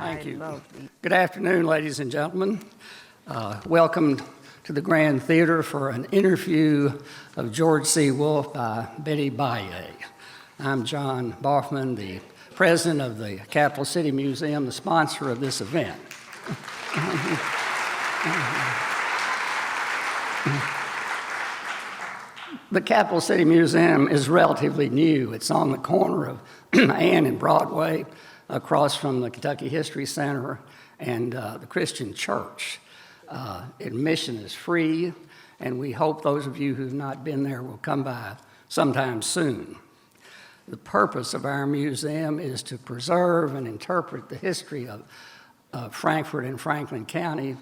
Thank you. Good afternoon, ladies and gentlemen. Welcome to the Grand Theater for an interview of George C. Wolfe by Betty Baye. I'm John Boffman, the president of the Capital City Museum, the sponsor of this event. The Capital City Museum is relatively new. It's on the corner of Ann and Broadway, across from the Kentucky History Center and the Christian Church. Admission is free, and we hope those of you who've not been there will come by sometime soon. The purpose of our museum is to preserve and interpret the history of Frankfort and Franklin County,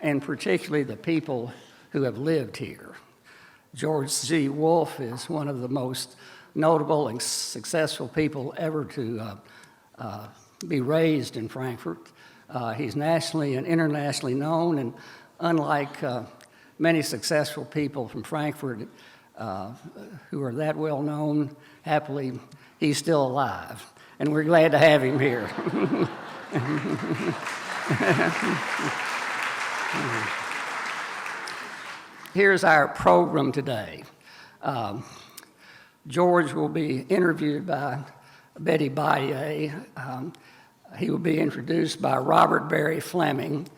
and particularly the people who have lived here. George C. Wolfe is one of the most notable and successful people ever to be raised in Frankfort. He's nationally and internationally known, and unlike many successful people from Frankfort who are that well known, happily, he's still alive, and we're glad to have him here. Here's our program today. George will be interviewed by Betty Baye. He will be introduced by Robert Barry Fleming.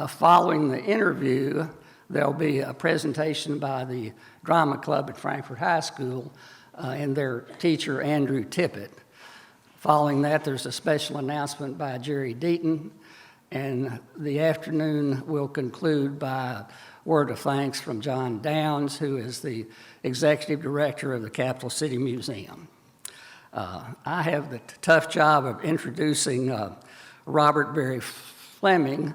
Following the interview, there'll be a presentation by the drama club at Frankfort High School and their teacher, Andrew Tippett. Following that, there's a special announcement by Jerry Deaton, and the afternoon will conclude by word of thanks from John Downs, who is the executive director of the Capital City Museum. I have the tough job of introducing Robert Barry Fleming,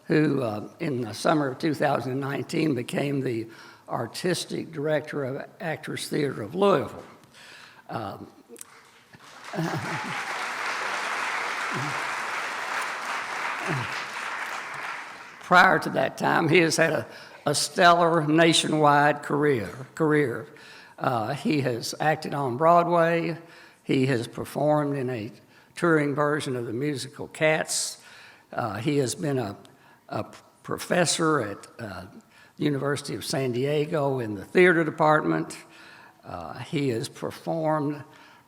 who in the summer of 2019 became the artistic director of Actors Theater of Louisville. Prior to that time, he has had a stellar nationwide career. He has acted on Broadway. He has performed in a touring version of the musical Cats. He has been a professor at the University of San Diego in the theater department. He has performed,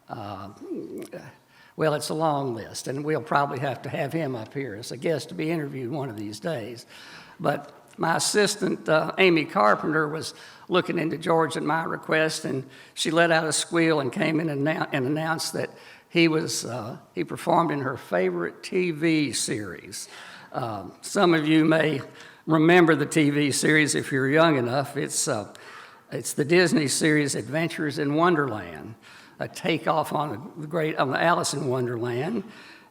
well, it's a long list, and we'll probably have to have him up here as a guest to be interviewed one of these days. But my assistant, Amy Carpenter, was looking into George at my request, and she let out a squeal and came in and announced that he performed in her favorite TV series. Some of you may remember the TV series if you're young enough. It's the Disney series Adventures in Wonderland, a takeoff on the Alice in Wonderland.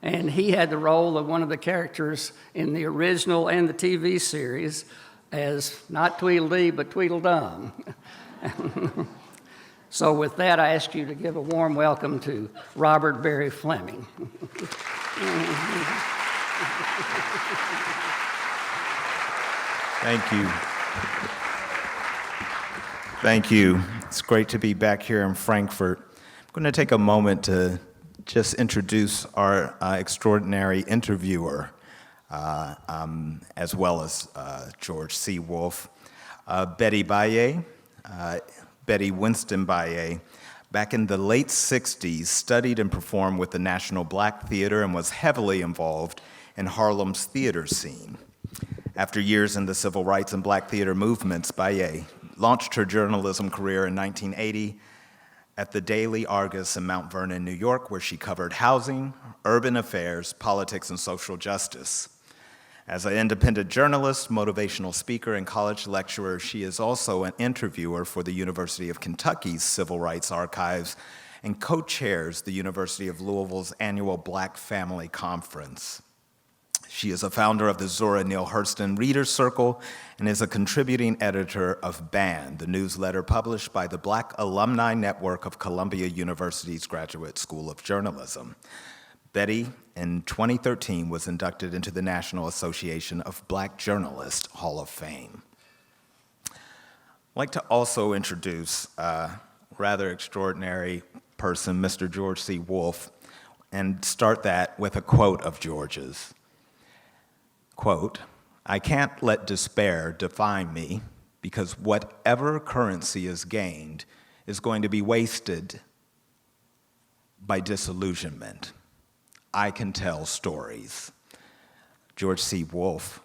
And he had the role of one of the characters in the original and the TV series as not Tweedledee, but Tweedledum. So with that, I ask you to give a warm welcome to Robert Barry Fleming. Thank you. Thank you. It's great to be back here in Frankfort. I'm going to take a moment to just introduce our extraordinary interviewer, as well as George C. Wolfe. Betty Baye, Betty Winston Baye, back in the late 60s, studied and performed with the National Black Theater and was heavily involved in Harlem's theater scene. After years in the civil rights and black theater movements, Baye launched her journalism career in 1980 at the Daily Argus in Mount Vernon, New York, where she covered housing, urban affairs, politics, and social justice. As an independent journalist, motivational speaker, and college lecturer, she is also an interviewer for the University of Kentucky's Civil Rights Archives and co-chairs the University of Louisville's annual Black Family Conference. She is a founder of the Zora Neale Hurston Reader Circle and is a contributing editor of BAND, the newsletter published by the Black Alumni Network of Columbia University's Graduate School of Journalism. Betty, in 2013, was inducted into the National Association of Black Journalists Hall of Fame. I'd like to also introduce a rather extraordinary person, Mr. George C. Wolfe, and start that with a quote of George's. quote, "I can't let despair define me because whatever currency is gained is going to be wasted by disillusionment. I can tell stories." George C. Wolfe.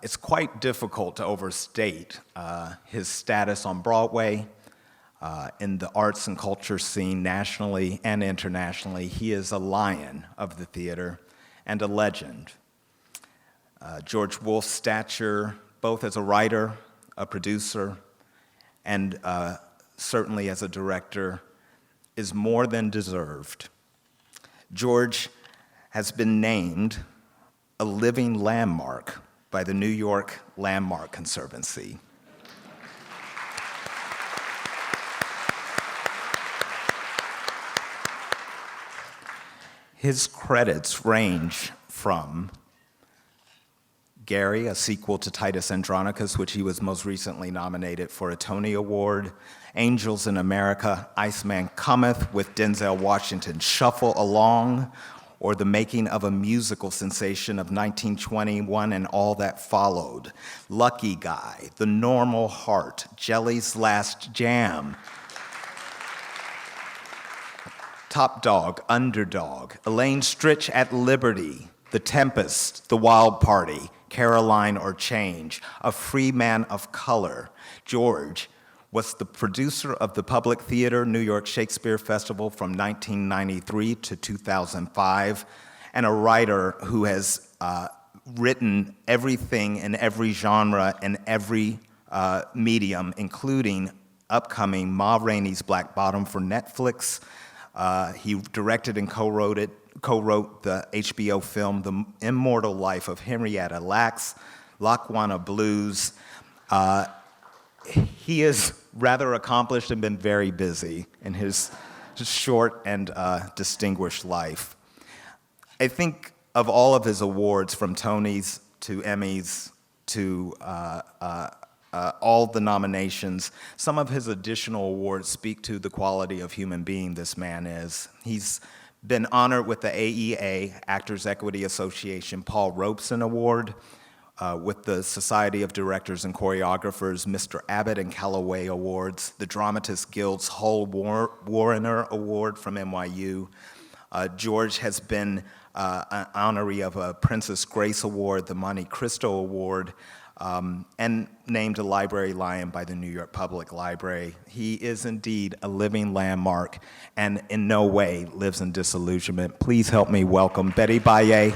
It's quite difficult to overstate his status on Broadway, in the arts and culture scene nationally and internationally. He is a lion of the theater and a legend. George Wolfe's stature, both as a writer, a producer, and certainly as a director, is more than deserved. George has been named a living landmark by the New York Landmark Conservancy. His credits range from Gary, a sequel to Titus Andronicus, which he was most recently nominated for a Tony Award, Angels in America, Iceman Cometh with Denzel Washington, Shuffle Along, or the making of a musical sensation of 1921 and all that followed, Lucky Guy, The Normal Heart, Jelly's Last Jam, Top Dog, Underdog, Elaine Stritch at Liberty, The Tempest, The Wild Party, Caroline or Change, A Free Man of Color. George was the producer of the Public Theater New York Shakespeare Festival from 1993 to 2005, and a writer who has written everything in every genre and every medium, including upcoming Ma Rainey's Black Bottom for Netflix. He directed and co-wrote the HBO film The Immortal Life of Henrietta Lacks, Lackawanna Blues. He is rather accomplished and been very busy in his short and distinguished life. I think of all of his awards, from Tonys to Emmys to all the nominations, some of his additional awards speak to the quality of human being this man is. He's been honored with the AEA, Actors Equity Association, Paul Robeson Award, with the Society of Directors and Choreographers, Mr. Abbott and Callaway Awards, the Dramatists Guild's Hull Warrener Award from NYU. George has been an honoree of a Princess Grace Award, the Monte Cristo Award, and named a Library Lion by the New York Public Library. He is indeed a living landmark and in no way lives in disillusionment. Please help me welcome Betty Baye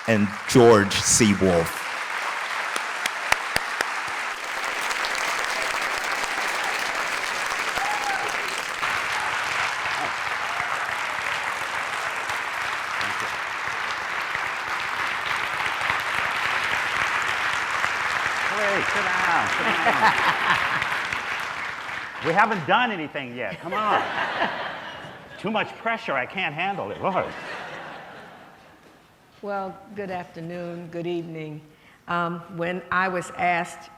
and George C. Wolfe. We haven't done anything yet. Come on. Too much pressure. I can't handle it. Lord. Well, good afternoon, good evening. When I was asked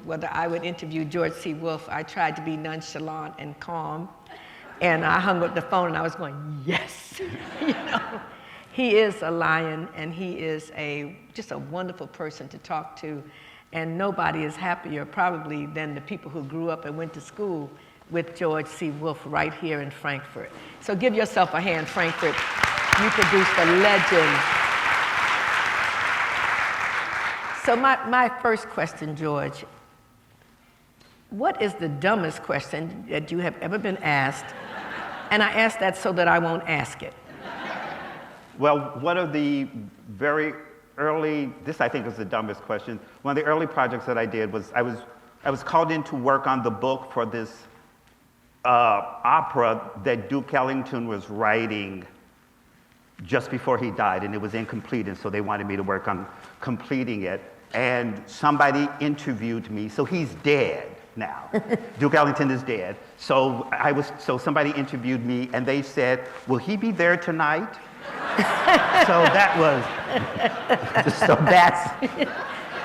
whether I would interview George C. Wolfe, I tried to be nonchalant and calm, and I hung up the phone and I was going, yes. You know, he is a lion, and he is just a wonderful person to talk to. And nobody is happier probably than the people who grew up and went to school with George C. Wolfe right here in Frankfurt. So give yourself a hand, Frankfurt. You produced a legend. So my first question, George, what is the dumbest question that you have ever been asked? And I ask that so that I won't ask it. Well, one of the very early, this I think is the dumbest question. One of the early projects that I did was I was called in to work on the book for this opera that Duke Ellington was writing just before he died, and it was incomplete, and so they wanted me to work on completing it. And somebody interviewed me, so he's dead now. Duke Ellington is dead. So somebody interviewed me, and they said, "Will he be there tonight?" So that's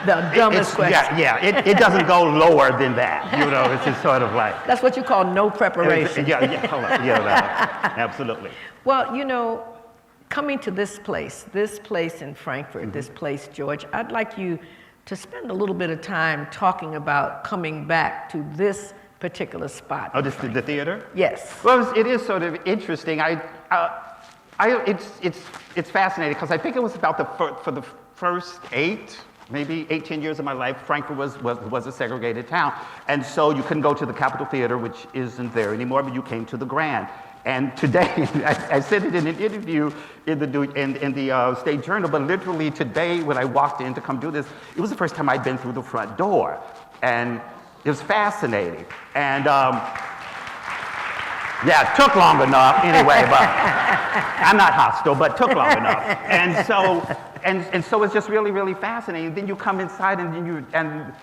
the dumbest question. It doesn't go lower than that. You know, it's just sort of like. That's what you call no preparation. Hold on. Absolutely. Well, you know, coming to this place in Frankfurt, this place, George, I'd like you to spend a little bit of time talking about coming back to this particular spot. Oh, the theater? Yes. Well, it is sort of interesting. It's fascinating because I think it was about for the first 10 years of my life, Frankfurt was a segregated town. And so you couldn't go to the Capitol Theater, which isn't there anymore, but you came to the Grand. And today, I said it in an interview in the State Journal, but literally today when I walked in to come do this, it was the first time I'd been through the front door. And it was fascinating. And yeah, it took long enough anyway, but I'm not hostile, but it took long enough. And so it's just really, really fascinating. Then you come inside and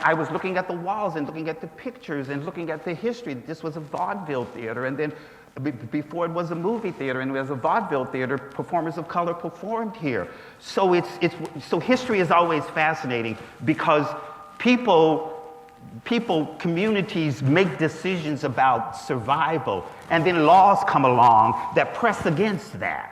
I was looking at the walls and looking at the pictures and looking at the history. This was a vaudeville theater, and then before it was a movie theater, and it was a vaudeville theater, performers of color performed here. So so history is always fascinating because communities make decisions about survival, and then laws come along that press against that.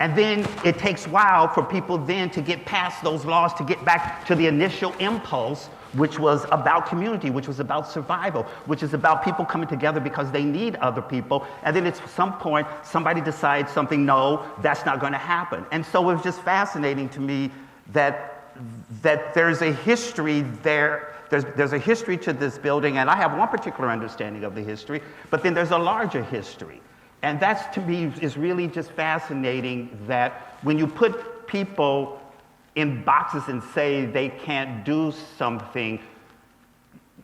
And then it takes a while for people then to get past those laws, to get back to the initial impulse, which was about community, which was about survival, which is about people coming together because they need other people. And then at some point, somebody decides something, no, that's not going to happen. And so it was just fascinating to me that there's a history there. There's a history to this building, and I have one particular understanding of the history, but then there's a larger history. And that's, to me, is really just fascinating that when you put people in boxes and say they can't do something,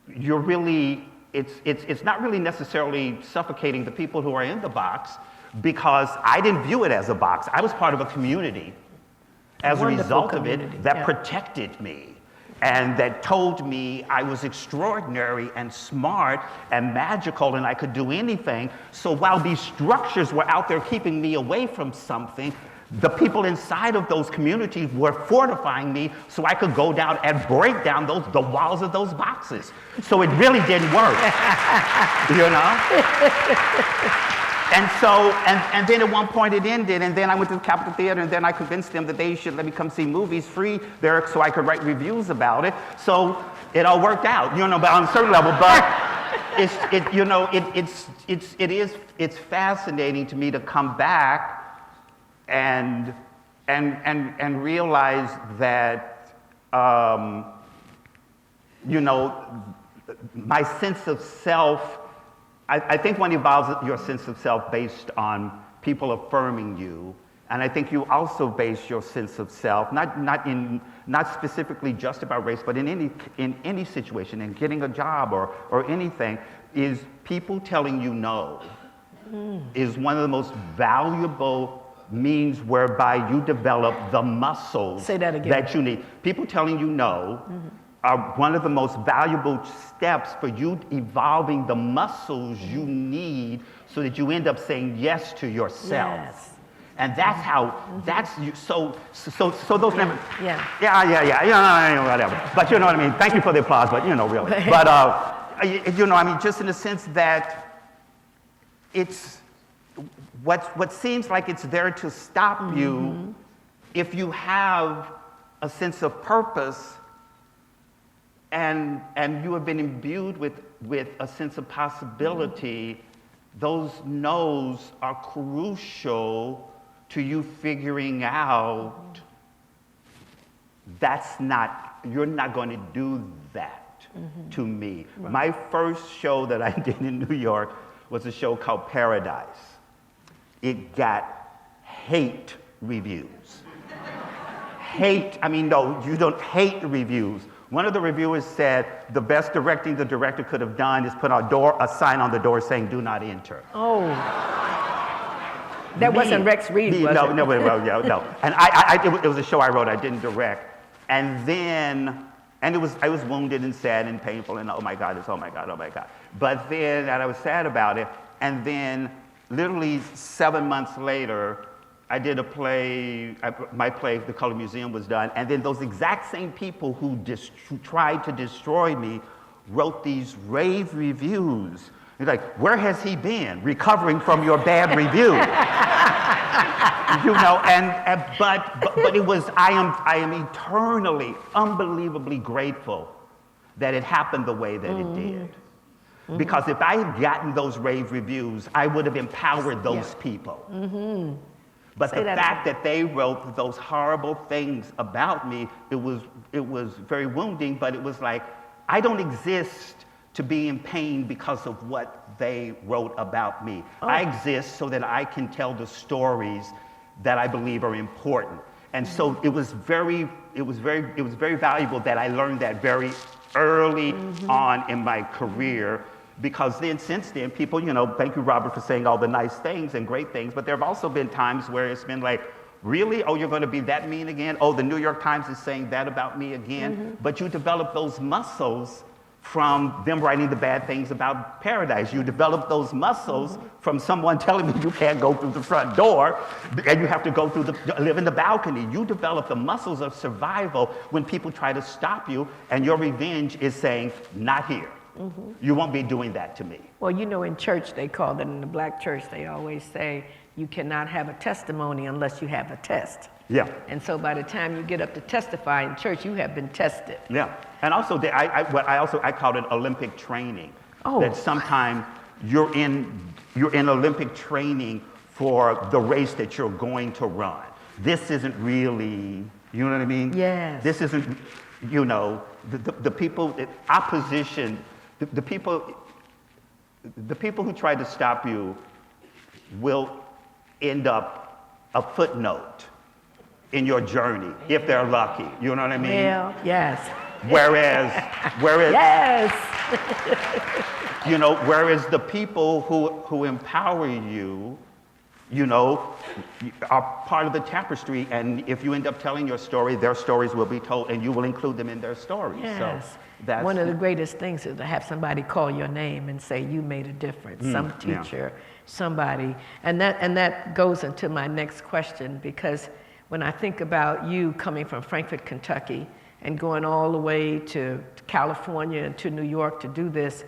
it's not really necessarily suffocating the people who are in the box, because I didn't view it as a box. I was part of a community as a result of it that protected me. And that told me I was extraordinary and smart and magical and I could do anything. So while these structures were out there keeping me away from something, the people inside of those communities were fortifying me so I could go down and break down the walls of those boxes. So it really didn't work, you know? And then at one point it ended, and then I went to the Capitol Theater, and then I convinced them that they should let me come see movies free there so I could write reviews about it. So it all worked out, you know, but on a certain level. But it's fascinating to me to come back and realize that my sense of self. I think one evolves your sense of self based on people affirming you, and I think you also base your sense of self not specifically just about race, but in any situation, in getting a job or anything, is people telling you no is one of the most valuable means whereby you develop the muscles that you need. People telling you no are one of the most valuable steps for you evolving the muscles you need so that you end up saying yes to yourself. Yes. And that's how, that's you, so those members, yeah, whatever. But you know what I mean? Thank you for the applause, but you know, really. But, you know, I mean, just in the sense that it's, what seems like it's there to stop you, if you have a sense of purpose, and you have been imbued with a sense of possibility, those no's are crucial to you figuring out you're not going to do that to me. Right. My first show that I did in New York was a show called Paradise. It got hate reviews. Hate, I mean, no, you don't hate reviews. One of the reviewers said, the best directing the director could have done is put a sign on the door saying, "Do not enter." Oh. That wasn't Rex Reed, was it? No. And it was a show I wrote, I didn't direct. And then, I was wounded and sad and painful and oh my God. But then, and I was sad about it. And then, literally 7 months later, I did a play, my play, The Color Museum, was done, and then those exact same people who tried to destroy me wrote these rave reviews. They're like, "Where has he been? Recovering from your bad review." But it was, I am eternally, unbelievably grateful that it happened the way that it did. Because if I had gotten those rave reviews, I would have empowered those people. But the fact that they wrote those horrible things about me, it was very wounding, but it was like, I don't exist to be in pain because of what they wrote about me. I exist so that I can tell the stories that I believe are important. And so it was very valuable that I learned that very early on in my career, because then since then people, thank you, Robert, for saying all the nice things and great things, but there have also been times where it's been like, really? Oh, you're going to be that mean again? Oh, the New York Times is saying that about me again? But you develop those muscles from them writing the bad things about Paradise. You develop those muscles from someone telling you can't go through the front door and you have to go through live in the balcony. You develop the muscles of survival when people try to stop you, and your revenge is saying, not here. You won't be doing that to me. Well, in church they call it, in the black church they always say, you cannot have a testimony unless you have a test. Yeah. And so by the time you get up to testify in church, you have been tested. Yeah. And also, I called it Olympic training. Oh. That sometimes you're in Olympic training for the race that you're going to run. This isn't really, you know what I mean? Yes. This isn't, the people, opposition, the people who try to stop you will end up a footnote in your journey, if they're lucky. You know what I mean? Well, yes. Whereas, yes. Whereas the people who empower you, are part of the tapestry, and if you end up telling your story, their stories will be told, and you will include them in their stories. Yes. So that's one of the greatest things is to have somebody call your name and say you made a difference. Some teacher, somebody, and that goes into my next question, because when I think about you coming from Frankfort, Kentucky, and going all the way to California and to New York to do this,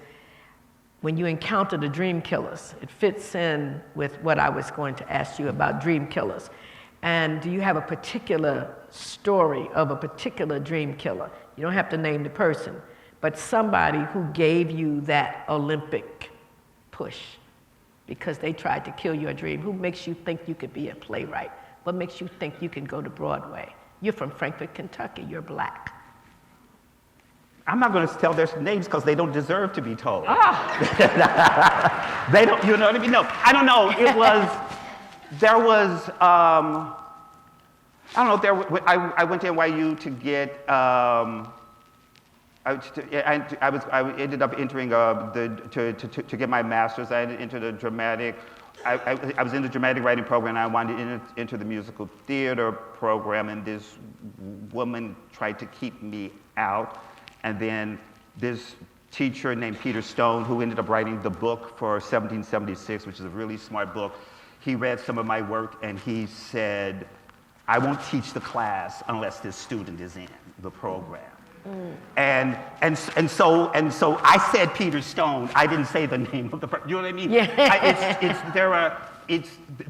when you encounter the dream killers, it fits in with what I was going to ask you about dream killers. And do you have a particular story of a particular dream killer? You don't have to name the person, but somebody who gave you that Olympic push because they tried to kill your dream. Who makes you think you could be a playwright? What makes you think you can go to Broadway? You're from Frankfort, Kentucky. You're black. I'm not going to tell their names because they don't deserve to be told. Ah. They don't, you know what I mean? No, I don't know. I went to NYU to get, I ended up entering to get my master's. I entered a dramatic, I was in the dramatic writing program, and I wanted to enter the musical theater program, and this woman tried to keep me out. And then this teacher named Peter Stone, who ended up writing the book for 1776, which is a really smart book, he read some of my work and he said, I won't teach the class unless this student is in the program. And so I said Peter Stone. I didn't say the name of the person. You know what I mean? Yeah.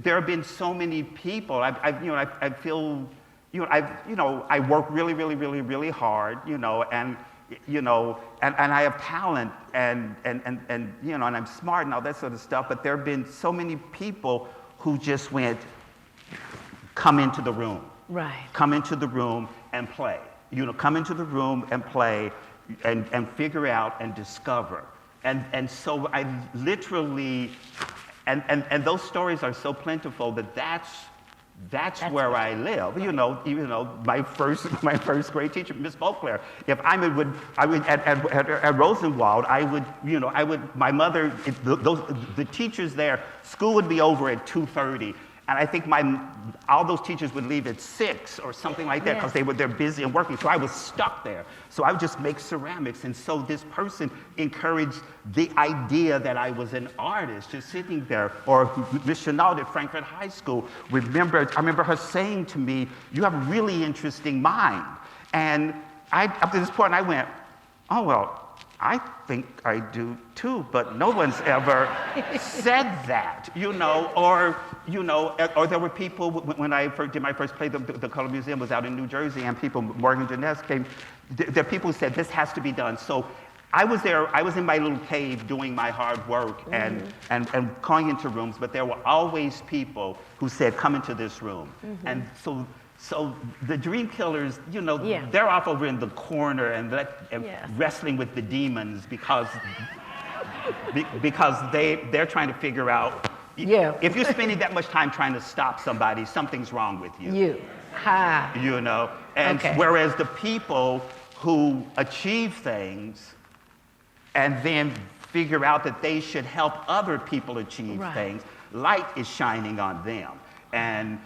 There have been so many people. I feel, I work really, really, really, really hard, and I have talent and I'm smart and all that sort of stuff. But there have been so many people who just went, come into the room. Right. Come into the room and play. Come into the room and play and figure out and discover. And so I literally, and those stories are so plentiful that's where I live. My first grade teacher, Miss Beauclair. If I would at Rosenwald, my mother, the teachers there, school would be over at 2:30. And I think all those teachers would leave at 6 or something like that because they're busy and working. So I was stuck there. So I would just make ceramics. And so this person encouraged the idea that I was an artist, just sitting there. Or Miss Chenault at Frankfort High School. I remember her saying to me, you have a really interesting mind. And up to this point, I went, oh, well, I think I do too, but no one's ever said that, or You know, or there were people, when I did my first play, the Color Museum was out in New Jersey, and people, Morgan Jeunesse came, there are people who said, this has to be done. So I was there, I was in my little cave doing my hard work and going into rooms, but there were always people who said, come into this room. And so the dream killers, you know, they're off over in the corner and wrestling with the demons because they're trying to figure out, if you're spending that much time trying to stop somebody, something's wrong with you. You know, and whereas the people who achieve things and then figure out that they should help other people achieve things, light is shining on them. And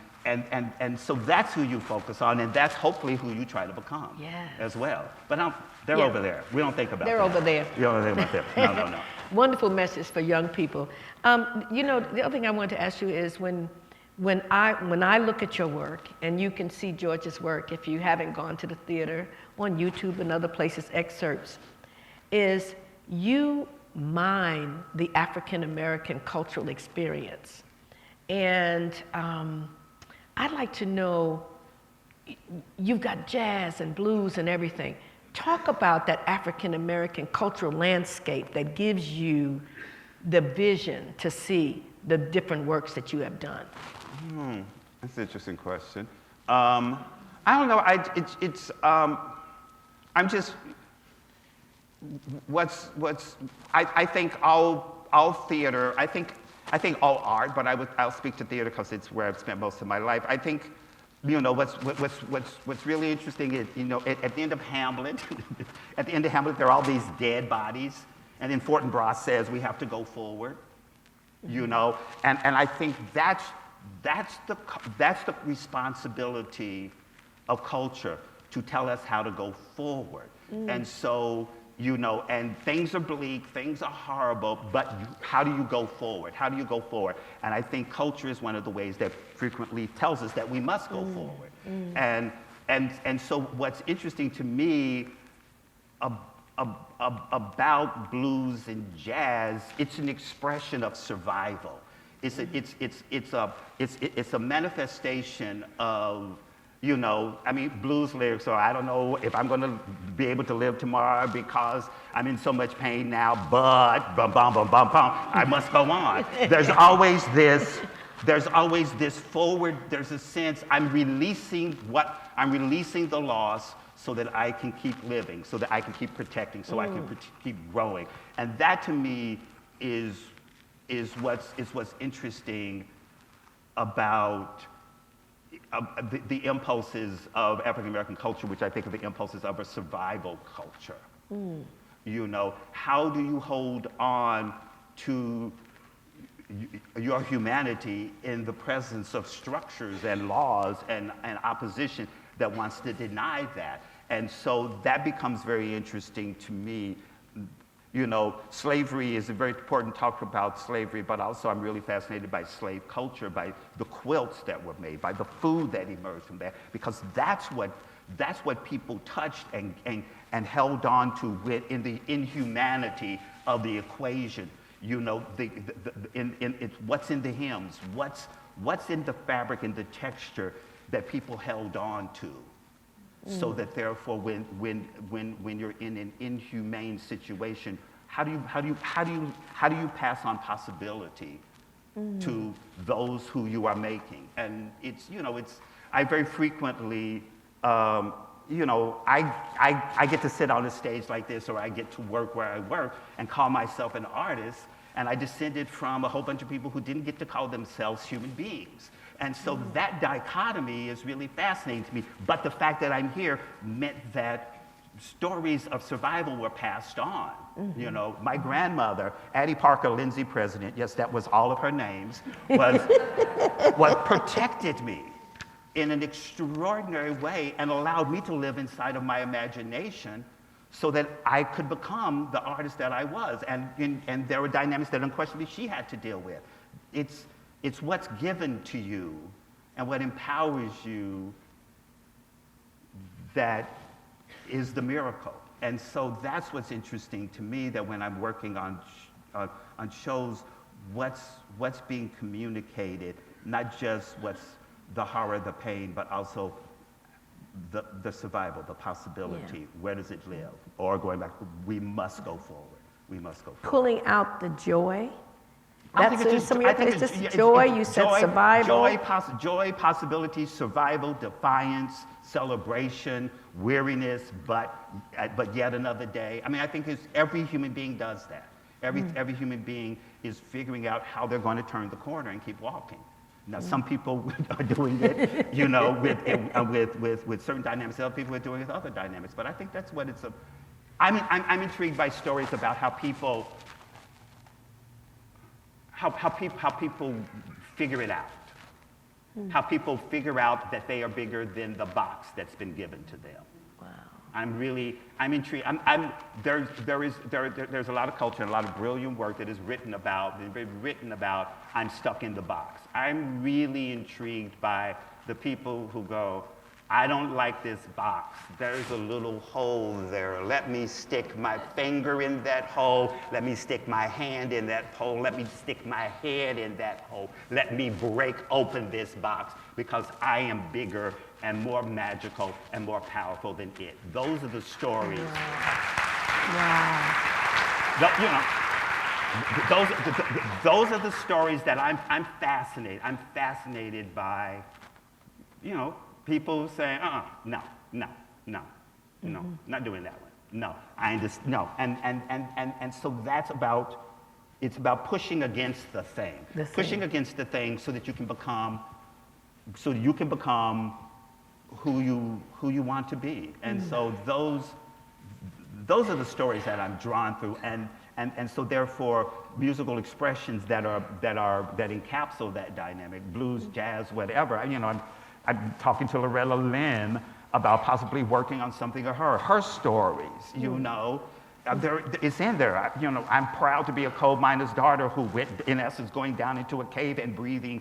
so that's who you focus on, and that's hopefully who you try to become as well. But they're over there. We don't think about that. They're over there. You don't think about them. No. Wonderful message for young people. You know, the other thing I wanted to ask you is when I look at your work, and you can see George's work if you haven't gone to the theater, on YouTube and other places, excerpts, is you mine the African American cultural experience. And I'd like to know, you've got jazz and blues and everything. Talk about that African American cultural landscape that gives you the vision to see the different works that you have done. That's an interesting question. I don't know. I'm just. I think all theater. I think all art, but I'll speak to theater because it's where I've spent most of my life. I think, you know, what's really interesting is, you know, at the end of Hamlet, there are all these dead bodies, and then Fortinbras says we have to go forward, you know, and I think that's the responsibility of culture, to tell us how to go forward. And so, you know, and things are bleak, things are horrible, but how do you go forward? How do you go forward? And I think culture is one of the ways that frequently tells us that we must go forward. And so what's interesting to me about blues and jazz, it's an expression of survival. It's a manifestation of, you know, I mean, blues lyrics are, I don't know if I'm going to be able to live tomorrow because I'm in so much pain now, but bum, bum, bum, bum, bum, I must go on. There's always this forward, there's a sense I'm releasing the loss so that I can keep living, so that I can keep protecting, so I can keep growing. And that to me is what's interesting about the impulses of African American culture, which I think are the impulses of a survival culture. You know, how do you hold on to your humanity in the presence of structures and laws and opposition that wants to deny that? And so that becomes very interesting to me. You know, slavery is a very important talk about slavery, but also I'm really fascinated by slave culture, by the quilts that were made, by the food that emerged from that, because that's what people touched and held on to in the inhumanity of the equation. You know, what's in the hymns, what's in the fabric and the texture that people held on to. So that therefore, when you're in an inhumane situation, how do you pass on possibility to those who you are making? And I very frequently, you know, I get to sit on a stage like this, or I get to work where I work and call myself an artist, and I descended from a whole bunch of people who didn't get to call themselves human beings. And so that dichotomy is really fascinating to me. But the fact that I'm here meant that stories of survival were passed on. You know, my grandmother, Addie Parker Lindsay President, yes, that was all of her names, was protected me in an extraordinary way and allowed me to live inside of my imagination so that I could become the artist that I was. And there were dynamics that unquestionably she had to deal with. It's what's given to you and what empowers you that is the miracle. And so that's what's interesting to me, that when I'm working on shows, what's being communicated not just what's the horror, the pain, but also the survival, the possibility. Yeah. Where does it live? Or going back, we must go forward. We must go forward. Pulling out the joy. I That's think in it's some of I your, think it's it's- just it's- joy, it's you said survival. Joy, possibility, survival, defiance, celebration, weariness, but yet another day. I mean, I think every human being does that. Every human being is figuring out how they're going to turn the corner and keep walking. Now, some people are doing it, you know, with certain dynamics. Other people are doing it with other dynamics. But I think that's what it's. I'm intrigued by stories about how people figure it out. How people figure out that they are bigger than the box that's been given to them. Wow. I'm intrigued. There's a lot of culture and a lot of brilliant work that is written about I'm stuck in the box. I'm really intrigued by the people who go, I don't like this box. There's a little hole there. Let me stick my finger in that hole. Let me stick my hand in that hole. Let me stick my head in that hole. Let me break open this box because I am bigger and more magical and more powerful than it. Those are the stories. Wow. You know, those are the stories that I'm fascinated. I'm fascinated by, you know, people saying, no, not doing that one. No, no. And so it's about pushing against the thing. Pushing against the thing so that you can become who you want to be. And so those are the stories that I'm drawn through. And so therefore musical expressions that encapsulate that dynamic, blues, jazz, whatever. You know, I'm talking to Loretta Lynn about possibly working on something of her stories, you know. It's in there. You know, I'm proud to be a coal miner's daughter who went, in essence, going down into a cave and breathing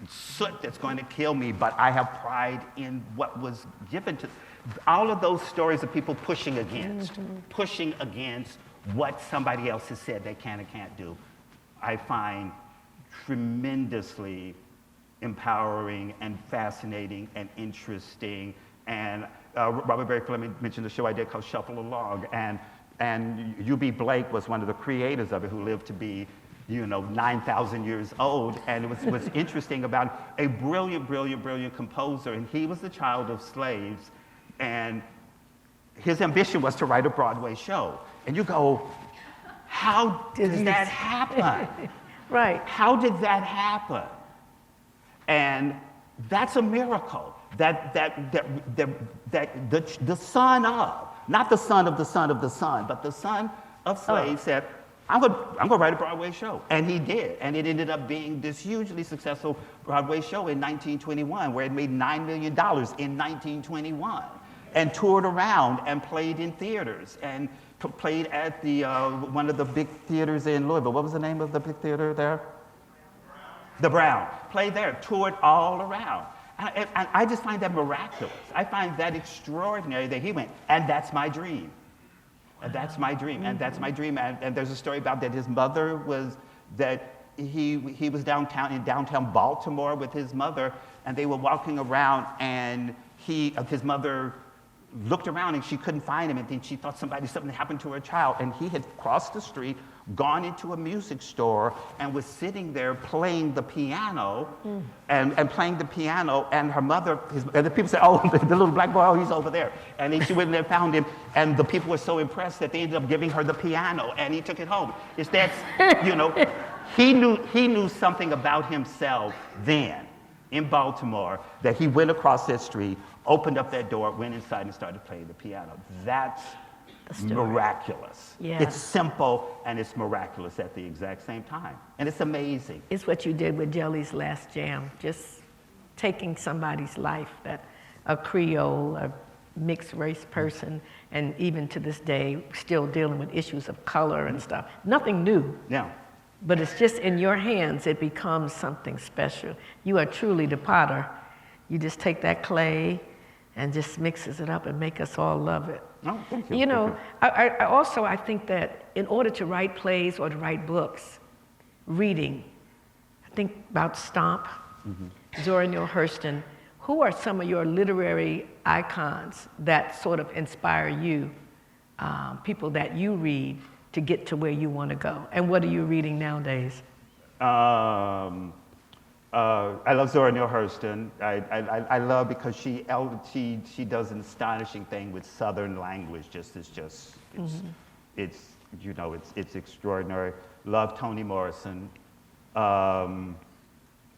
soot that's going to kill me, but I have pride in what was given to. All of those stories of people pushing against what somebody else has said they can and can't do, I find tremendously empowering and fascinating and interesting. And Robert Berry Fleming mentioned the show I did called Shuffle Along, and U.B. Blake was one of the creators of it, who lived to be, you know, 9,000 years old. And what's interesting about a brilliant composer, and he was the child of slaves, and his ambition was to write a Broadway show. And you go, how did that happen? Right. How did that happen? And that's a miracle that the son of, not the son of the son of the son, but the son of slaves said, I'm gonna write a Broadway show. And he did. And it ended up being this hugely successful Broadway show in 1921, where it made $9 million in 1921, and toured around and played in theaters and played at the one of the big theaters in Louisville. What was the name of the big theater there? The Brown. Played there, toured all around. And I just find that miraculous. I find that extraordinary that he went, and that's my dream. And that's my dream, and that's my dream. And there's a story about that his mother was, that he was in downtown Baltimore with his mother, and they were walking around, and his mother looked around and she couldn't find him, and then she thought something happened to her child, and he had crossed the street, gone into a music store, and was sitting there playing the piano, and playing the piano, and her mother, and the people said, oh, the little black boy, oh, he's over there. And then she went and found him, and the people were so impressed that they ended up giving her the piano, and he took it home. You know, he knew something about himself then in Baltimore, that he went across that street, opened up that door, went inside and started playing the piano. That's miraculous. Yeah. It's simple and it's miraculous at the exact same time. And it's amazing. It's what you did with Jelly's Last Jam, just taking somebody's life, that a Creole, a mixed race person, and even to this day, still dealing with issues of color and stuff. Nothing new. Yeah. But it's just in your hands, it becomes something special. You are truly the potter. You just take that clay and just mixes it up and make us all love it. Oh, thank you. You know, I think that in order to write plays or to write books, reading, I think about Stomp, Zora Neale Hurston, who are some of your literary icons that sort of inspire you, people that you read to get to where you want to go? And what are you reading nowadays? I love Zora Neale Hurston. I love because she does an astonishing thing with Southern language. It's extraordinary. Love Toni Morrison. I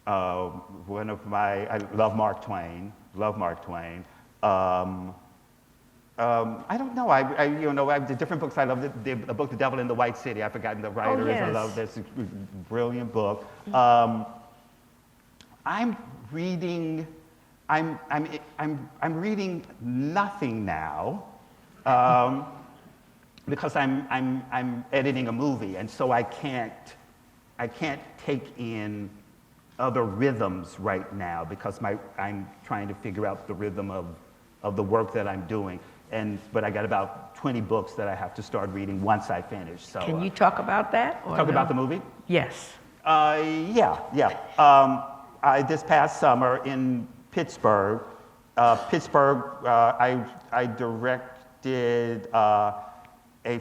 love Mark Twain. Love Mark Twain. I don't know. I have the different books. I love the book The Devil in the White City. I've forgotten the writer. Yes. I love this brilliant book. I'm reading. I'm reading nothing now, because I'm editing a movie, and so I can't take in other rhythms right now because I'm trying to figure out the rhythm of the work that I'm doing. But I got about 20 books that I have to start reading once I finish. So Can you talk about that? Or talk no? about the movie? Yes. Yeah. This past summer in Pittsburgh, I directed a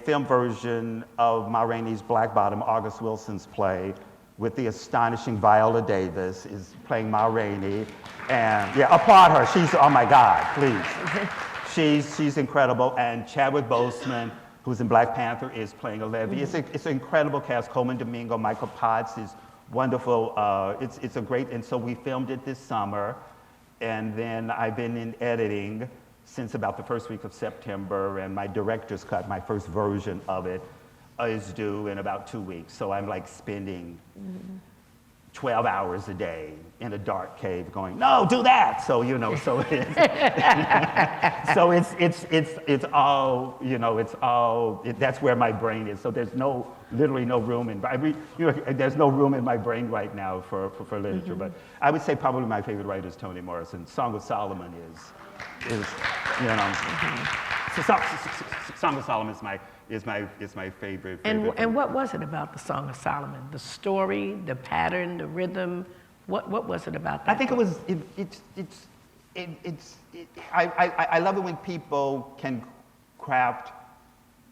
film version of Ma Rainey's Black Bottom, August Wilson's play, with the astonishing Viola Davis is playing Ma Rainey. And yeah, applaud her. She's, oh my God, please. She's incredible. And Chadwick Boseman, who's in Black Panther, is playing a levy. It's an incredible cast. Coleman Domingo, Michael Potts is wonderful. It's a great, and so we filmed it this summer. And then I've been in editing since about the first week of September, and my director's cut, my first version of it, is due in about 2 weeks. So I'm like spending 12 hours a day in a dark cave going, no, do that. So, it's all, that's where my brain is. So there's literally no room there's no room in my brain right now for literature. But I would say probably my favorite writer is Toni Morrison. Song of Solomon Song of Solomon is my favorite. And what was it about the Song of Solomon? The story, the pattern, the rhythm. What was it about that? I think it was. I love it when people can craft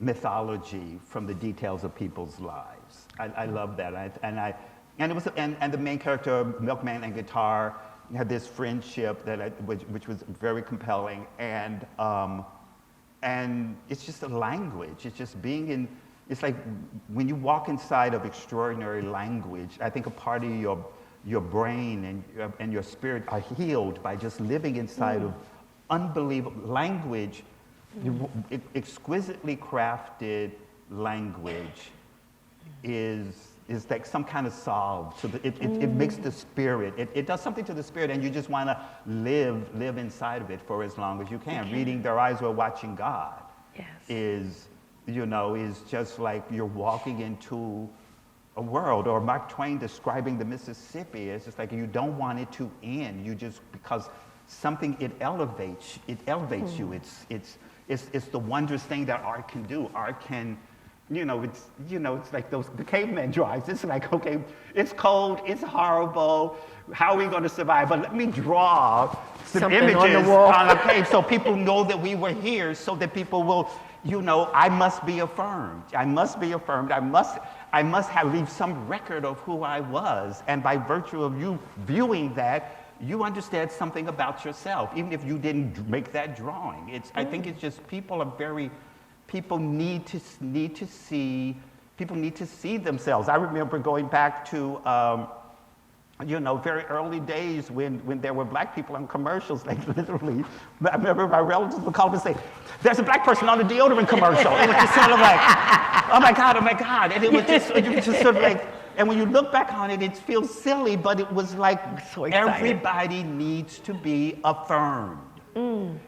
mythology from the details of people's lives. I love that. And the main character, Milkman and Guitar, had this friendship which was very compelling, and it's just a language. It's just being in. It's like when you walk inside of extraordinary language. I think a part of your brain and your spirit are healed by just living inside of unbelievable language. Exquisitely crafted language is like some kind of salve. So it makes the spirit, it does something to the spirit, and you just want to live inside of it for as long as you can. Okay. Reading Their Eyes Were Watching God Yes. is just like you're walking into a world. Or Mark Twain describing the Mississippi, it's just like you don't want it to end. You just, because something, it elevates you. It's the wondrous thing that art can do. Art can, it's like the caveman drives. It's like, okay, it's cold, it's horrible. How are we going to survive? But let me draw some Something images on the wall. on a page so people know that we were here, so that people will, I must be affirmed. I must be affirmed. I must leave some record of who I was. And by virtue of you viewing that, you understand something about yourself, even if you didn't make that drawing. I think it's just people need to see themselves. I remember going back to, very early days when there were black people on commercials, like literally, I remember my relatives would call up and say, there's a black person on the deodorant commercial. It was just sort of like, oh my God. And it was just sort of like, and when you look back on it, it feels silly, but it was like So excited. everybody needs to be affirmed.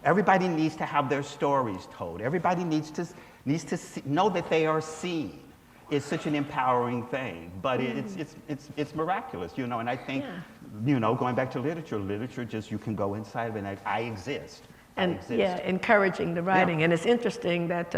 Everybody needs to have their stories told. Everybody needs to know that they are seen. It's such an empowering thing, but it's miraculous, And I think, going back to literature just, you can go inside of it and I exist. And encouraging the writing. Yeah. And it's interesting that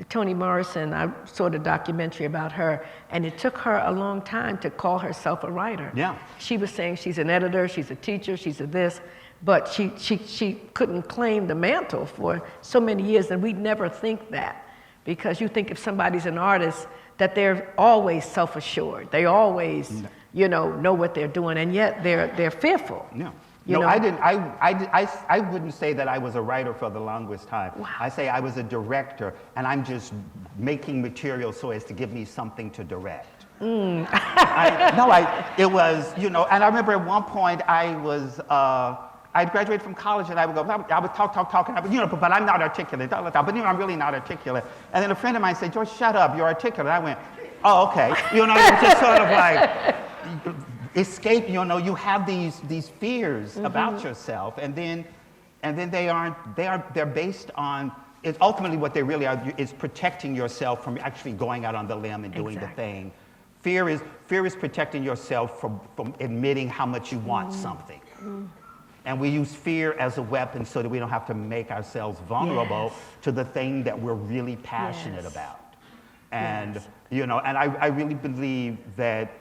Toni Morrison, I saw the documentary about her, and it took her a long time to call herself a writer. Yeah. She was saying she's an editor, she's a teacher, she's a this, but she couldn't claim the mantle for so many years, and we'd never think that, because you think if somebody's an artist, that they're always self-assured. They always, know what they're doing, and yet they're fearful. Yeah. You No, know? I didn't. I wouldn't say that I was a writer for the longest time. Wow. I say I was a director, and I'm just making material so as to give me something to direct. It was, and I remember at one point I'd graduated from college, and I would talk, and but I'm not articulate, but I'm really not articulate. And then a friend of mine said, George, shut up, you're articulate. I went, oh, okay. It was just sort of like, escape, you have these fears about yourself, and then they're based on, it's ultimately what they really are is protecting yourself from actually going out on the limb and doing the thing. Fear is protecting yourself from admitting how much you want something. And we use fear as a weapon so that we don't have to make ourselves vulnerable to the thing that we're really passionate about. And and I really believe that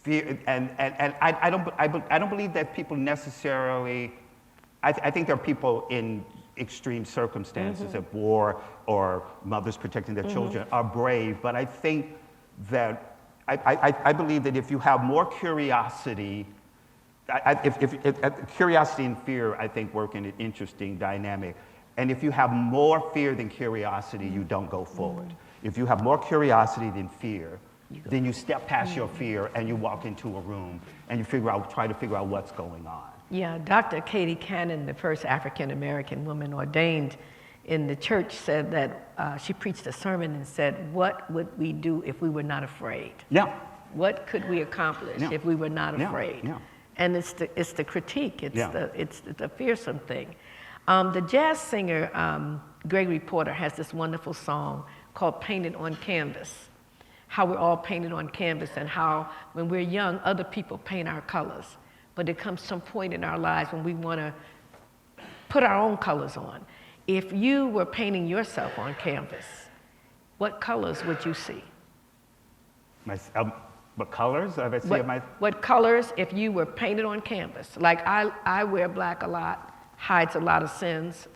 fear, and I don't believe that people necessarily. I think there are people in extreme circumstances of war or mothers protecting their children are brave, but I think that I believe that if you have more curiosity, if curiosity and fear, I think, work in an interesting dynamic. And if you have more fear than curiosity, you don't go forward. If you have more curiosity than fear, then you step past your fear and you walk into a room and you try to figure out what's going on. Yeah, Dr. Katie Cannon, the first African-American woman ordained in the church, said that she preached a sermon and said, what would we do if we were not afraid? Yeah. What could we accomplish if we were not afraid? Yeah. And it's the critique, it's the fearsome thing. The jazz singer Gregory Porter has this wonderful song called Painted on Canvas, how we're all painted on canvas and how when we're young, other people paint our colors. But there comes some point in our lives when we want to put our own colors on. If you were painting yourself on canvas, what colors would you see? What colors? What colors, if you were painted on canvas? Like I wear black a lot, hides a lot of sins,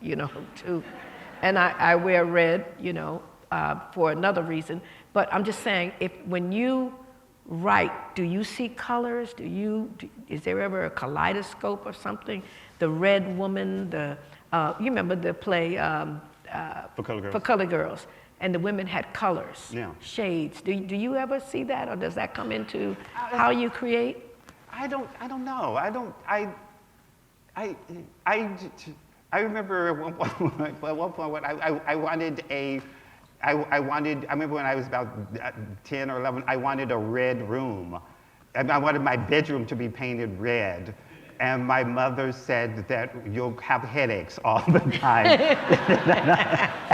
too. And I wear red, for another reason. But I'm just saying, when you write, do you see colors? Is there ever a kaleidoscope or something? The Red Woman, you remember the play For Colored Girls. For Colored Girls. And the women had colors, Yeah. shades. Do you ever see that, or does that come into how you create? I don't know. I remember at one point I remember when I was about 10 or 11, I wanted a red room. And I wanted my bedroom to be painted red. And my mother said that you'll have headaches all the time.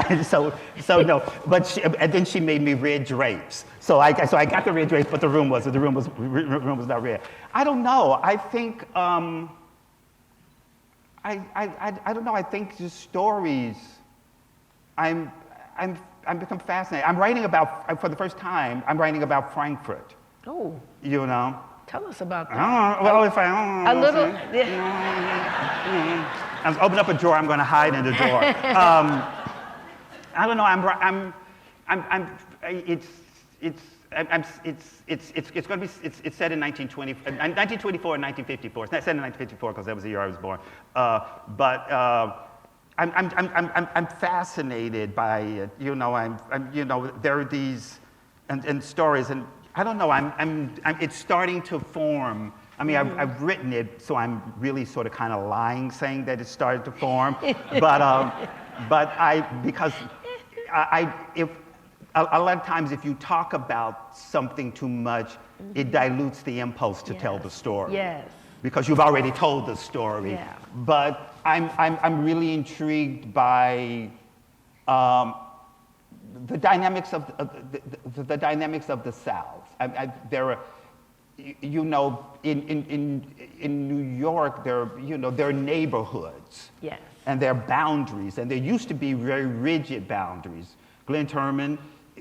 And so no, and then she made me red drapes. So I got the red drapes, but the room was not red. I don't know. I think, I don't know. I think the stories, I'm become fascinated. I'm writing about, for the first time, I'm writing about Frankfurt. Oh. Tell us about that. A little. I'm open up a drawer. I'm going to hide in the drawer. I don't know. It's going to be. It's set in 1924 and 1954. It's not set in 1954 because that was the year I was born. I'm fascinated by it. There are these and stories and. I don't know. It's starting to form. I mean, I've written it, so I'm really sort of kind of lying, saying that it started to form. Because if a lot of times, if you talk about something too much, it dilutes the impulse to tell the story. Yes. Because you've already told the story. Yeah. But I'm really intrigued by. The dynamics of the South. There are, in New York, there are neighborhoods. Yes. And there are boundaries, and there used to be very rigid boundaries. Glenn Turman,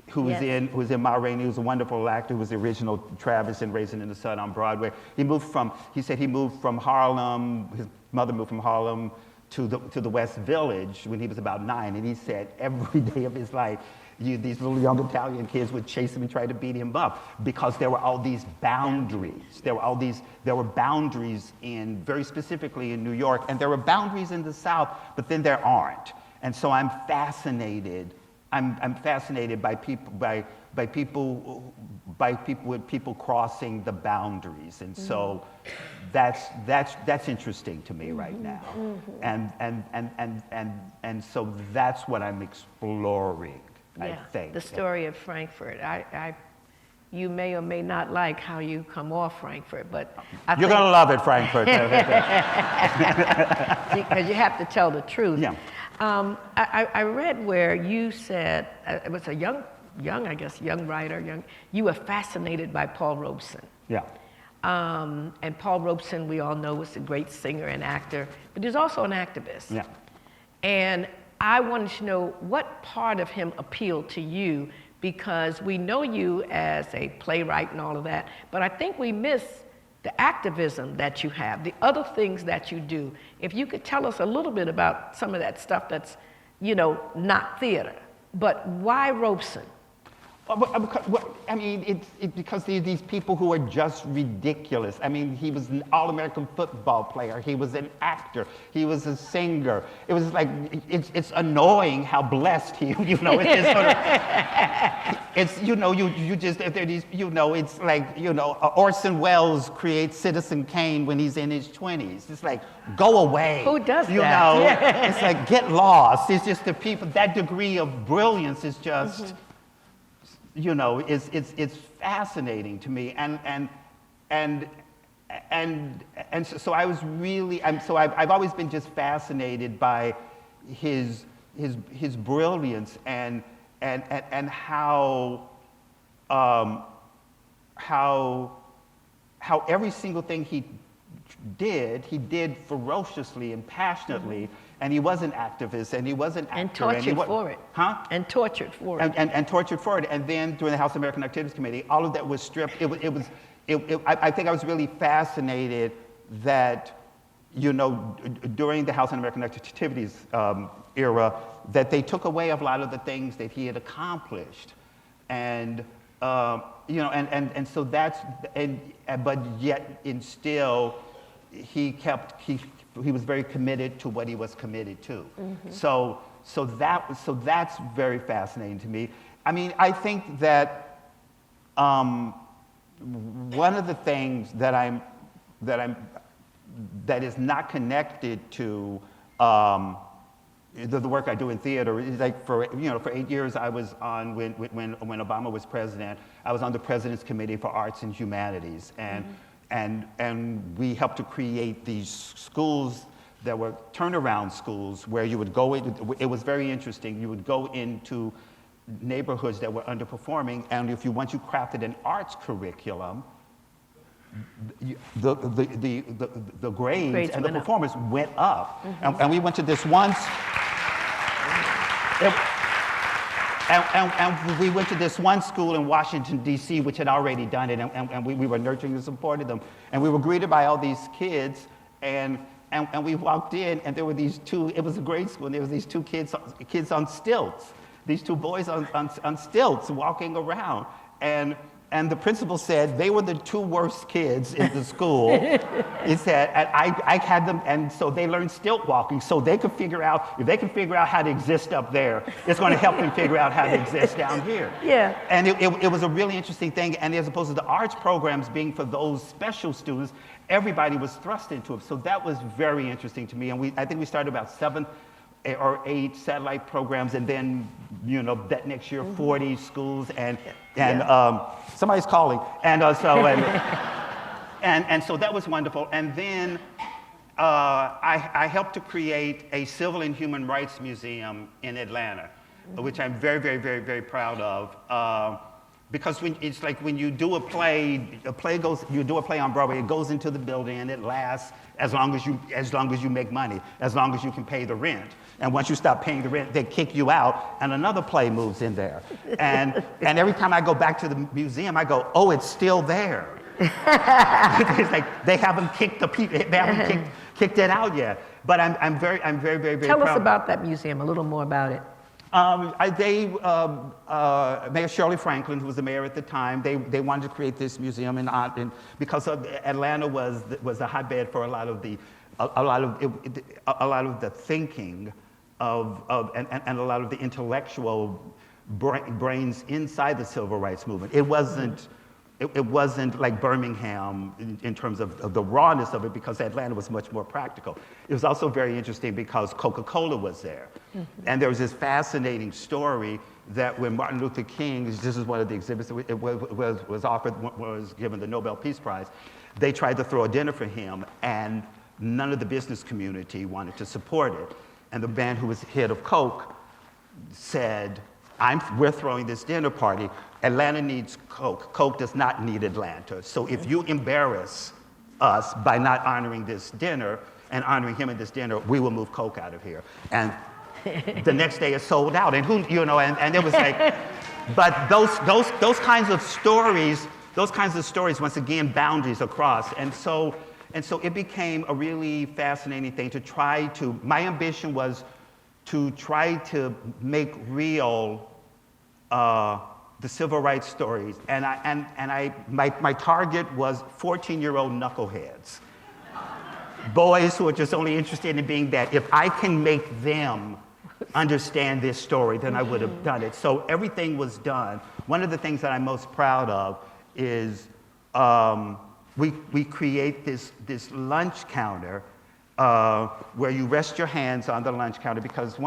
who was in Ma Rainey, who was a wonderful actor, who was the original Travis in Raisin in the Sun on Broadway. He said he moved from Harlem, his mother moved from Harlem to the West Village when he was about 9, and he said every day of his life, these little young Italian kids would chase him and try to beat him up because there were all these boundaries. There were boundaries very specifically in New York, and there were boundaries in the South, but then there aren't. And so I'm fascinated. I'm fascinated by people with people crossing the boundaries, and so that's interesting to me right now, and so that's what I'm exploring. I think the story of Frankfurt. You may or may not like how you come off Frankfurt, but you're gonna love it, Frankfurt, because you have to tell the truth. Yeah. I read where you said it was a young writer. You were fascinated by Paul Robeson. Yeah. And Paul Robeson, we all know, was a great singer and actor, but he's also an activist. Yeah. And I wanted to know what part of him appealed to you, because we know you as a playwright and all of that, but I think we miss the activism that you have, the other things that you do. If you could tell us a little bit about some of that stuff that's, not theater, but why Robeson? I mean, it's because these people who are just ridiculous. I mean, he was an All-American football player. He was an actor. He was a singer. It was like, it's annoying how blessed he, it's just sort of, it's, you just, there these, it's like, Orson Welles creates Citizen Kane when he's in his 20s. It's like, go away. Who does that? It's like, get lost. It's just the people, that degree of brilliance is just, it's fascinating to me, and so I was really, I've always been just fascinated by his brilliance and how every single thing he did ferociously and passionately. And he was an activist, and he was an actor. And tortured for it. Huh? And tortured for it. And tortured for it. And then during the House American Activities Committee, all of that was stripped. I think I was really fascinated that, during the House American Activities era, that they took away a lot of the things that he had accomplished. And, and so but yet, still, he was very committed to what he was committed to. So that's very fascinating to me. I mean, I think that one of the things that is not connected to the work I do in theater is like for 8 years I was on when Obama was president. I was on the President's Committee for Arts and Humanities, and we helped to create these schools that were turnaround schools where you would go in. It was very interesting. You would go into neighborhoods that were underperforming, and once you crafted an arts curriculum, the grades and the performance went up. And we went to this once. And we went to this one school in Washington, D.C., which had already done it, and we were nurturing and supporting them. And we were greeted by all these kids, and we walked in, and there were these two, it was a grade school, and there was these two kids on stilts, these two boys on stilts walking around. And the principal said they were the two worst kids in the school. He said, and I had them, and so they learned stilt walking, so they could figure out, if they can figure out how to exist up there, it's going to help them figure out how to exist down here. Yeah. And it was a really interesting thing, and as opposed to the arts programs being for those special students, everybody was thrust into it. So that was very interesting to me, and I think we started about 7 or 8 satellite programs, and then that next year 40 schools, and somebody's calling, and so that was wonderful. And then I helped to create a civil and human rights museum in Atlanta, which I'm very, very, very, very proud of. Because it's like when you do you do a play on Broadway, it goes into the building and it lasts as long as you make money, as long as you can pay the rent. And once you stop paying the rent, they kick you out and another play moves in there. And every time I go back to the museum, I go, oh, it's still there. It's like they haven't kicked kicked it out yet. But I'm very proud. Tell us about that museum, a little more about it. Mayor Shirley Franklin, who was the mayor at the time, they wanted to create this museum and because Atlanta was a hotbed for a lot of the thinking and a lot of the intellectual brains inside the civil rights movement. It wasn't like Birmingham in terms of the rawness of it, because Atlanta was much more practical. It was also very interesting because Coca-Cola was there. Mm-hmm. And there was this fascinating story that when Martin Luther King, this is one of the exhibits that was given the Nobel Peace Prize, they tried to throw a dinner for him and none of the business community wanted to support it. And the man who was head of Coke said, we're throwing this dinner party. Atlanta needs Coke. Coke does not need Atlanta. So if you embarrass us by not honoring this dinner and honoring him in this dinner, we will move Coke out of here. And the next day it sold out. And and it was like, but those kinds of stories, once again, boundaries across. And so it became a really fascinating thing my ambition was to try to make real the civil rights stories, and my target was 14-year-old knuckleheads, boys who are just only interested in being that. If I can make them understand this story, then I would have done it. So everything was done. One of the things that I'm most proud of is we create this lunch counter where you rest your hands on the lunch counter because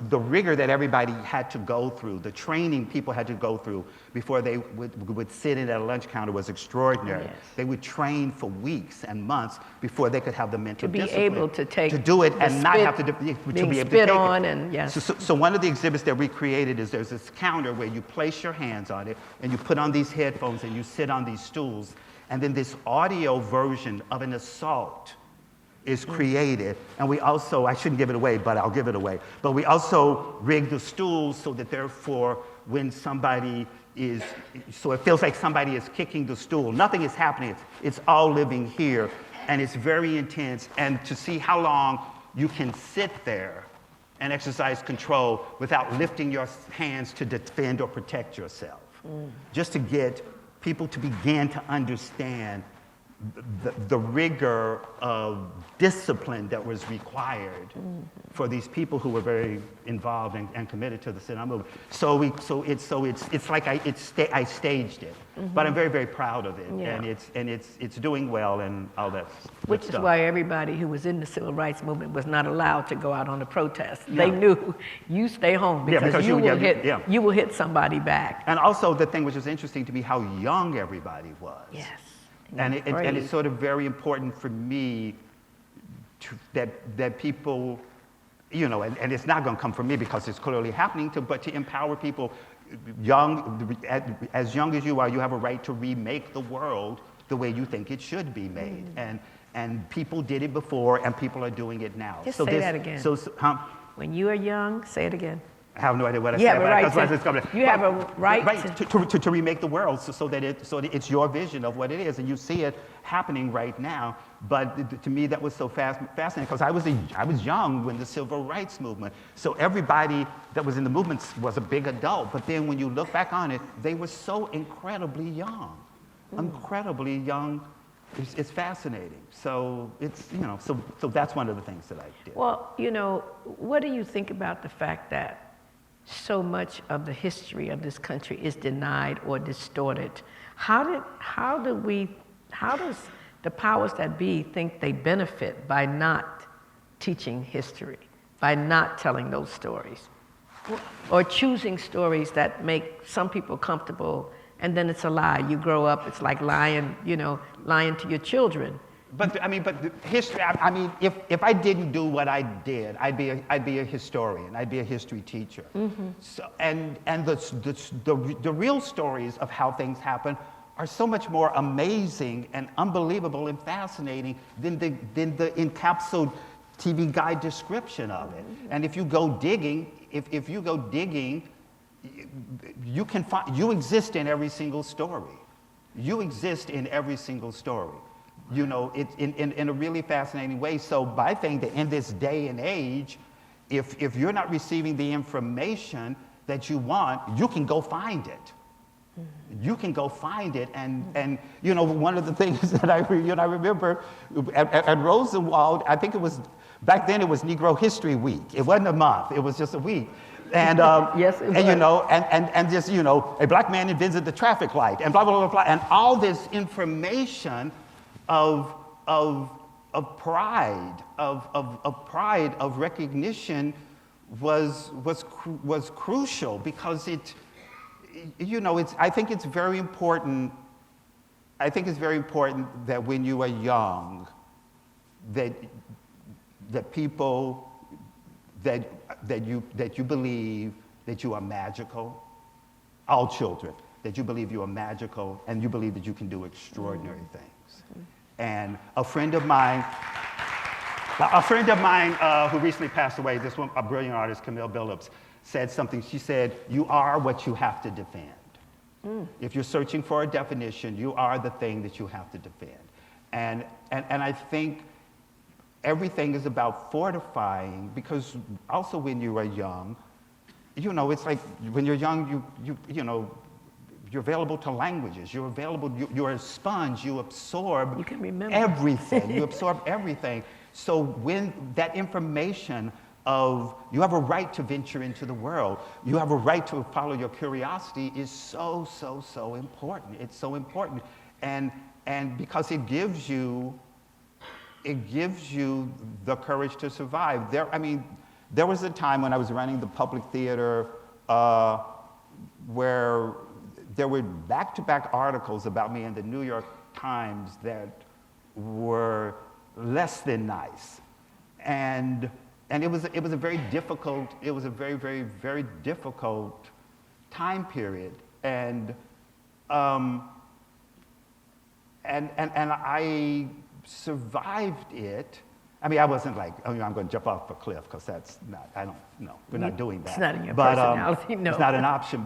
the rigor that everybody had to go through, the training people had to go through before they would sit in at a lunch counter was extraordinary. Yes. They would train for weeks and months before they could have the mental discipline to do it and not have to be able to take on it. And yes. So one of the exhibits that we created is there's this counter where you place your hands on it and you put on these headphones and you sit on these stools, and then this audio version of an assault is created. And we also, I shouldn't give it away, but I'll give it away. But we also rig the stools so that therefore when so it feels like somebody is kicking the stool. Nothing is happening. It's all living here. And it's very intense. And to see how long you can sit there and exercise control without lifting your hands to defend or protect yourself. Just to get people to begin to understand the rigor of discipline that was required for these people who were very involved and committed to the sit-down movement. It's like I staged it, but I'm very, very proud of it, and it's doing well and all that. Which is why everybody who was in the civil rights movement was not allowed to go out on a protest. They knew you stay home because you will hit somebody back. And also the thing which was interesting to me, how young everybody was. Yes. And it's sort of very important for me that people, and it's not going to come from me because it's clearly happening, but to empower people as young as you are, you have a right to remake the world the way you think it should be made. And people did it before, and people are doing it now. Say that again. When you are young, say it again. I have no idea what I said. You have a right to remake the world so that it's your vision of what it is, and you see it happening right now. But to me, that was so fascinating because I was young when the civil rights movement. So everybody that was in the movement was a big adult. But then when you look back on it, they were so incredibly young, incredibly young. It's fascinating. So it's so that's one of the things that I did. Well, what do you think about the fact that so much of the history of this country is denied or distorted? How does the powers that be think they benefit by not teaching history, by not telling those stories, or choosing stories that make some people comfortable, and then it's a lie? You grow up, it's like lying to your children. But the history. I mean, if I didn't do what I did, I'd be a historian. I'd be a history teacher. So and the real stories of how things happen are so much more amazing and unbelievable and fascinating than the encapsulated TV guide description of it. And if you go digging, if you go digging, you can find, you exist in every single story. You exist in every single story. You know, in a really fascinating way. So I think that in this day and age, if you're not receiving the information that you want, you can go find it. You can go find it, and you know, one of the things that I remember at Rosenwald, I think it was, back then it was Negro History Week. It wasn't a month, it was just a week. And, yes, it was. and you know, and just, you know, a black man invented the traffic light, and blah, blah, blah, blah, and all this information of pride, of recognition was crucial, because it, you know, I think it's very important that when you are young, that people, that you believe that you are magical, all children, that you believe you are magical, and you believe that you can do extraordinary things. And a friend of mine who recently passed away, this one, a brilliant artist, Camille Billups, said something. She said, "You are what you have to defend." If you're searching for a definition, you are the thing that you have to defend. And I think everything is about fortifying, because also when you are young, you know, it's like when you're young, you know, you're available to languages. You're a sponge. You absorb You can remember. everything. You absorb everything. So when that information of you have a right to venture into the world, you have a right to follow your curiosity, is so important. It's so important, and because it gives you the courage to survive. There was a time when I was running the public theater where there were back-to-back articles about me in the New York Times that were less than nice, and it was a very difficult, very difficult time period, and I survived it. I mean, I wasn't like, oh, I'm going to jump off a cliff, because that's not, I don't, no, we're not doing that. It's not in your personality, no. It's not an option,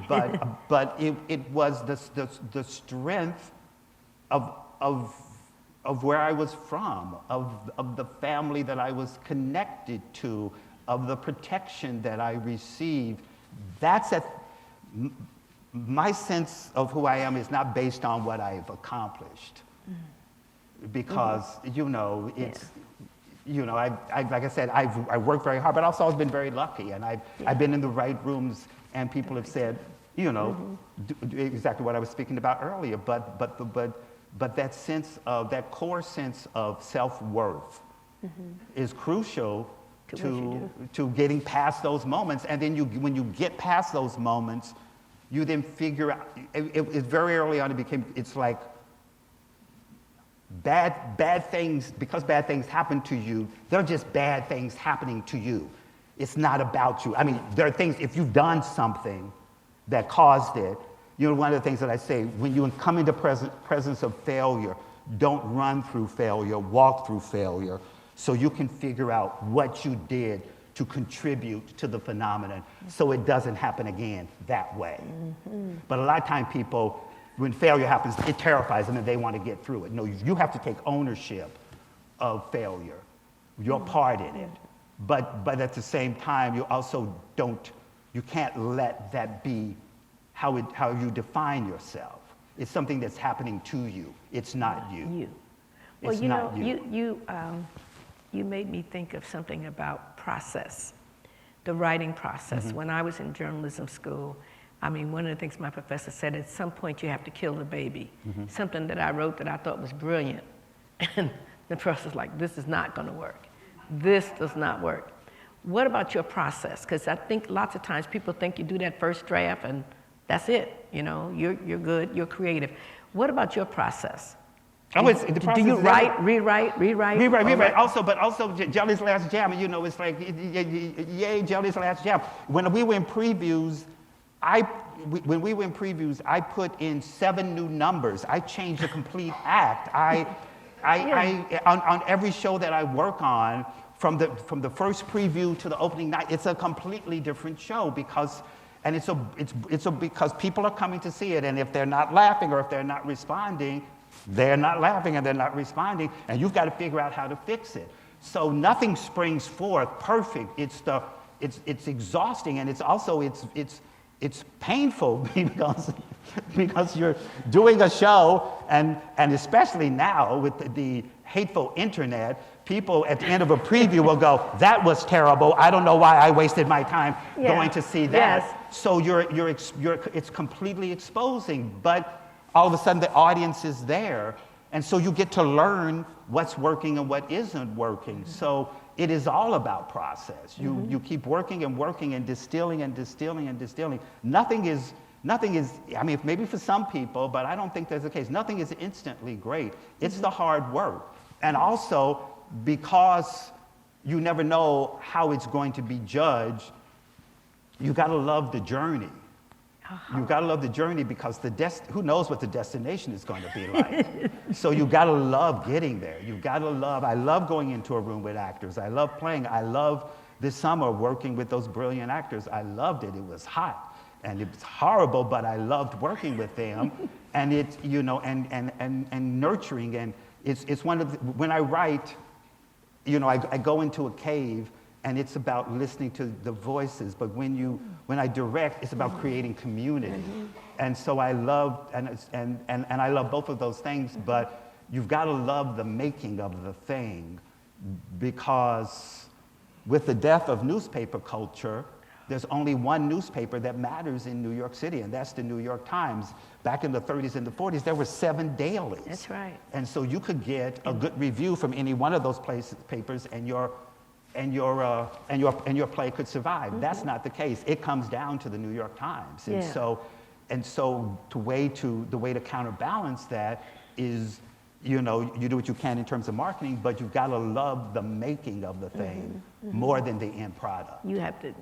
but it was the strength of where I was from, of the family that I was connected to, of the protection that I received. My sense of who I am is not based on what I've accomplished, because, you know, it's, you know, like I said, I've worked very hard, but also I've been very lucky, and I've been in the right rooms, and people have said, you know, do exactly what I was speaking about earlier, but that sense of, that core sense of self-worth is crucial to getting past those moments. And then when you get past those moments, you then figure out, it very early on it's like bad things, because bad things happen to you, they're just bad things happening to you. It's not about you. I mean, there are things, if you've done something that caused it, you know, one of the things that I say, when you come into presence of failure, don't run through failure, walk through failure, so you can figure out what you did to contribute to the phenomenon, so it doesn't happen again that way. But a lot of times people, when failure happens, it terrifies them and they want to get through it. No, you have to take ownership of failure, your part in it. But at the same time, you also you can't let that be how you define yourself. It's something that's happening to you. It's not you. Well, it's you not know, you made me think of something about process, the writing process. When I was in journalism school, I mean, one of the things my professor said, at some point you have to kill the baby. Something that I wrote that I thought was brilliant. And the professor's like, this is not going to work. This does not work. What about your process? Because I think lots of times people think you do that first draft and that's it. You know, you're good, you're creative. What about your process? Oh, it's, the Do process you is write, rewrite? Rewrite. Also, but also Jelly's Last Jam, you know, it's like, yay, Jelly's Last Jam. When we were in previews, when we were in previews, I put in 7 new numbers. I changed the complete act. On every show that I work on, from the first preview to the opening night, it's a completely different show because because people are coming to see it, and if they're not laughing or if they're not responding, they're not laughing and they're not responding, and you've got to figure out how to fix it. So nothing springs forth perfect. It's exhausting, and it's also it's painful because you're doing a show, and especially now with the hateful internet, people at the end of a preview will go, "That was terrible. I don't know why I wasted my time going to see that." Yes. So it's completely exposing, but all of a sudden the audience is there, and so you get to learn what's working and what isn't working. So it is all about process. You keep working and working and distilling and distilling and distilling. Nothing is, I mean, maybe for some people, but I don't think that's the case. Nothing is instantly great. It's the hard work. And also, because you never know how it's going to be judged, you gotta love the journey. You've got to love the journey because who knows what the destination is going to be like. So you got to love getting there. I love going into a room with actors. I love playing. I love this summer working with those brilliant actors. I loved it. It was hot and it was horrible, but I loved working with them. And it's, you know, and nurturing. And it's one of when I write, you know, I go into a cave, and it's about listening to the voices. But when I direct, it's about creating community. And so I love, and I love both of those things, but you've got to love the making of the thing, because with the death of newspaper culture, there's only one newspaper that matters in New York City, and that's the New York Times. Back in the 30s and the 40s, there were 7 dailies. That's right. And so you could get a good review from any one of those papers, and your play could survive. That's not the case. It comes down to the New York Times. And so the way to counterbalance that is, you know, you do what you can in terms of marketing, but you've got to love the making of the thing more than the end product. You have to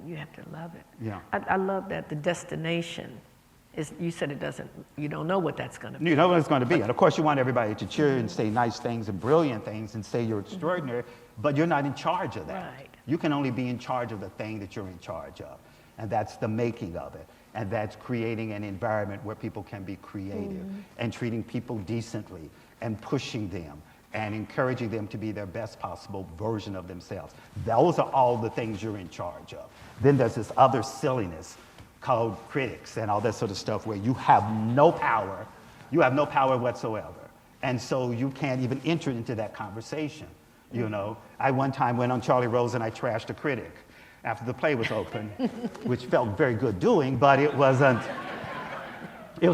love it. Yeah. I love that the destination is, you said you don't know what that's going to be. You know what it's going to be. And of course you want everybody to cheer and say nice things and brilliant things and say you're extraordinary, but you're not in charge of that. Right. You can only be in charge of the thing that you're in charge of. And that's the making of it. And that's creating an environment where people can be creative and treating people decently and pushing them and encouraging them to be their best possible version of themselves. Those are all the things you're in charge of. Then there's this other silliness called critics and all that sort of stuff where you have no power. You have no power whatsoever. And so you can't even enter into that conversation. You know, I one time went on Charlie Rose and I trashed a critic after the play was open, which felt very good doing, but it was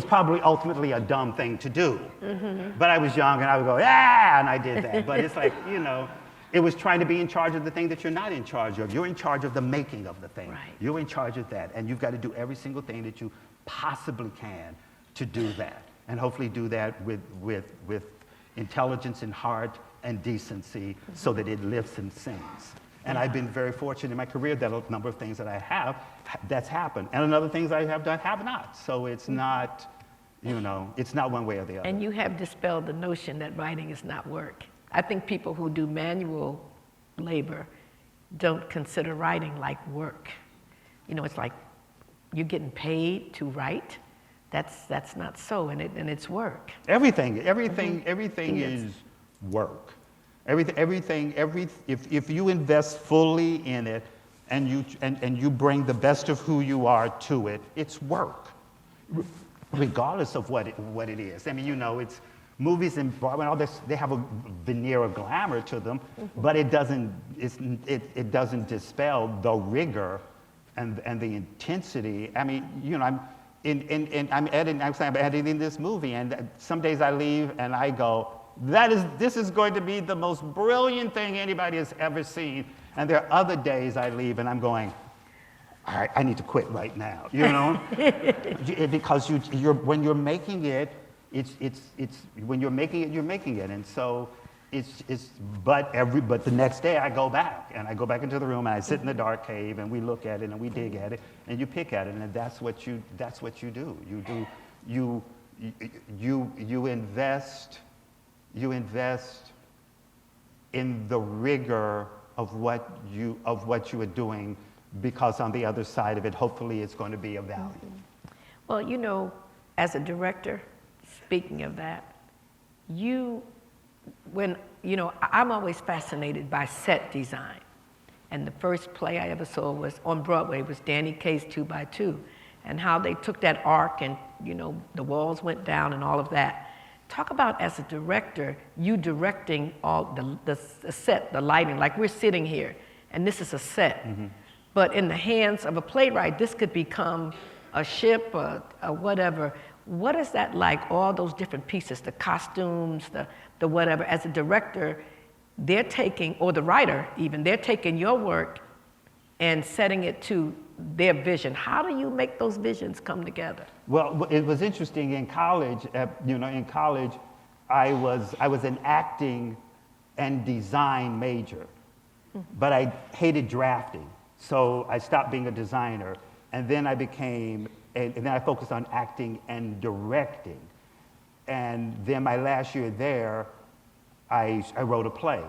probably ultimately a dumb thing to do. But I was young and I would go, yeah, and I did that. But it's like, you know, it was trying to be in charge of the thing that you're not in charge of. You're in charge of the making of the thing. Right. You're in charge of that. And you've got to do every single thing that you possibly can to do that. And hopefully do that with intelligence and heart and decency so that it lives and sings. And I've been very fortunate in my career that a number of things that I have, that's happened. And other things I have done have not. So it's not, you know, it's not one way or the other. And you have dispelled the notion that writing is not work. I think people who do manual labor don't consider writing like work. You know, it's like you're getting paid to write. That's not so, and it's work. Everything is work. If you invest fully in it and you bring the best of who you are to it, it's work, regardless of what it is. I mean, you know, it's movies and Broadway and all this, they have a veneer of glamour to them, but it doesn't dispel the rigor and the intensity. I mean, you know, I'm editing this movie, and some days I leave and I go, this is going to be the most brilliant thing anybody has ever seen. And there are other days I leave and I'm going, all right, I need to quit right now, you know? Because when you're making it, it's when you're making it, you're making it. And so but the next day I go back into the room and I sit in the dark cave and we look at it and we dig at it and you pick at it, and that's what you do. You invest in the rigor of what you are doing, because on the other side of it, hopefully it's going to be of value. Well, you know, as a director, speaking of that, I'm always fascinated by set design. And the first play I ever saw was on Broadway, was Danny Kaye's 2x2, and how they took that arc and, you know, the walls went down and all of that. Talk about, as a director, you directing all the set, the lighting, like we're sitting here, and this is a set. Mm-hmm. But in the hands of a playwright, this could become a ship, a whatever. What is that like, all those different pieces, the costumes, the whatever? As a director, they're taking, or the writer even, they're taking your work and setting it to their vision. How do you make those visions come together? Well, it was interesting in college. In college, I was an acting and design major, but I hated drafting, so I stopped being a designer, and then I focused on acting and directing, and then my last year there, I wrote a play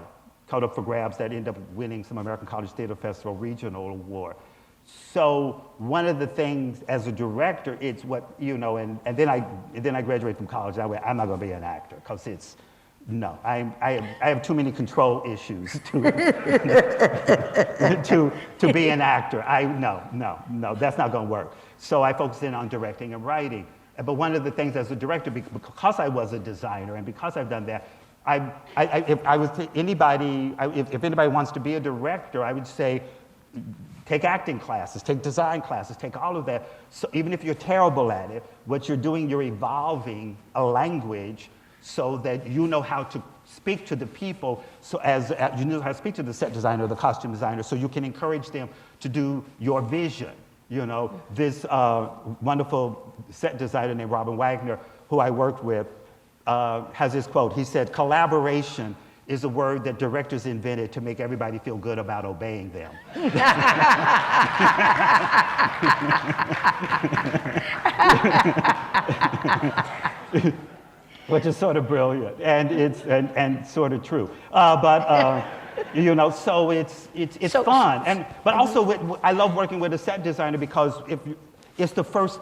called Up for Grabs that ended up winning some American College Theater Festival Regional Award. So one of the things as a director, it's what, and then I graduated from college. I went, I'm not going to be an actor, because I have too many control issues to to be an actor. No, that's not going to work. So I focused in on directing and writing. But one of the things as a director, because I was a designer and because I've done that, if anybody wants to be a director, I would say, take acting classes, take design classes, take all of that. So even if you're terrible at it, what you're doing, you're evolving a language so that you know how to speak to the people, so as you know how to speak to the set designer, the costume designer, so you can encourage them to do your vision. This wonderful set designer named Robin Wagner, who I worked with, has this quote. He said, "Collaboration is a word that directors invented to make everybody feel good about obeying them." Which is sort of brilliant, and it's and sort of true. So it's fun, but also I love working with a set designer, because it's the first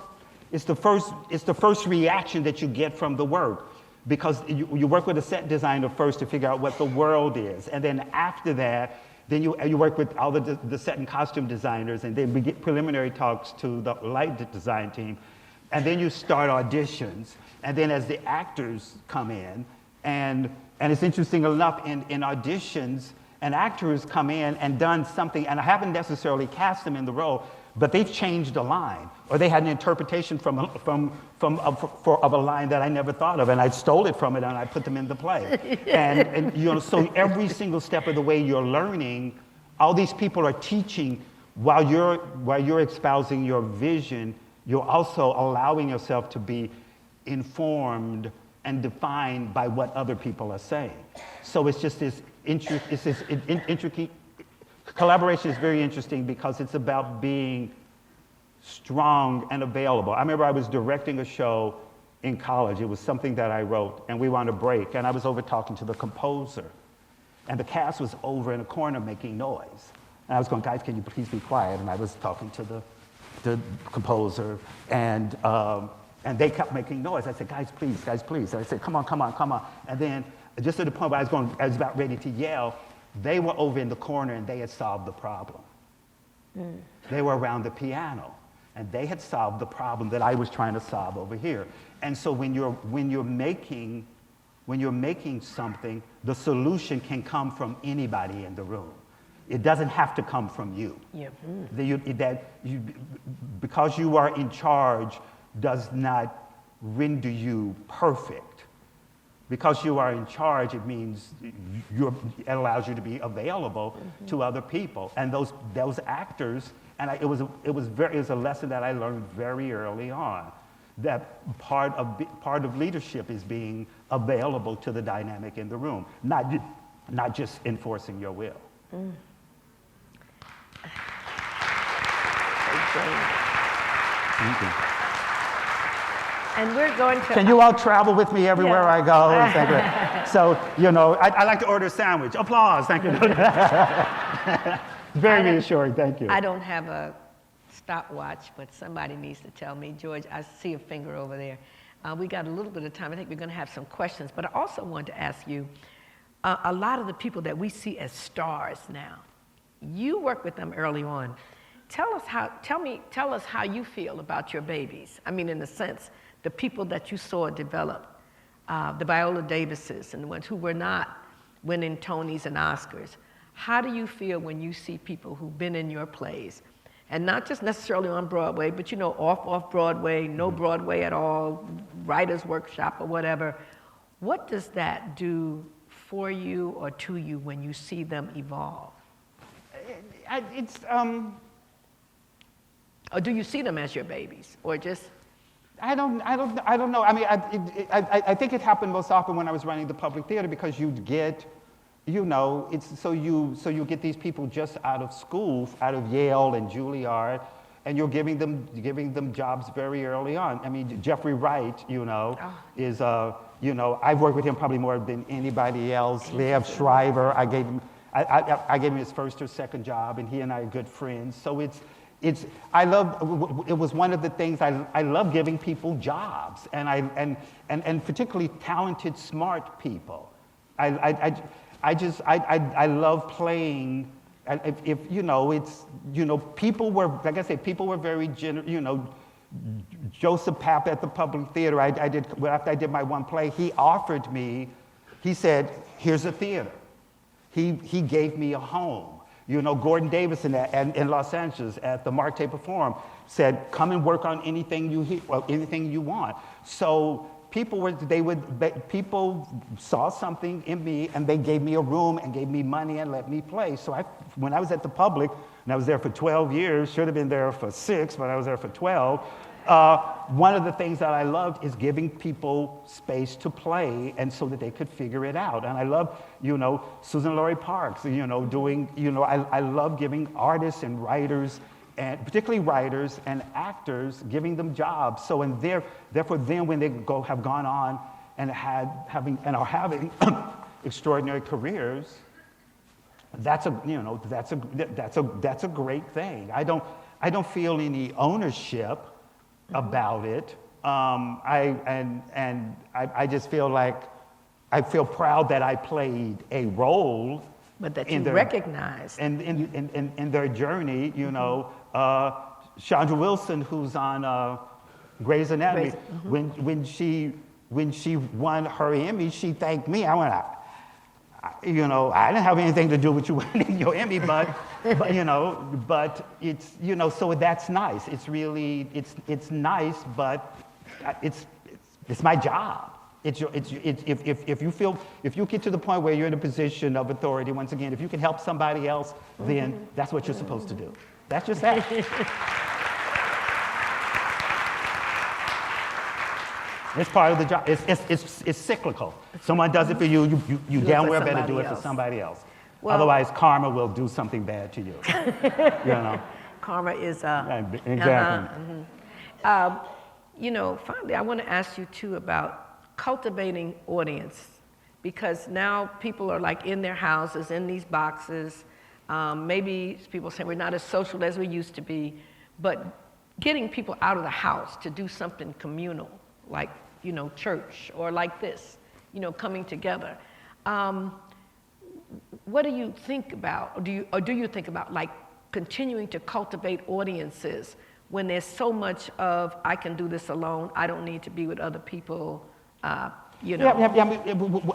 reaction that you get from the work. Because you work with a set designer first to figure out what the world is, and then after that, then you work with all the set and costume designers, and then we get preliminary talks to the light design team, and then you start auditions, and then as the actors come in, and it's interesting enough, in auditions, an actor has come in and done something, and I haven't necessarily cast them in the role, but they've changed a line, or they had an interpretation of a line that I never thought of, and I stole it from it and I put them in the play. So every single step of the way you're learning, all these people are teaching while you're espousing your vision. You're also allowing yourself to be informed and defined by what other people are saying. So it's just this intricate. Collaboration is very interesting because it's about being strong and available. I remember I was directing a show in college. It was something that I wrote, and we were on a break, and I was over talking to the composer, and the cast was over in a corner making noise. And I was going, "Guys, can you please be quiet?" And I was talking to the composer, and they kept making noise. I said, guys, please. And I said, come on. And then just at the point where I was about ready to yell, they were over in the corner and they had solved the problem. They were around the piano and they had solved the problem that I was trying to solve over here. And so when you're making something, the solution can come from anybody in the room. It doesn't have to come from you. Yep. Because you are in charge does not render you perfect. Because you are in charge, it means it allows you to be available to other people. And those actors, and it was a lesson that I learned very early on, that part of leadership is being available to the dynamic in the room, not just enforcing your will. Thank you. And we're going to. Can you all travel with me everywhere I go? Thank you. So, I like to order a sandwich. Applause, thank you. Very reassuring, thank you. I don't have a stopwatch, but somebody needs to tell me. George, I see a finger over there. We got a little bit of time. I think we're going to have some questions, but I also want to ask you, a lot of the people that we see as stars now, you work with them early on. Tell us how you feel about your babies. I mean, in a sense, the people that you saw develop, the Viola Davises and the ones who were not winning Tonys and Oscars. How do you feel when you see people who've been in your plays, and not just necessarily on Broadway, but off Broadway, no Broadway at all, writer's workshop or whatever? What does that do for you or to you when you see them evolve? Or do you see them as your babies, or just? I don't know. I mean, I think it happened most often when I was running the public theater, because you'd get, it's so you get these people just out of school, out of Yale and Juilliard, and you're giving them jobs very early on. I mean, Jeffrey Wright, is I've worked with him probably more than anybody else. Liev Schreiber, I gave him his first or second job, and he and I are good friends. So it was one of the things I love, giving people jobs, and particularly talented, smart people. I love playing. People were, like I said, people were very generous. Joseph Papp at the Public Theater, after I did my one play, he offered me, he said, here's a theater. He gave me a home. Gordon Davis in Los Angeles at the Marte Forum said, come and work on anything anything you want. So people saw something in me, and they gave me a room and gave me money and let me play. So when I was at the Public, and I was there for 12 years, should have been there for 6, but I was there for 12. One of the things that I loved is giving people space to play, and so that they could figure it out. And I love, Susan Laurie Parks, I love giving artists and writers, and particularly writers and actors, giving them jobs. So, therefore, then when they have gone on and are having extraordinary careers, that's a great thing. I don't feel any ownership about it. I just feel like I feel proud that I played a role. But that you recognized. In their journey, Chandra Wilson, who's on Grey's Anatomy, when she won her Emmy, she thanked me. I went, I didn't have anything to do with you winning your Emmy, but it's, so that's nice. It's really, it's nice, but it's my job. If you get to the point where you're in a position of authority, once again, if you can help somebody else, then that's what you're supposed to do. That's just that. It's part of the job. It's cyclical. Someone does it for you, you damn well better do it for somebody else. Well, otherwise, karma will do something bad to you. Karma is exactly. Finally, I want to ask you too about cultivating audience, because now people are like in their houses, in these boxes. Maybe people say we're not as social as we used to be, but getting people out of the house to do something communal, like, church, or like this, coming together. What do you think about, or do you think about, like, continuing to cultivate audiences when there's so much of, I can do this alone, I don't need to be with other people, Yeah,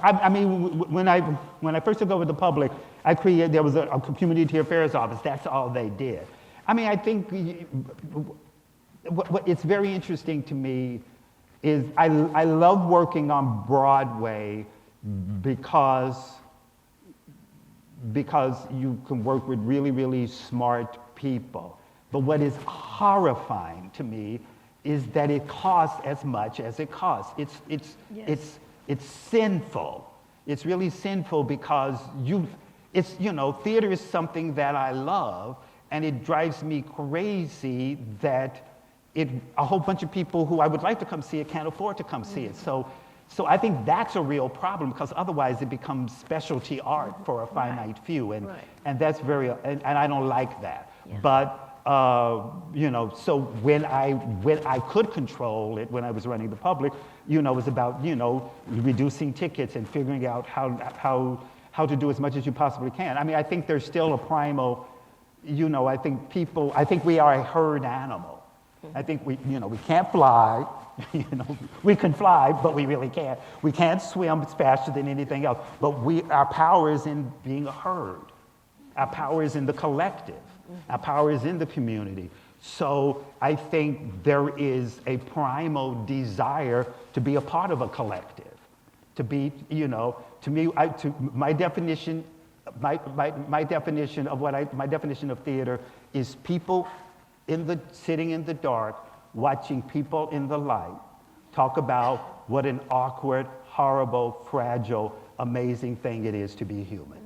I mean, when I first took over the Public, there was a community affairs office. That's all they did. I mean, I think what it's very interesting to me is I love working on Broadway because you can work with really, really smart people. But what is horrifying to me is that it costs as much as it costs. It's sinful. It's really sinful because theater is something that I love, and it drives me crazy that a whole bunch of people who I would like to come see it can't afford to come see it. So I think that's a real problem, because otherwise it becomes specialty art for a finite few, and that's and I don't like that. Yeah. But so when I could control it, when I was running the public, it was about reducing tickets and figuring out how to do as much as you possibly can. I mean, I think there's still a primal, I think we are a herd animal. I think we can't fly. We can fly, but we really can't. We can't swim. It's faster than anything else. But our power is in being a herd. Our power is in the collective. Our power is in the community. So I think there is a primal desire to be a part of a collective. To be, to me, my definition of theater is people sitting in the dark, watching people in the light talk about what an awkward, horrible, fragile, amazing thing it is to be human.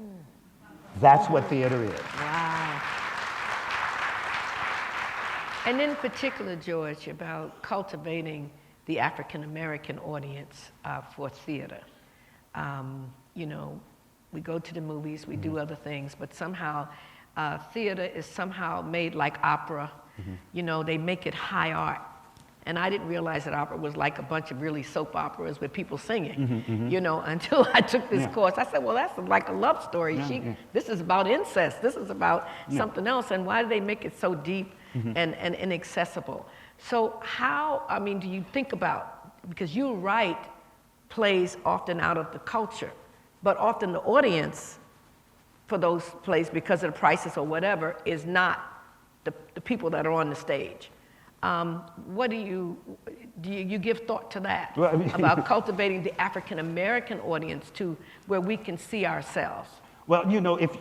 That's what theater is. Wow. And in particular, George, about cultivating the African American audience for theater. We go to the movies, we do other things, but somehow theater is somehow made like opera. They make it high art. And I didn't realize that opera was like a bunch of really soap operas with people singing, until I took this course. I said, well, that's like a love story. This is about incest. This is about something else. And why do they make it so deep and inaccessible? So do you think about, because you write plays often out of the culture, but often the audience for those plays, because of the prices or whatever, is not the people that are on the stage. What do you give thought to that, about cultivating the African American audience to where we can see ourselves? Well, if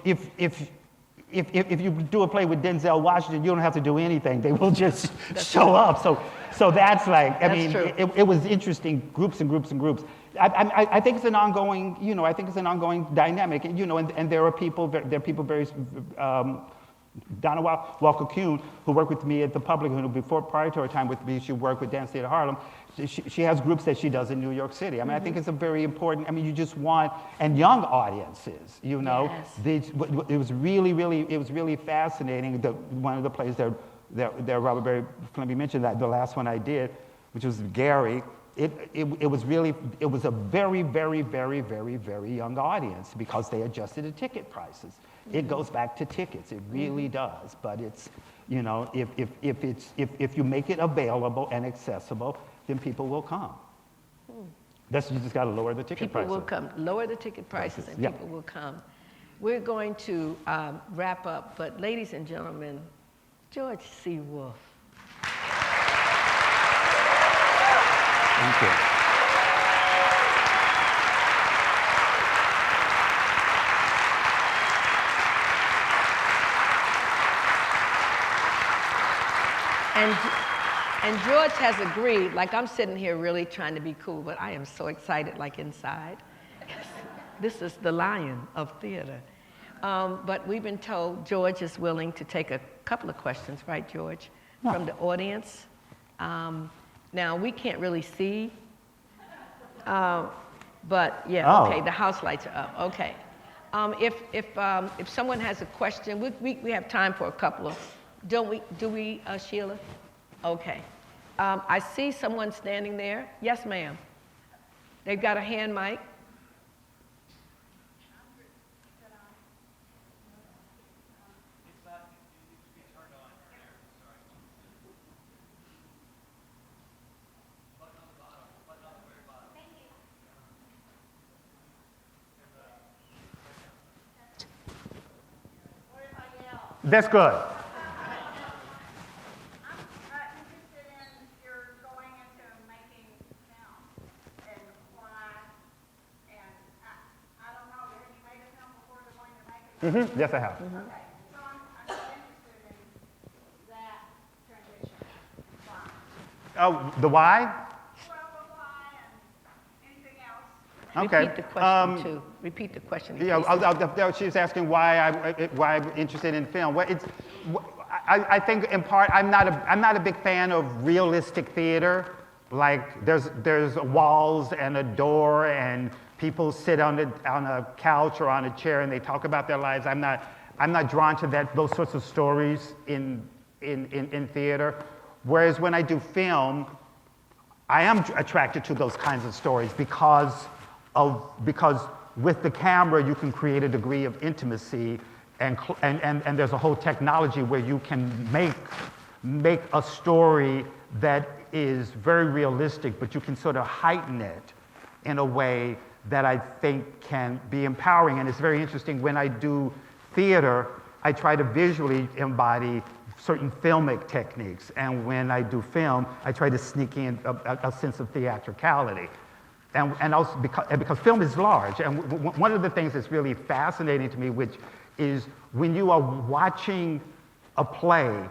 you do a play with Denzel Washington, you don't have to do anything. They will just show up. So that's like, it was interesting, groups and groups and groups. I think it's an ongoing, dynamic, and there are people very, Donna Walker Kuhn, who worked with me at the Public, prior to her time with me, she worked with Dance Theater Harlem. She has groups that she does in New York City. I think it's a very important, you just want, and young audiences, Yes. It was really fascinating. One of the plays that Robert Berry Fleming mentioned, that the last one I did, which was Gary, it was a very, very, very, very, very young audience, because they adjusted the ticket prices. It goes back to tickets. It really does. But it's, if you make it available and accessible, then people will come. You just got to lower the ticket prices. People will come. Lower the ticket prices, and people will come. We're going to wrap up, but ladies and gentlemen, George C. Wolfe. Thank you. And George has agreed, like I'm sitting here really trying to be cool, but I am so excited, like inside. This is the lion of theater. But we've been told George is willing to take a couple of questions, right, George, from the audience. Now, we can't really see, but yeah, okay, the house lights are up, okay. If someone has a question, we have time for a couple of, do we, Sheila? Okay. I see someone standing there. Yes, ma'am. They've got a hand mic. That's good. Yes, I have. Okay, so I'm interested in that transition. Why? Oh, the why? Okay. Repeat the question, too. Repeat the question. in Yeah, case she was asking why I'm interested in film. Well, I think in part I'm not a big fan of realistic theater. Like there's walls and a door and people sit on a couch or on a chair and they talk about their lives. I'm not drawn to those sorts of stories in theater. Whereas when I do film, I am attracted to those kinds of stories because with the camera you can create a degree of intimacy and there's a whole technology where you can make a story that is very realistic, but you can sort of heighten it in a way that I think can be empowering. And it's very interesting when I do theater, I try to visually embody certain filmic techniques. And when I do film, I try to sneak in a sense of theatricality. And also because film is large. And one of the things that's really fascinating to me, which is when you are watching a play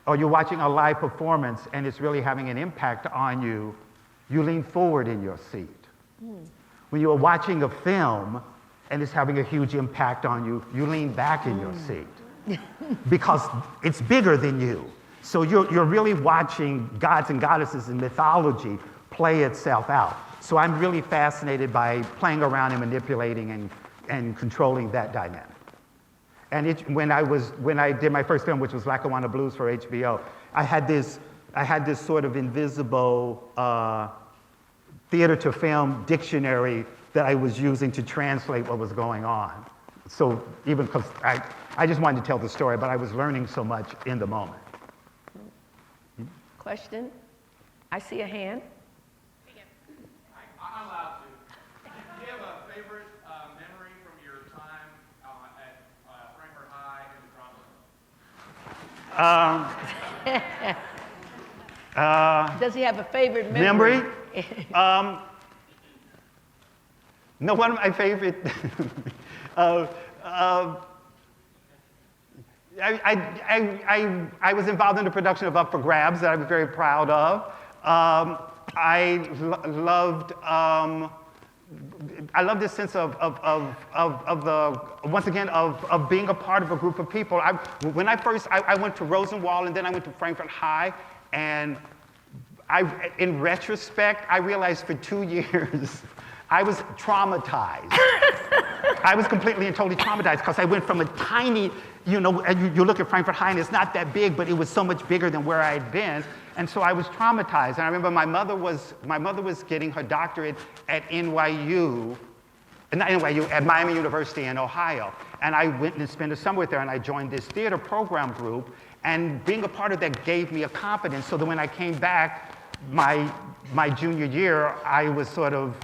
or you're watching a live performance and it's really having an impact on you, you lean forward in your seat. When you are watching a film and it's having a huge impact on you, you lean back in your seat because it's bigger than you. So you're really watching gods and goddesses and mythology play itself out. So I'm really fascinated by playing around and manipulating and controlling that dynamic. And when I did my first film, which was Lackawanna Blues for HBO, I had this sort of invisible theater to film dictionary that I was using to translate what was going on. So even because I just wanted to tell the story, but I was learning so much in the moment. Question? I see a hand. I'm allowed to. Do you have a favorite memory from your time at Frankfurt High and the drama? Does he have a favorite memory? No, one of my favorite. I was involved in the production of Up for Grabs that I was very proud of. I love this sense of being a part of a group of people. When I went to Rosenwald and then I went to Frankfurt High, and in retrospect, I realized for 2 years I was traumatized. I was completely and totally traumatized because I went from a tiny, you look at Frankfurt High and it's not that big, but it was so much bigger than where I had been. And so I was traumatized. And I remember my mother was getting her doctorate at at Miami University in Ohio. And I went and spent a summer with her and I joined this theater program group. And being a part of that gave me a confidence so that when I came back my junior year, I was sort of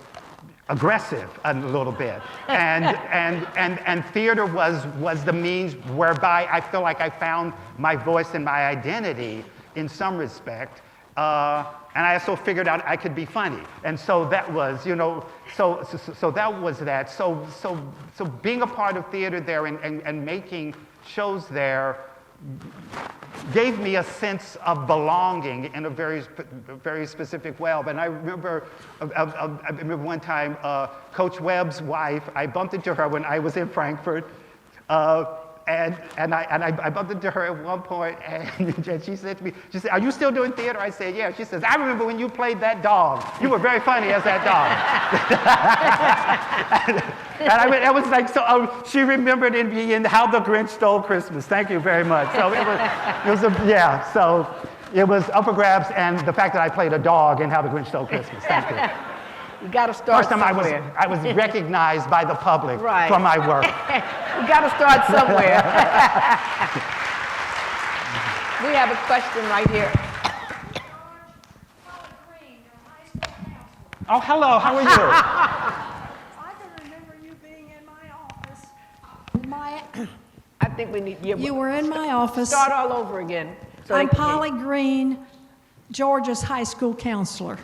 aggressive a little bit. And theater was the means whereby I feel like I found my voice and my identity in some respect. And I also figured out I could be funny. And so that was, so that was that. So being a part of theater there and making shows there gave me a sense of belonging in a very specific way. And I remember one time, Coach Webb's wife, I bumped into her when I was in Frankfurt, and I bumped into her at one point, and she said to me, she said, "Are you still doing theater?" I said, "Yeah." She says, "I remember when you played that dog. You were very funny as that dog." And it was like, so she remembered me in How the Grinch Stole Christmas. Thank you very much. So it was Up for Grabs and the fact that I played a dog in How the Grinch Stole Christmas. Thank you. You got to start First time somewhere. I was recognized by the public for my work. You got to start somewhere. We have a question right here. Oh, hello. How are you? I can remember you being in my office. I think we need You were in my office. Start all over again. So I'm Polly Green, Georgia's high school counselor.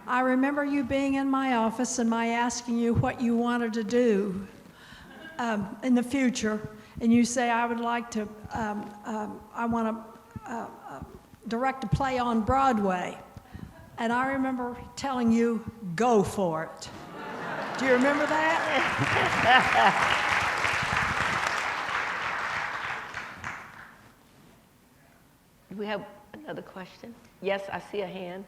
I remember you being in my office and my asking you what you wanted to do in the future. And you say, I would like to, I want to direct a play on Broadway. And I remember telling you, go for it. Do you remember that? Do we have another question? Yes, I see a hand.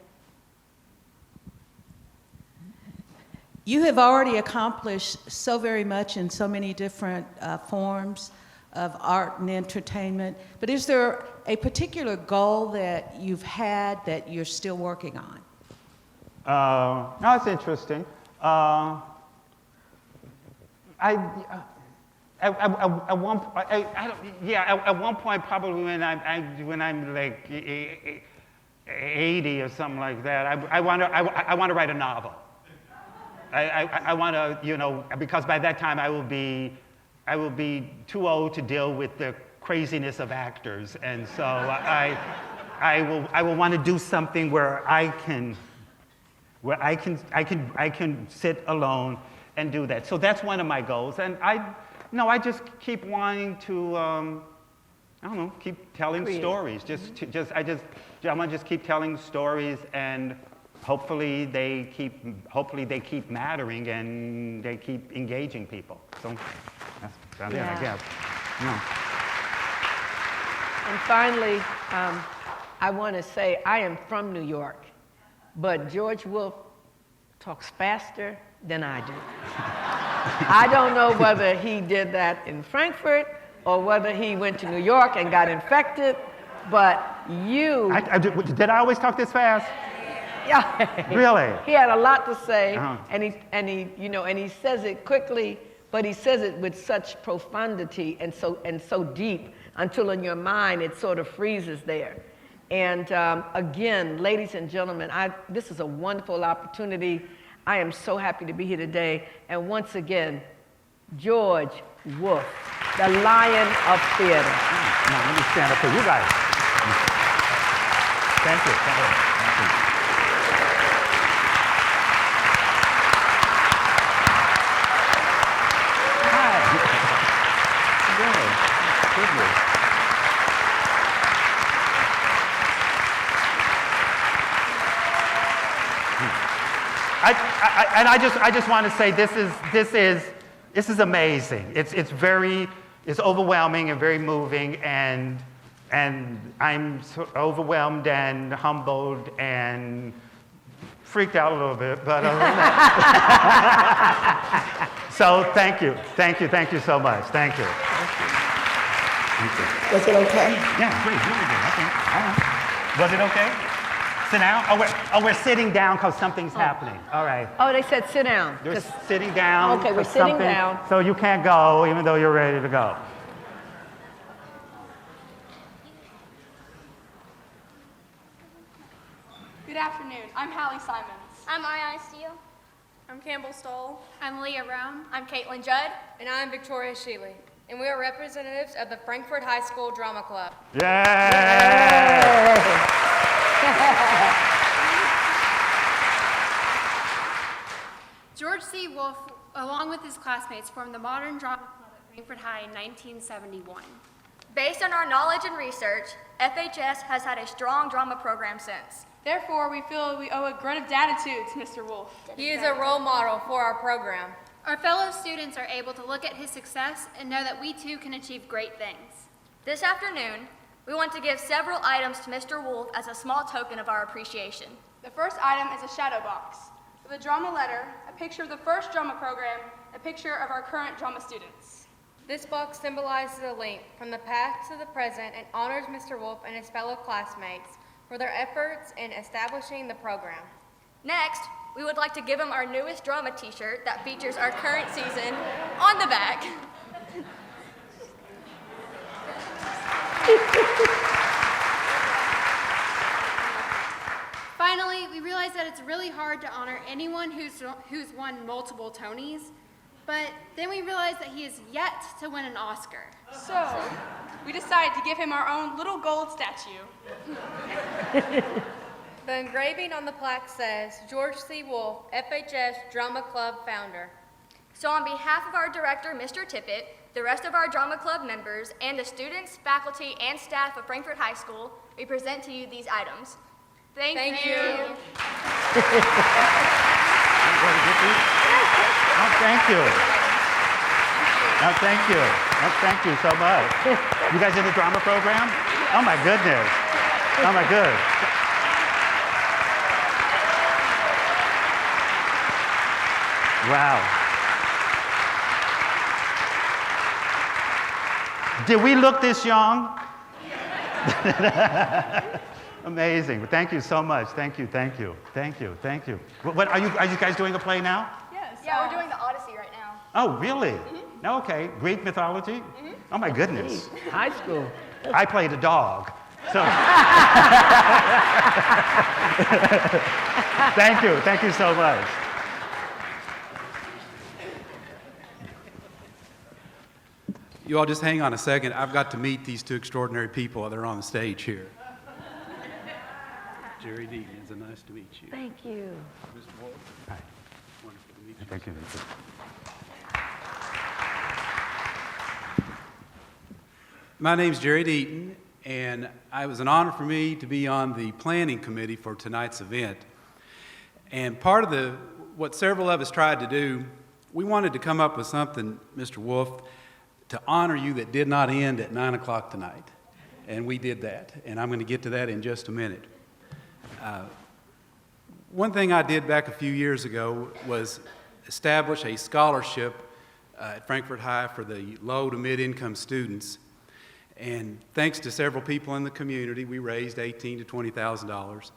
You have already accomplished so very much in so many different forms of art and entertainment, but is there a particular goal that you've had that you're still working on? No, it's interesting. At one point, probably when I'm like 80 or something like that, I want to write a novel. I want to, you know, because by that time I will be too old to deal with the craziness of actors, and so I will want to do something where I can sit alone and do that. So that's one of my goals, and I just keep wanting to, I don't know, keep telling stories. I want to just keep telling stories, and hopefully they keep mattering and they keep engaging people. So that's about it, I guess. No. And finally, I want to say I am from New York, but George Wolfe talks faster than I do. I don't know whether he did that in Frankfurt or whether he went to New York and got infected, but you... Did I always talk this fast? Yeah. Really? He had a lot to say, Uh-huh. and he says it quickly, but he says it with such profundity and so deep until in your mind it sort of freezes there. And again, ladies and gentlemen, this is a wonderful opportunity. I am so happy to be here today. And once again, George Wolfe, the Lion of Theater. Now, let me stand up for you guys. Thank you. Thank you. I just want to say this is amazing. It's overwhelming and very moving, and I'm so overwhelmed and humbled and freaked out a little bit, but other than that. So thank you so much. Thank you. Was it okay? Yeah, great, really good. Okay, all right. Was it okay? Sit down? We're sitting down because something's happening. All right. Oh, they said sit down. You're sitting down. Okay, we're 'cause sitting something- down. So you can't go even though you're ready to go. Good afternoon. I'm Hallie Simons. I'm Ariana Steele. I'm Campbell Stoll. I'm Leah Brown. I'm Caitlin Judd. And I'm Victoria Sheely. And we are representatives of the Frankfurt High School Drama Club. Yay! George C. Wolfe, along with his classmates, formed the Modern Drama Club at Frankfurt High in 1971. Based on our knowledge and research, FHS has had a strong drama program since. Therefore, we feel we owe a grunt of gratitude to Mr. Wolfe. He is a role model for our program. Our fellow students are able to look at his success and know that we too can achieve great things. This afternoon, we want to give several items to Mr. Wolfe as a small token of our appreciation. The first item is a shadow box. With a drama letter, a picture of the first drama program, a picture of our current drama students. This box symbolizes a link from the past to the present and honors Mr. Wolfe and his fellow classmates for their efforts in establishing the program. Next, we would like to give him our newest drama t-shirt that features our current season on the back. Finally, we realize that it's really hard to honor anyone who's won multiple Tonys, but then we realize that he is yet to win an Oscar. So, we decided to give him our own little gold statue. The engraving on the plaque says, George C. Wolfe, FHS Drama Club founder. So on behalf of our director, Mr. Tippett, the rest of our drama club members, and the students, faculty, and staff of Frankfurt High School, we present to you these items. Thank you. Oh, thank you. Oh, thank you. Oh, thank you so much. You guys in the drama program? Oh, my goodness. Oh, my goodness. Wow. Did we look this young? Amazing. Thank you so much. Thank you, thank you, thank you, thank you. What are you guys doing a play now? Yes. Yeah, we're doing the Odyssey right now. Oh, really? Okay. Greek mythology? Oh, my goodness. High school. I played a dog. So thank you so much. You all just hang on a second. I've got to meet these two extraordinary people that are on the stage here. Jerry Deaton, it's nice to meet you. Thank you. Mr. Wolfe. Hi. Wonderful to meet you. Thank you. My name's Jerry Deaton, and it was an honor for me to be on the planning committee for tonight's event. And part of what several of us tried to do, we wanted to come up with something, Mr. Wolfe, to honor you that did not end at 9 o'clock tonight. And we did that, and I'm going to get to that in just a minute. One thing I did back a few years ago was establish a scholarship at Frankfurt High for the low to mid-income students. And thanks to several people in the community, we raised $18,000 to $20,000.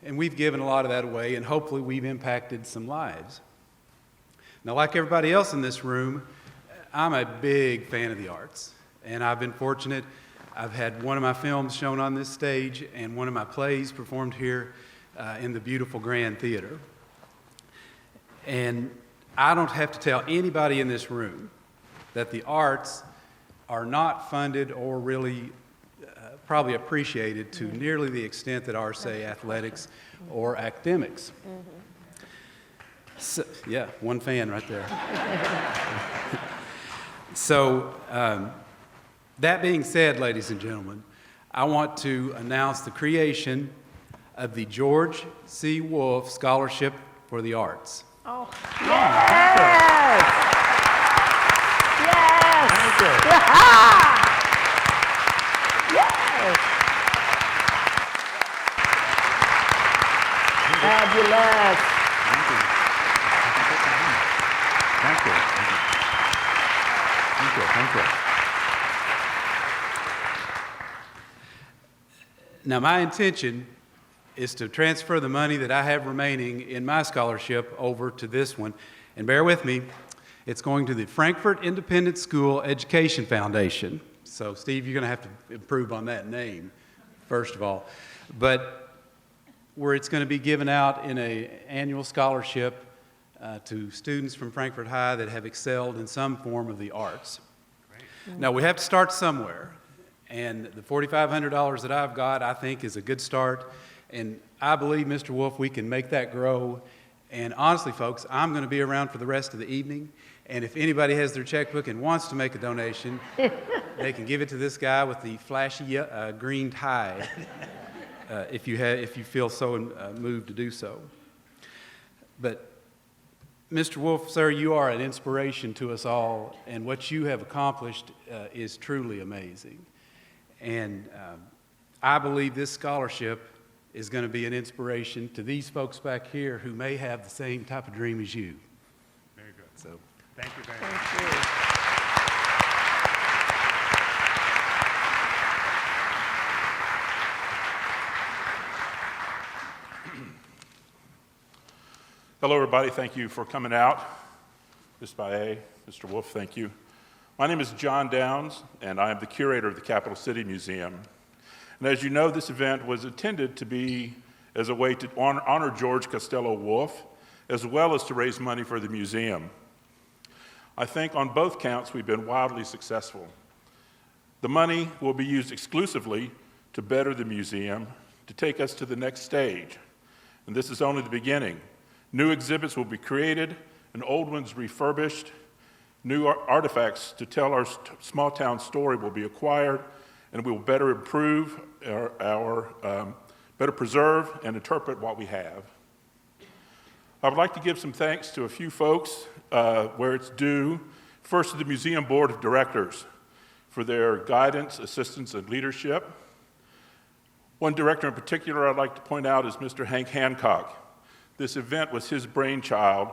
And we've given a lot of that away, and hopefully we've impacted some lives. Now, like everybody else in this room, I'm a big fan of the arts. And I've been fortunate. I've had one of my films shown on this stage and one of my plays performed here in the beautiful Grand Theater. And I don't have to tell anybody in this room that the arts are not funded or really probably appreciated to nearly the extent that are, say, athletics or academics. So, yeah, one fan right there. So, that being said, ladies and gentlemen, I want to announce the creation of the George C. Wolfe Scholarship for the Arts. Oh, yes! Yes! Thank you. Yes! Fabulous! Thank you. Thank you. Thank you. Thank you. Now, my intention is to transfer the money that I have remaining in my scholarship over to this one. And bear with me, it's going to the Frankfurt Independent School Education Foundation. So, Steve, you're going to have to improve on that name, first of all. But where it's going to be given out in an annual scholarship to students from Frankfurt High that have excelled in some form of the arts. Great. Now, we have to start somewhere. And the $4,500 that I've got, I think, is a good start. And I believe, Mr. Wolfe, we can make that grow. And honestly, folks, I'm going to be around for the rest of the evening. And if anybody has their checkbook and wants to make a donation, they can give it to this guy with the flashy green tie, if you feel so moved to do so. But, Mr. Wolfe, sir, you are an inspiration to us all. And what you have accomplished is truly amazing. And I believe this scholarship is going to be an inspiration to these folks back here who may have the same type of dream as you. Very good. So, thank you very much. Thank you. Hello, everybody. Thank you for coming out. Ms. Bae, Mr. Wolfe, thank you. My name is John Downs, and I am the curator of the Capital City Museum. And as you know, this event was intended to be as a way to honor George Costello Wolfe, as well as to raise money for the museum. I think on both counts, we've been wildly successful. The money will be used exclusively to better the museum, to take us to the next stage. And this is only the beginning. New exhibits will be created and old ones refurbished. New artifacts to tell our small town story will be acquired, and we will better improve better preserve and interpret what we have. I would like to give some thanks to a few folks where it's due. First, to the Museum Board of Directors for their guidance, assistance, and leadership. One director in particular I'd like to point out is Mr. Hank Hancock. This event was his brainchild,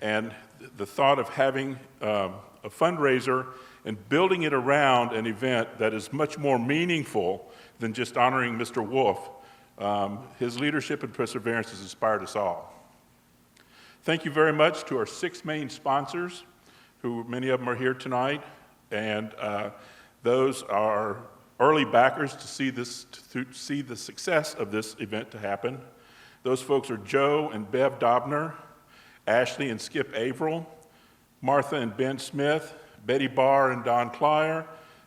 and the thought of having a fundraiser and building it around an event that is much more meaningful than just honoring Mr. Wolfe, his leadership and perseverance has inspired us all. Thank you very much to our 6 main sponsors, who many of them are here tonight, and those are early backers to see the success of this event to happen. Those folks are Joe and Bev Dobner, Ashley and Skip Averill, Martha and Ben Smith, Betty Barr and Don Clyer,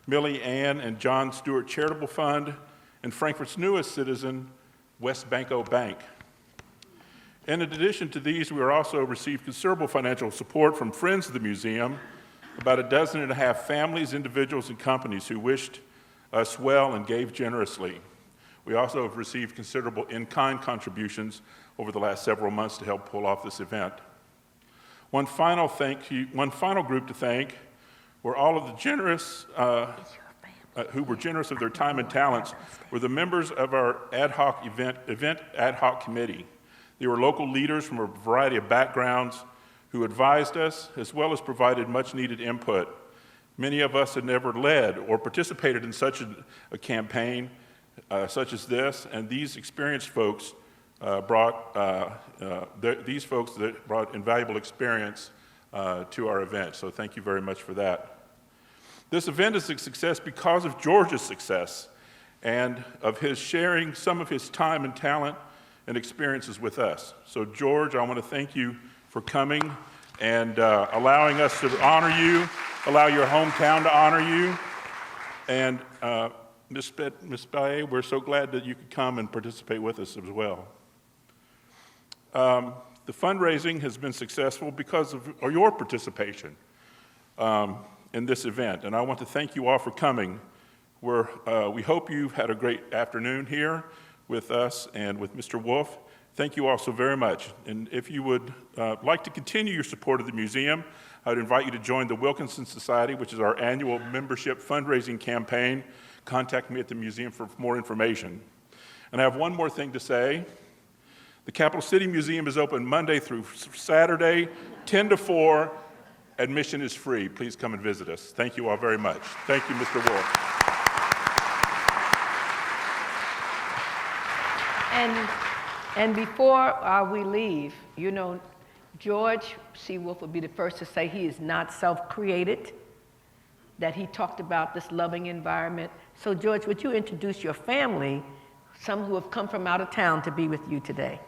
Millie Ann and John Stewart Charitable Fund, and Frankfort's newest citizen, West Banco Bank. And in addition to these, we also received considerable financial support from friends of the museum, about 12.5 families, individuals, and companies who wished us well and gave generously. We also have received considerable in-kind contributions over the last several months to help pull off this event. One final group to thank were all of the generous, who were generous of their time and talents, were the members of our event ad hoc committee. They were local leaders from a variety of backgrounds who advised us, as well as provided much-needed input. Many of us had never led or participated in such a campaign such as this, and these experienced folks brought invaluable experience to our event. So thank you very much for that. This event is a success because of George's success and of his sharing some of his time and talent and experiences with us. So George, I want to thank you for coming and allowing us to honor you, allow your hometown to honor you. And Ms. Bae, we're so glad that you could come and participate with us as well. The fundraising has been successful because of your participation in this event, and I want to thank you all for coming. We hope you've had a great afternoon here with us and with Mr. Wolfe. Thank you all so very much. And if you would like to continue your support of the museum, I would invite you to join the Wilkinson Society, which is our annual membership fundraising campaign. Contact me at the museum for more information. And I have one more thing to say. The Capital City Museum is open Monday through Saturday, 10 to 4. Admission is free. Please come and visit us. Thank you all very much. Thank you, Mr. Wolfe. And before we leave, you know, George C. Wolfe would be the first to say he is not self-created, that he talked about this loving environment. So George, would you introduce your family, some who have come from out of town to be with you today?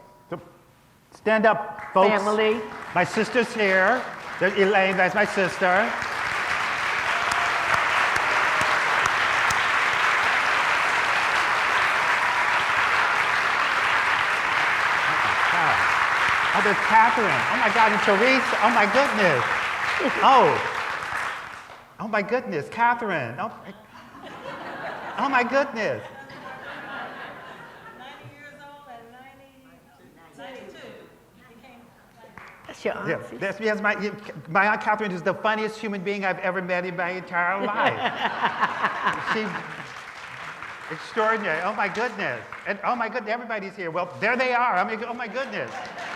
Stand up, folks. Family. My sister's here. There's Elaine, that's my sister. Oh, there's Catherine. Oh my God, and Teresa. Oh my goodness. Oh my goodness, Catherine. Oh my goodness. 90 years old and 92. That's your aunt. Yes, my Aunt Catherine is the funniest human being I've ever met in my entire life. She's extraordinary. Oh my goodness. And oh my goodness, everybody's here. Well, there they are. I mean, oh my goodness.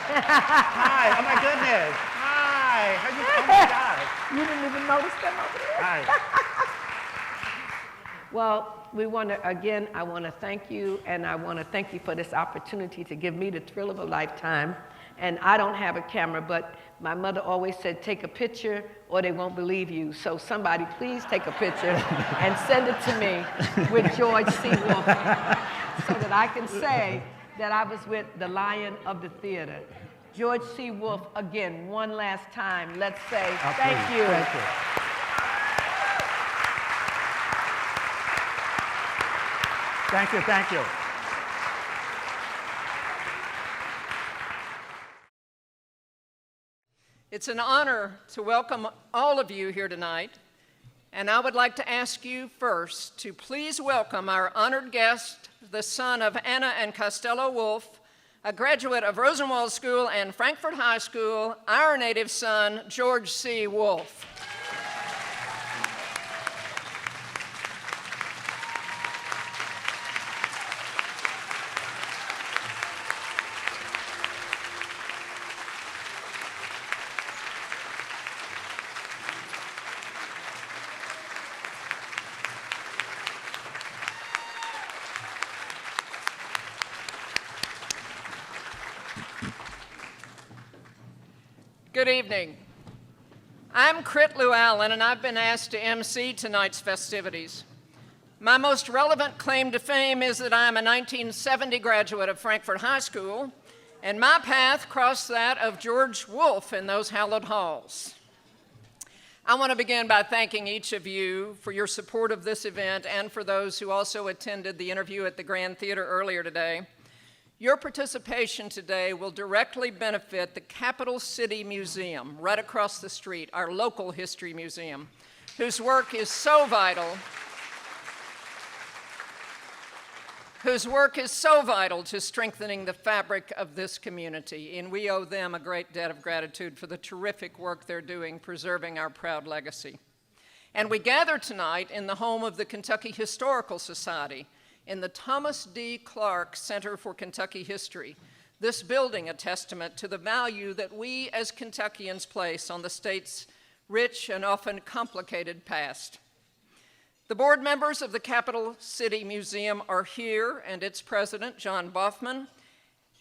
Hi, oh my goodness. Hi. Oh my God. You didn't even notice them over there? Hi. Well, I want to thank you, and I want to thank you for this opportunity to give me the thrill of a lifetime. And I don't have a camera, but my mother always said, take a picture or they won't believe you. So somebody please take a picture and send it to me with George C. Wolfe so that I can say that I was with the Lion of the Theater. George C. Wolfe, again, one last time, let's say thank you. Thank you. Thank you, thank you. It's an honor to welcome all of you here tonight And I would like to ask you first to please welcome our honored guest, the son of Anna and Costello Wolfe, a graduate of Rosenwald School and Frankfurt High School, our native son, George C. Wolfe. Good evening. I'm Crit Llewellyn, and I've been asked to MC tonight's festivities. My most relevant claim to fame is that I am a 1970 graduate of Frankfurt High School, and my path crossed that of George Wolfe in those hallowed halls. I want to begin by thanking each of you for your support of this event and for those who also attended the interview at the Grand Theater earlier today. Your participation today will directly benefit the Capital City Museum right across the street, our local history museum, whose work is so vital to strengthening the fabric of this community, and we owe them a great debt of gratitude for the terrific work they're doing preserving our proud legacy. And we gather tonight in the home of the Kentucky Historical Society, in the Thomas D. Clark Center for Kentucky History, this building a testament to the value that we as Kentuckians place on the state's rich and often complicated past. The board members of the Capital City Museum are here, and its president, John Boffman,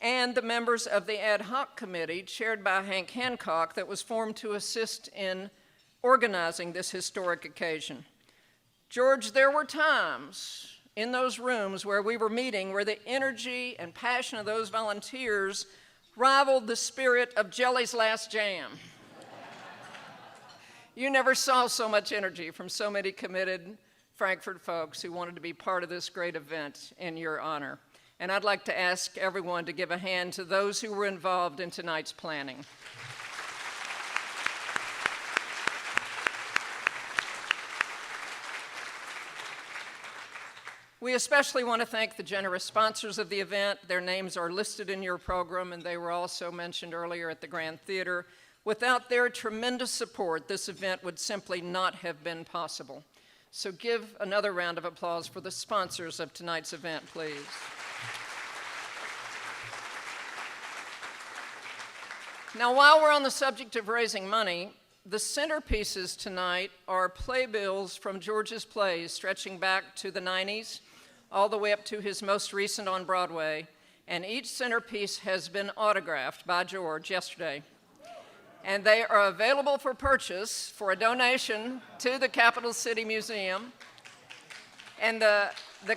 and the members of the ad hoc committee chaired by Hank Hancock that was formed to assist in organizing this historic occasion. George, there were times in those rooms where we were meeting where the energy and passion of those volunteers rivaled the spirit of Jelly's Last Jam. You never saw so much energy from so many committed Frankfurt folks who wanted to be part of this great event in your honor. And I'd like to ask everyone to give a hand to those who were involved in tonight's planning. We especially want to thank the generous sponsors of the event. Their names are listed in your program, and they were also mentioned earlier at the Grand Theater. Without their tremendous support, this event would simply not have been possible. So give another round of applause for the sponsors of tonight's event, please. Now, while we're on the subject of raising money, the centerpieces tonight are playbills from George's plays stretching back to the 90s, all the way up to his most recent on Broadway, and each centerpiece has been autographed by George yesterday. And they are available for purchase for a donation to the Capital City Museum. And the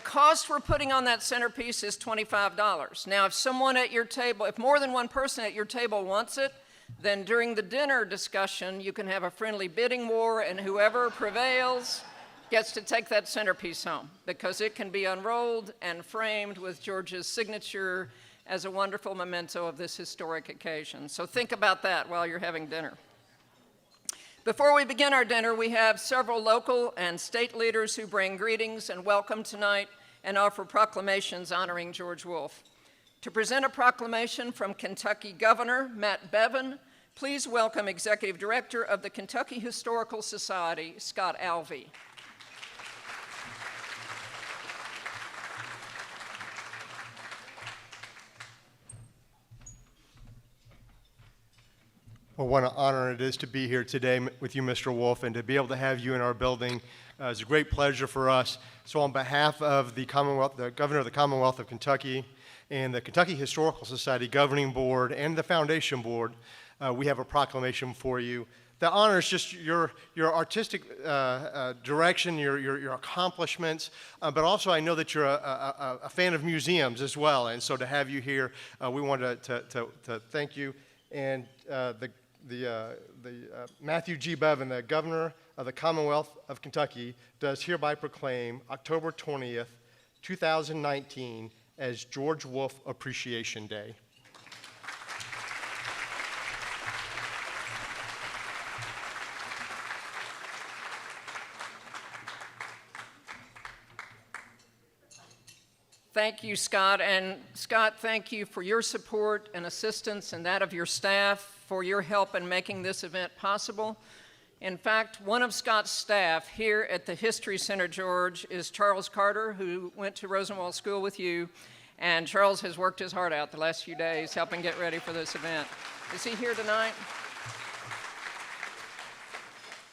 cost for putting on that centerpiece is $25. Now, if someone at your table, if more than one person at your table wants it, then during the dinner discussion, you can have a friendly bidding war, and whoever prevails gets to take that centerpiece home, because it can be unrolled and framed with George's signature as a wonderful memento of this historic occasion. So think about that while you're having dinner. Before we begin our dinner, we have several local and state leaders who bring greetings and welcome tonight and offer proclamations honoring George Wolfe. To present a proclamation from Kentucky Governor Matt Bevin, please welcome Executive Director of the Kentucky Historical Society, Scott Alvey. Well, what an honor it is to be here today with you, Mr. Wolfe, and to be able to have you in our building is a great pleasure for us. So on behalf of the Commonwealth, the Governor of the Commonwealth of Kentucky, and the Kentucky Historical Society Governing Board, and the Foundation Board, we have a proclamation for you. The honor is just your artistic direction, your accomplishments, but also I know that you're a fan of museums as well, and so to have you here, we want to thank you. And Matthew G. Bevin, the Governor of the Commonwealth of Kentucky, does hereby proclaim October 20th, 2019 as George Wolfe Appreciation Day. Thank you, Scott. And Scott, thank you for your support and assistance and that of your staff for your help in making this event possible. In fact, one of Scott's staff here at the History Center, George, is Charles Carter, who went to Rosenwald School with you. And Charles has worked his heart out the last few days helping get ready for this event. Is he here tonight?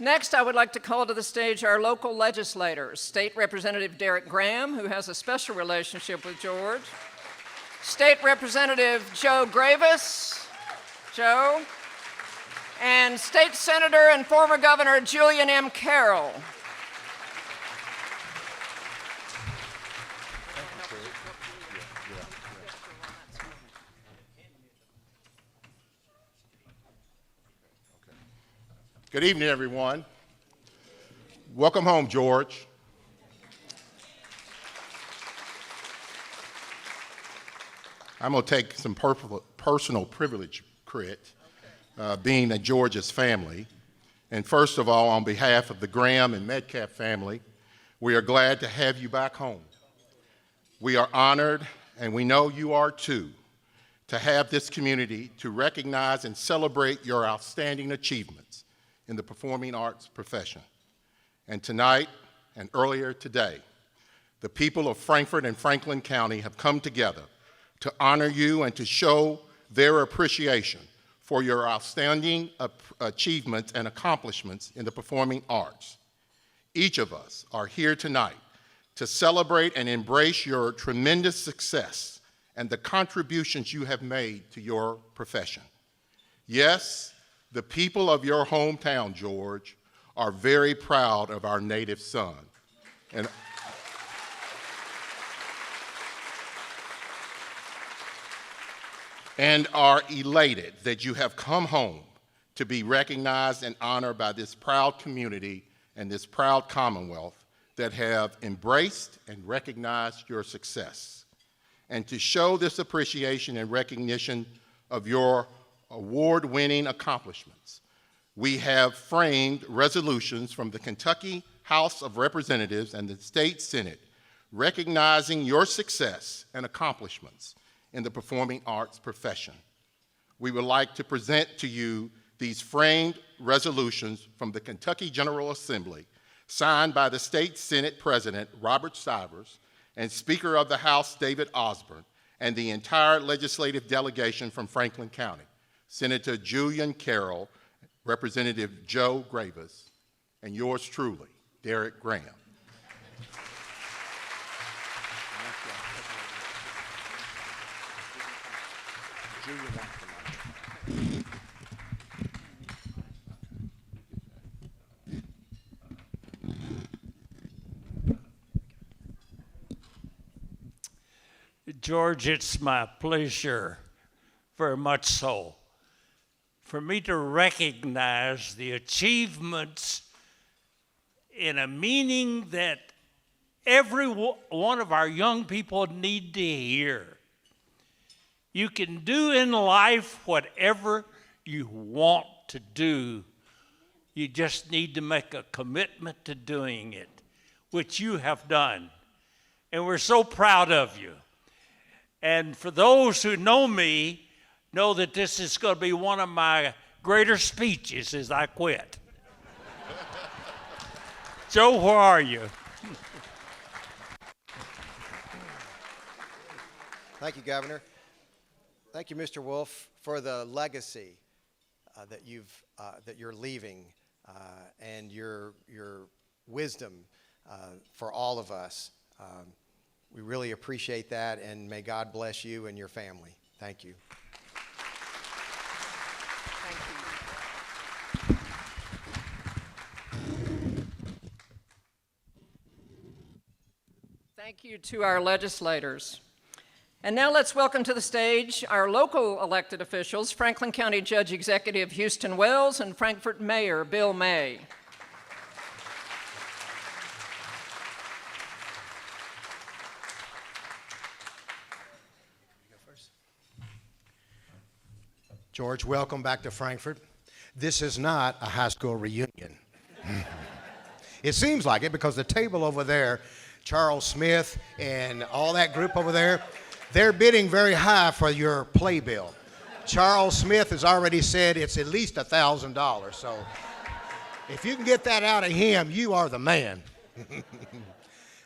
Next, I would like to call to the stage our local legislators, State Representative Derek Graham, who has a special relationship with George, State Representative Joe Gravis, Joe, and State Senator and former Governor Julian M. Carroll. Good evening, everyone. Welcome home, George. I'm going to take some personal privilege credit, being a George's family. And first of all, on behalf of the Graham and Metcalf family, we are glad to have you back home. We are honored, and we know you are too, to have this community to recognize and celebrate your outstanding achievements in the performing arts profession. And tonight, and earlier today, the people of Frankfort and Franklin County have come together to honor you and to show their appreciation for your outstanding achievements and accomplishments in the performing arts. Each of us are here tonight to celebrate and embrace your tremendous success and the contributions you have made to your profession. Yes, the people of your hometown, George, are very proud of our native son. And are elated that you have come home to be recognized and honored by this proud community and this proud Commonwealth that have embraced and recognized your success. And to show this appreciation and recognition of your award-winning accomplishments, we have framed resolutions from the Kentucky House of Representatives and the State Senate recognizing your success and accomplishments in the performing arts profession. We would like to present to you these framed resolutions from the Kentucky General Assembly, signed by the State Senate President, Robert Stivers, and Speaker of the House, David Osborne, and the entire legislative delegation from Franklin County, Senator Julian Carroll, Representative Joe Gravis, and yours truly, Derek Graham. George, it's my pleasure, very much so, for me to recognize the achievements in a meaning that every one of our young people need to hear. You can do in life whatever you want to do. You just need to make a commitment to doing it, which you have done. And we're so proud of you. And for those who know me, know that this is going to be one of my greater speeches as I quit. Joe, where are you? Thank you, Governor. Thank you, Mr. Wolfe, for the legacy that you're leaving and your wisdom for all of us. We really appreciate that, and may God bless you and your family. Thank you. Thank you to our legislators. And now let's welcome to the stage our local elected officials, Franklin County Judge Executive Houston Wells and Frankfort Mayor Bill May. George, welcome back to Frankfort. This is not a high school reunion. It seems like it because the table over there Charles Smith and all that group over there, they're bidding very high for your playbill. Charles Smith has already said it's at least $1,000. So if you can get that out of him, you are the man.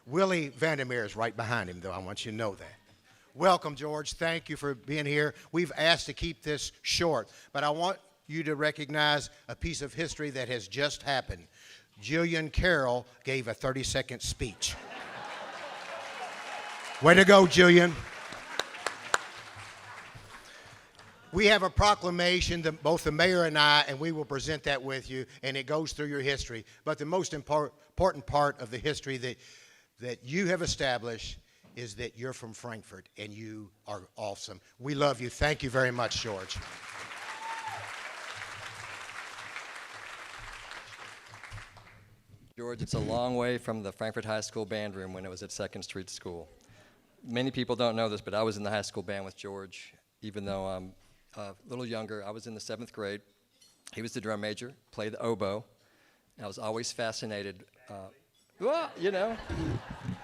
Willie Vandermeer is right behind him, though. I want you to know that. Welcome, George. Thank you for being here. We've asked to keep this short, but I want you to recognize a piece of history that has just happened. Jillian Carroll gave a 30-second speech. Way to go, Jillian. We have a proclamation, that both the mayor and I, and we will present that with you, and it goes through your history. But the most important part of the history that you have established is that you're from Frankfort, and you are awesome. We love you. Thank you very much, George. George, it's a long way from the Frankfort High School band room when it was at 2nd Street School. Many people don't know this, but I was in the high school band with George, even though I'm a little younger. I was in the 7th grade. He was the drum major, played the oboe. And I was always fascinated. You know,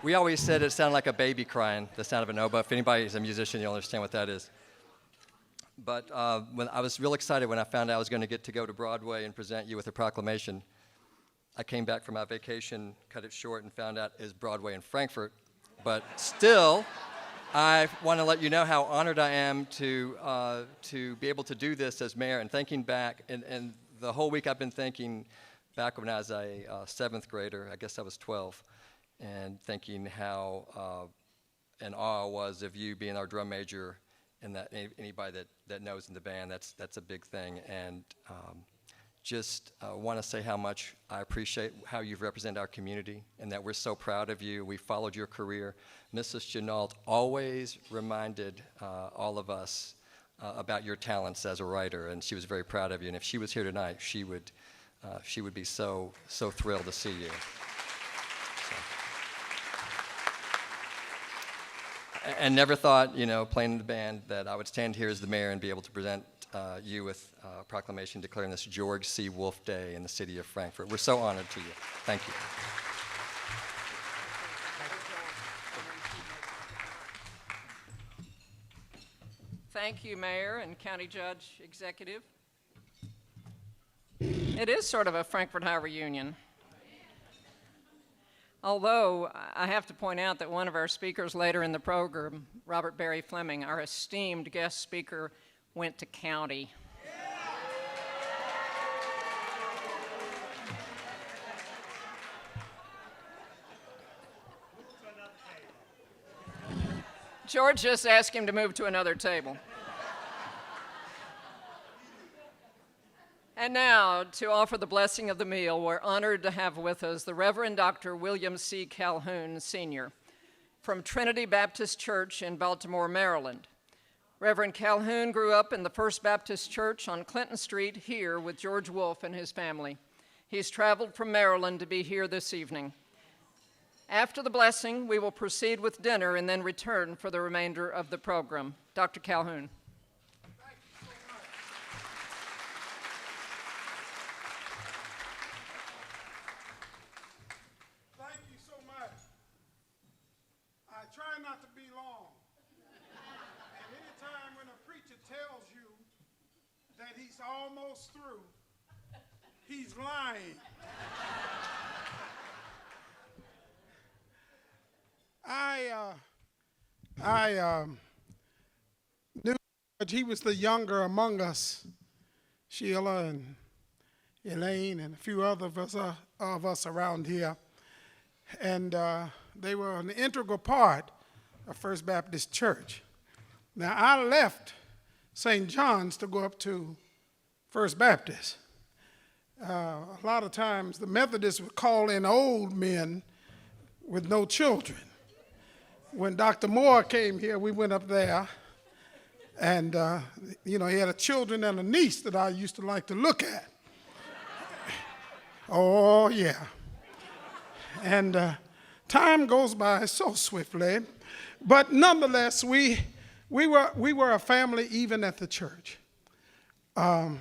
we always said it sounded like a baby crying, the sound of an oboe. If anybody is a musician, you'll understand what that is. But when I was real excited when I found out I was going to get to go to Broadway and present you with a proclamation. I came back from my vacation, cut it short, and found out it was Broadway in Frankfort. But still, I want to let you know how honored I am to be able to do this as mayor. And thinking back, and the whole week I've been thinking back when I was a 7th grader, I guess I was 12, and thinking how in awe I was of you being our drum major, and that anybody that knows in the band, that's a big thing. And just want to say how much I appreciate how you've represented our community and that we're so proud of you. We followed your career. Mrs. Chenault always reminded all of us about your talents as a writer, and she was very proud of you. And if she was here tonight, she would be so thrilled to see you. So. And never thought, you know, playing in the band, that I would stand here as the mayor and be able to present you with a proclamation declaring this George C. Wolfe Day in the city of Frankfort. We're so honored to you. Thank you. Thank you, Mayor and County Judge Executive. It is sort of a Frankfort High reunion. Although I have to point out that one of our speakers later in the program, Robert Barry Fleming, our esteemed guest speaker, went to county. George just asked him to move to another table. And now, to offer the blessing of the meal, we're honored to have with us the Reverend Dr. William C. Calhoun, Sr. from Trinity Baptist Church in Baltimore, Maryland. Reverend Calhoun grew up in the First Baptist Church on Clinton Street here with George Wolfe and his family. He's traveled from Maryland to be here this evening. After the blessing, we will proceed with dinner and then return for the remainder of the program. Dr. Calhoun. Thank you so much. I try not to be long. And anytime when a preacher tells you that he's almost through, he's lying. I knew he was the younger among us, Sheila and Elaine and a few other of us around here. And they were an integral part of First Baptist Church. Now, I left St. John's to go up to First Baptist. A lot of times the Methodists would call in old men with no children. When Dr. Moore came here, we went up there, and he had a children and a niece that I used to like to look at. Oh, yeah. And time goes by so swiftly, but nonetheless, we were a family even at the church. I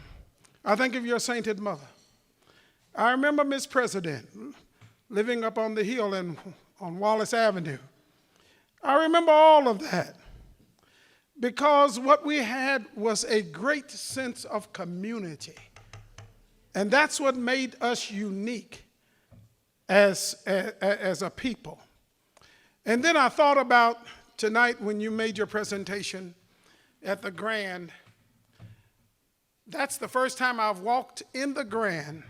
think of your sainted mother. I remember Miss President living up on the hill in on Wallace Avenue. I remember all of that because what we had was a great sense of community. And that's what made us unique as a people. And then I thought about tonight when you made your presentation at the Grand. That's the first time I've walked in the Grand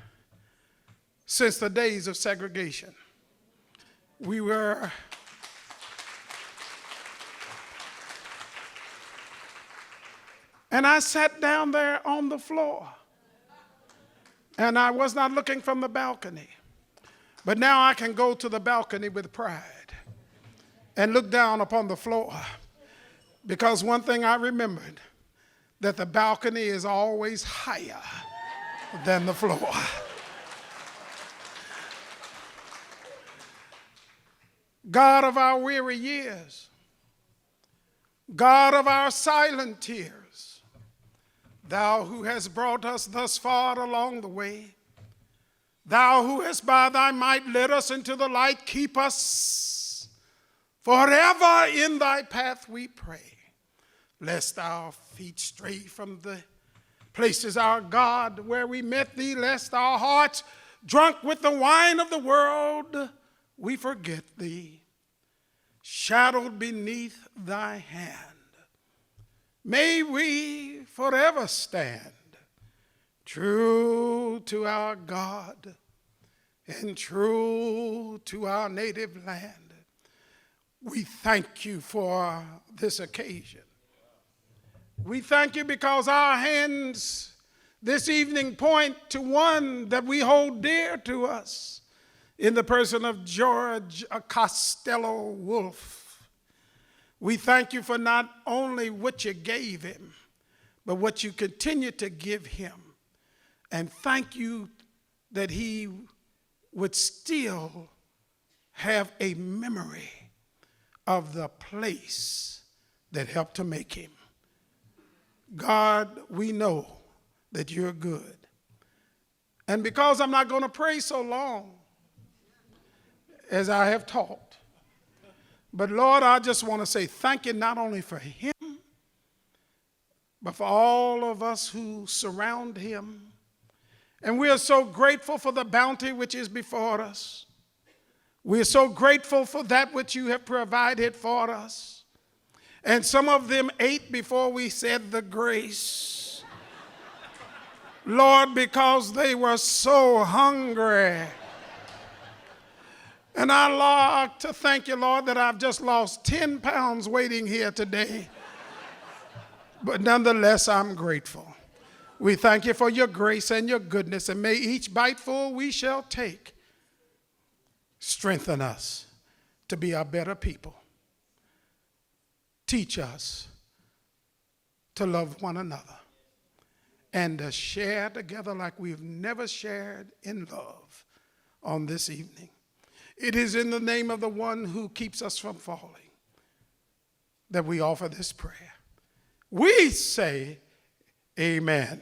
since the days of segregation. We were and I sat down there on the floor, and I was not looking from the balcony. But now I can go to the balcony with pride and look down upon the floor, because one thing I remembered, that the balcony is always higher than the floor. God of our weary years, God of our silent tears, thou who hast brought us thus far along the way, thou who hast by thy might led us into the light, keep us forever in thy path, we pray, lest our feet stray from the places, our God, where we met thee, lest our hearts, drunk with the wine of the world, we forget thee. Shadowed beneath thy hand, may we forever stand true to our God and true to our native land. We thank you for this occasion. We thank you because our hands this evening point to one that we hold dear to us in the person of George Costello Wolfe. We thank you for not only what you gave him, but what you continue to give him. And thank you that he would still have a memory of the place that helped to make him. God, we know that you're good. And because I'm not going to pray so long as I have taught, but Lord, I just want to say thank you not only for him, but for all of us who surround him. And we are so grateful for the bounty which is before us. We are so grateful for that which you have provided for us. And some of them ate before we said the grace. Lord, because they were so hungry. And I like to thank you, Lord, that I've just lost 10 pounds waiting here today. But nonetheless, I'm grateful. We thank you for your grace and your goodness, and may each biteful we shall take strengthen us to be a better people. Teach us to love one another and to share together like we've never shared in love on this evening. It is in the name of the one who keeps us from falling that we offer this prayer. We say amen. Amen.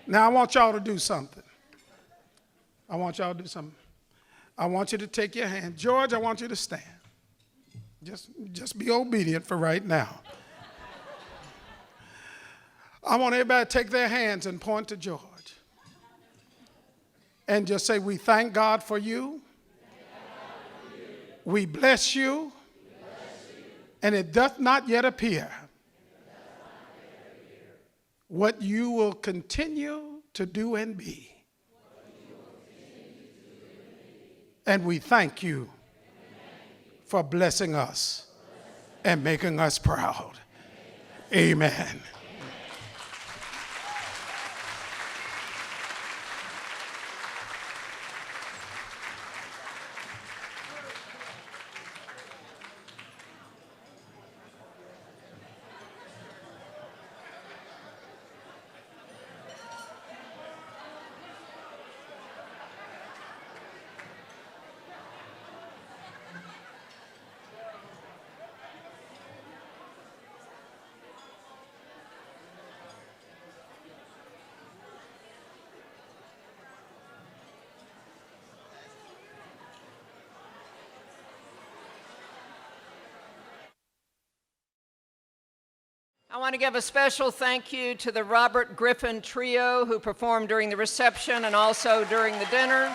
Now I want y'all to do something. I want you to take your hand. George, I want you to stand. Just be obedient for right now. I want everybody to take their hands and point to George. And just say, we thank God for you. We bless you. And it doth not yet appear what you will continue to do and be. And we thank you for blessing us and making us proud. Amen. I want to give a special thank you to the Robert Griffin Trio who performed during the reception and also during the dinner.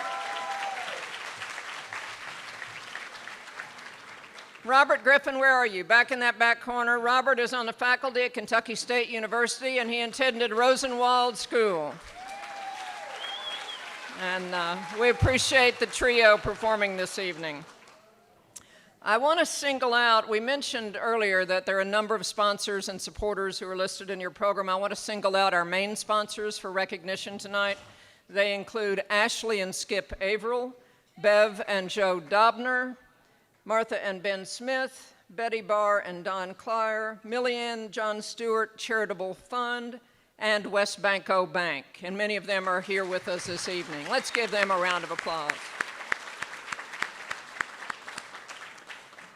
Robert Griffin, where are you? Back in that back corner. Robert is on the faculty at Kentucky State University, and he attended Rosenwald School. And we appreciate the trio performing this evening. I want to single out, we mentioned earlier that there are a number of sponsors and supporters who are listed in your program. I want to single out our main sponsors for recognition tonight. They include Ashley and Skip Averill, Bev and Joe Dobner, Martha and Ben Smith, Betty Barr and Don Clyer, Millyann John Stewart Charitable Fund, and West Banco Bank. And many of them are here with us this evening. Let's give them a round of applause.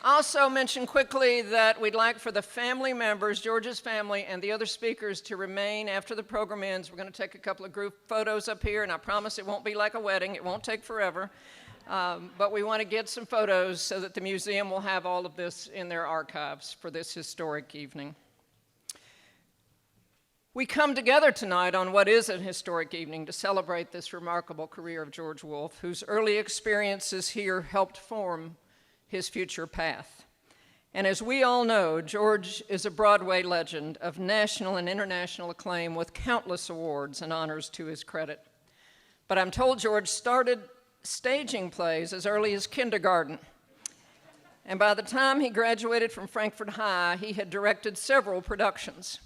Also mention quickly that we'd like for the family members, George's family, and the other speakers to remain after the program ends. We're going to take a couple of group photos up here, and I promise it won't be like a wedding. It won't take forever. But we want to get some photos so that the museum will have all of this in their archives for this historic evening. We come together tonight on what is an historic evening to celebrate this remarkable career of George Wolfe, whose early experiences here helped form his future path. And as we all know, George is a Broadway legend of national and international acclaim with countless awards and honors to his credit. But I'm told George started staging plays as early as kindergarten. And by the time he graduated from Frankfurt High, he had directed several productions.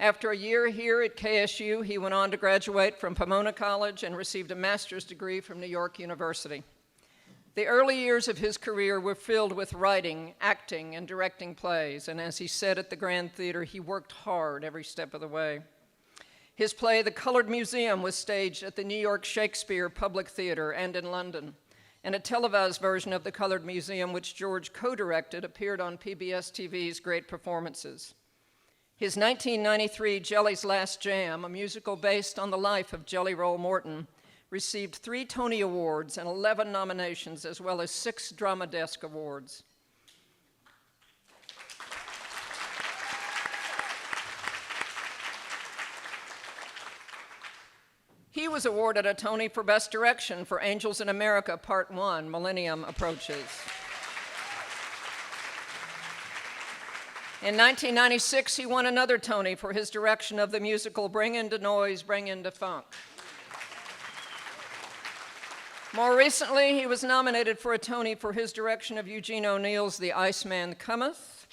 After a year here at KSU, he went on to graduate from Pomona College and received a master's degree from New York University. The early years of his career were filled with writing, acting, and directing plays, and as he said at the Grand Theater, he worked hard every step of the way. His play, The Colored Museum, was staged at the New York Shakespeare Public Theater and in London, and a televised version of The Colored Museum, which George co-directed, appeared on PBS TV's Great Performances. His 1993 Jelly's Last Jam, a musical based on the life of Jelly Roll Morton, received 3 Tony Awards and 11 nominations, as well as 6 Drama Desk Awards. He was awarded a Tony for Best Direction for Angels in America, Part 1, Millennium Approaches. In 1996, he won another Tony for his direction of the musical Bring Into Noise, Bring Into Funk. More recently, he was nominated for a Tony for his direction of Eugene O'Neill's The Iceman Cometh.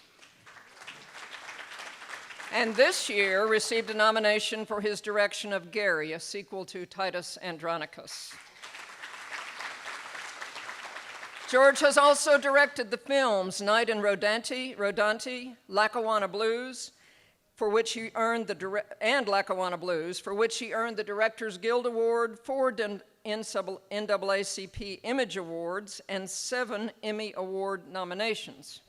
And this year received a nomination for his direction of Gary, a sequel to Titus Andronicus. George has also directed the films Night in Rodante, Lackawanna Blues, for which he earned Lackawanna Blues, for which he earned the Directors Guild Award, 4 NAACP Image Awards, and 7 Emmy Award nominations.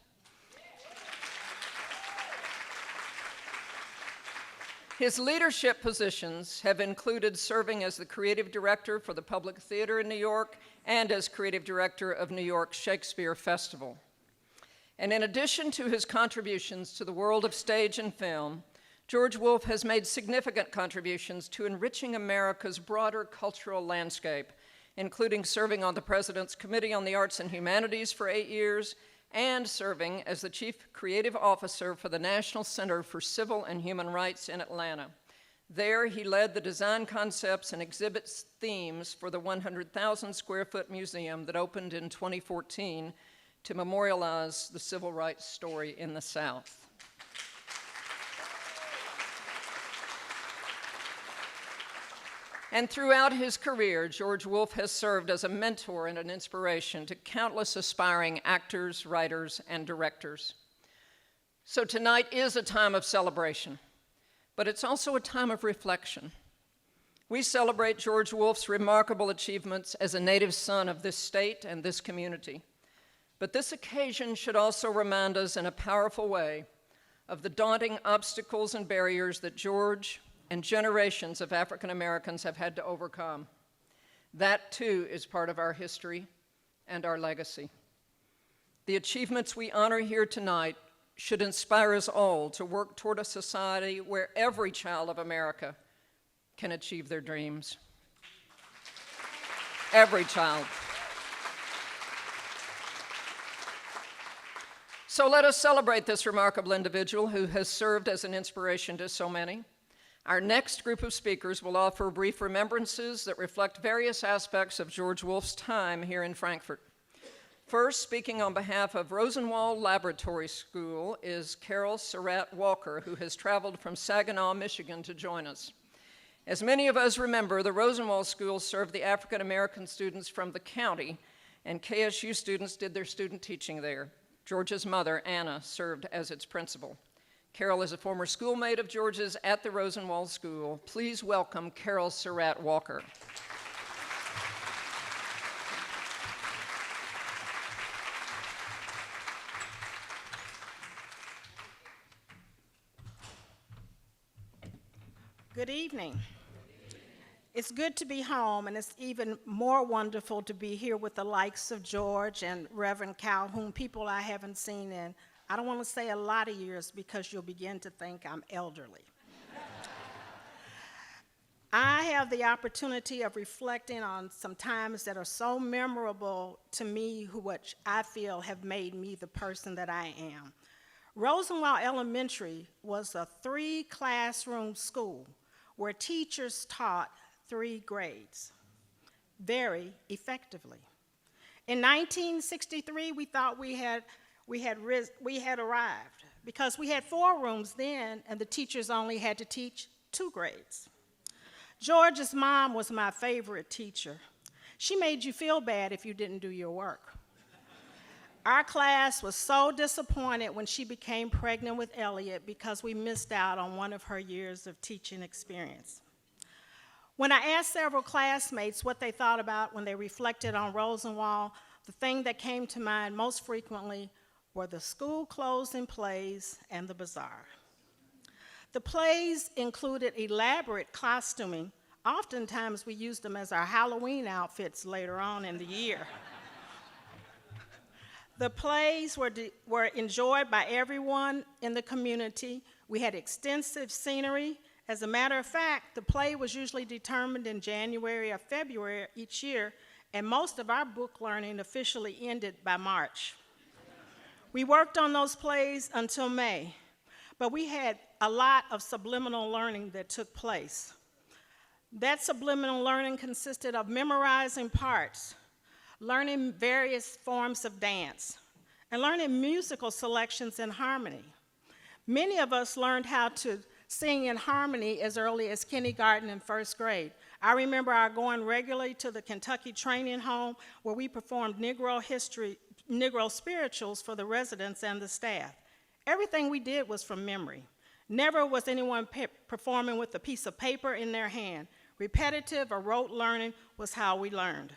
His leadership positions have included serving as the creative director for the Public Theater in New York and as creative director of New York Shakespeare Festival. And in addition to his contributions to the world of stage and film, George Wolfe has made significant contributions to enriching America's broader cultural landscape, including serving on the President's Committee on the Arts and Humanities for 8 years and serving as the Chief Creative Officer for the National Center for Civil and Human Rights in Atlanta. There, he led the design concepts and exhibits themes for the 100,000 square foot museum that opened in 2014 to memorialize the civil rights story in the South. And throughout his career, George Wolfe has served as a mentor and an inspiration to countless aspiring actors, writers, and directors. So tonight is a time of celebration, but it's also a time of reflection. We celebrate George Wolfe's remarkable achievements as a native son of this state and this community. But this occasion should also remind us in a powerful way of the daunting obstacles and barriers that George and generations of African Americans have had to overcome. That too is part of our history and our legacy. The achievements we honor here tonight should inspire us all to work toward a society where every child of America can achieve their dreams. Every child. So let us celebrate this remarkable individual who has served as an inspiration to so many. Our next group of speakers will offer brief remembrances that reflect various aspects of George Wolfe's time here in Frankfort. First, speaking on behalf of Rosenwald Laboratory School is Carol Surratt Walker, who has traveled from Saginaw, Michigan to join us. As many of us remember, the Rosenwald School served the African American students from the county, and KSU students did their student teaching there. George's mother, Anna, served as its principal. Carol is a former schoolmate of George's at the Rosenwald School. Please welcome Carol Surratt Walker. Good evening. It's good to be home, and it's even more wonderful to be here with the likes of George and Reverend Calhoun, people I haven't seen in, I don't want to say a lot of years because you'll begin to think I'm elderly. I have the opportunity of reflecting on some times that are so memorable to me, which I feel have made me the person that I am. Rosenwald Elementary was a 3-classroom school where teachers taught 3 grades very effectively. In 1963, we thought we had arrived because we had 4 rooms then, and the teachers only had to teach 2 grades. George's mom was my favorite teacher. She made you feel bad if you didn't do your work. Our class was so disappointed when she became pregnant with Elliot because we missed out on one of her years of teaching experience. When I asked several classmates what they thought about when they reflected on Rosenwald, the thing that came to mind most frequently were the school closing plays and the bazaar. The plays included elaborate costuming. Oftentimes we used them as our Halloween outfits later on in the year. The plays were enjoyed by everyone in the community. We had extensive scenery. As a matter of fact, the play was usually determined in January or February each year, and most of our book learning officially ended by March. We worked on those plays until May, but we had a lot of subliminal learning that took place. That subliminal learning consisted of memorizing parts, learning various forms of dance, and learning musical selections in harmony. Many of us learned how to sing in harmony as early as kindergarten and 1st grade. I remember our going regularly to the Kentucky Training Home where we performed Negro spirituals for the residents and the staff. Everything we did was from memory. Never was anyone performing with a piece of paper in their hand. Repetitive or rote learning was how we learned.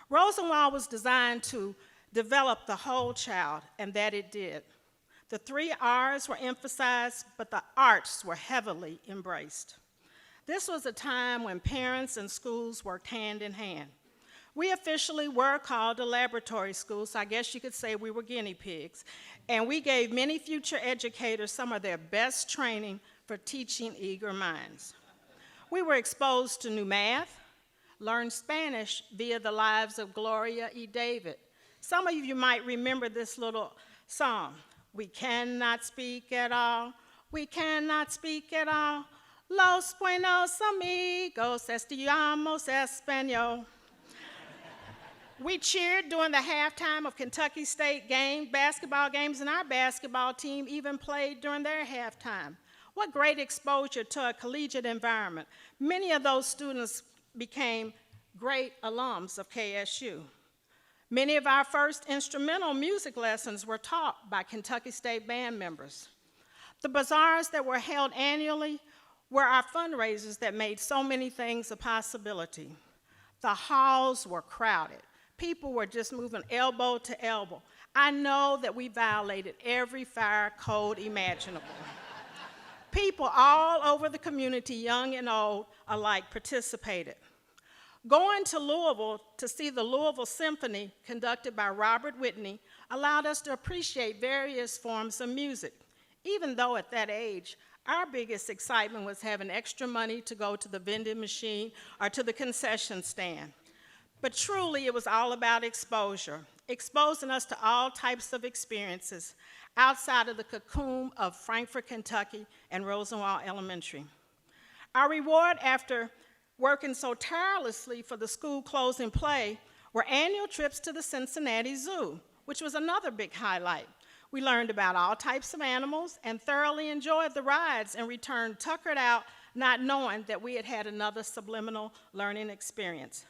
Rosenwald was designed to develop the whole child, and that it did. The 3 R's were emphasized, but the arts were heavily embraced. This was a time when parents and schools worked hand in hand. We officially were called a laboratory school, so I guess you could say we were guinea pigs, and we gave many future educators some of their best training for teaching eager minds. We were exposed to new math, learned Spanish via the lives of Gloria E. David. Some of you might remember this little song. We cannot speak at all. We cannot speak at all. Los buenos amigos estudiamos español. We cheered during the halftime of Kentucky State basketball games, and our basketball team even played during their halftime. What great exposure to a collegiate environment. Many of those students became great alums of KSU. Many of our first instrumental music lessons were taught by Kentucky State band members. The bazaars that were held annually were our fundraisers that made so many things a possibility. The halls were crowded. People were just moving elbow to elbow. I know that we violated every fire code imaginable. People all over the community, young and old, alike participated. Going to Louisville to see the Louisville Symphony conducted by Robert Whitney, allowed us to appreciate various forms of music, even though at that age, our biggest excitement was having extra money to go to the vending machine or to the concession stand. But truly, it was all about exposure, exposing us to all types of experiences outside of the cocoon of Frankfort, Kentucky, and Rosenwald Elementary. Our reward after working so tirelessly for the school closing play were annual trips to the Cincinnati Zoo, which was another big highlight. We learned about all types of animals and thoroughly enjoyed the rides and returned tuckered out, not knowing that we had had another subliminal learning experience.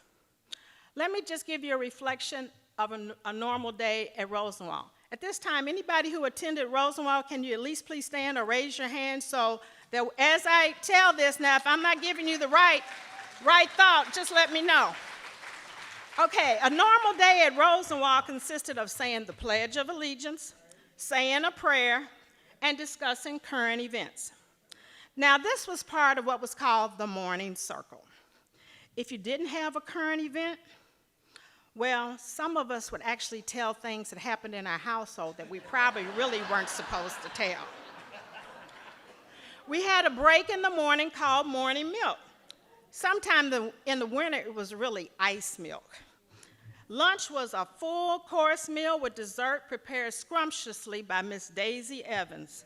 Let me just give you a reflection of a normal day at Rosenwald. At this time, anybody who attended Rosenwald, can you at least please stand or raise your hand so that as I tell this now, if I'm not giving you the right thought, just let me know. Okay, a normal day at Rosenwald consisted of saying the Pledge of Allegiance, saying a prayer, and discussing current events. Now, this was part of what was called the morning circle. If you didn't have a current event, well, some of us would actually tell things that happened in our household that we probably really weren't supposed to tell. We had a break in the morning called morning milk. Sometime in the winter, it was really ice milk. Lunch was a full-course meal with dessert prepared scrumptiously by Miss Daisy Evans.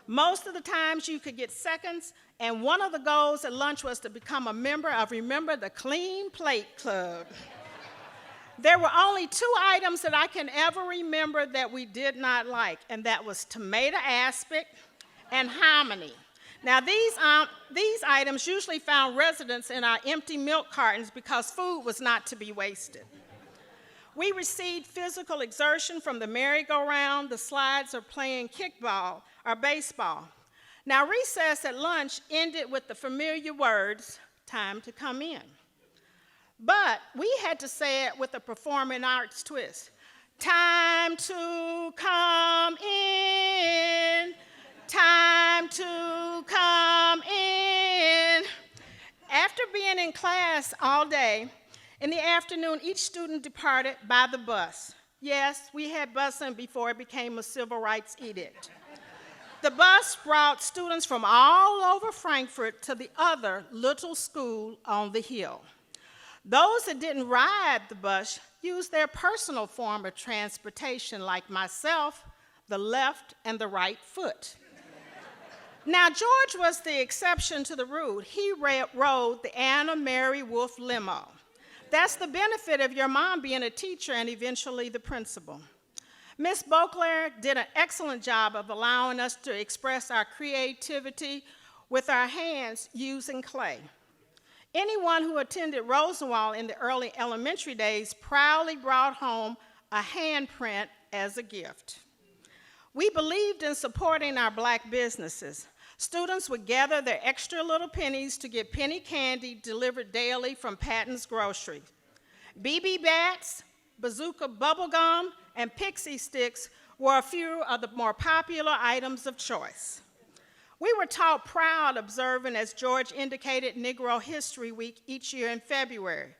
Most of the times you could get seconds, and one of the goals at lunch was to become a member of Remember the Clean Plate Club. There were only 2 items that I can ever remember that we did not like, and that was tomato aspic and hominy. Now, these items usually found residence in our empty milk cartons because food was not to be wasted. We received physical exertion from the merry-go-round, the slides, or playing kickball or baseball. Now, recess at lunch ended with the familiar words, "Time to come in." But we had to say it with a performing arts twist. Time to come in. Time to come in. After being in class all day, in the afternoon, each student departed by the bus. Yes, we had busing before it became a civil rights edict. The bus brought students from all over Frankfort to the other little school on the hill. Those that didn't ride the bus used their personal form of transportation, like myself, the left and the right foot. Now, George was the exception to the rule. He rode the Anna Mary Wolfe limo. That's the benefit of your mom being a teacher and eventually the principal. Miss Beauclair did an excellent job of allowing us to express our creativity with our hands using clay. Anyone who attended Rosenwald in the early elementary days proudly brought home a handprint as a gift. We believed in supporting our Black businesses. Students would gather their extra little pennies to get penny candy delivered daily from Patton's Grocery. BB Bats, Bazooka bubblegum, and Pixie sticks were a few of the more popular items of choice. We were taught proud observing, as George indicated, Negro History Week each year in February.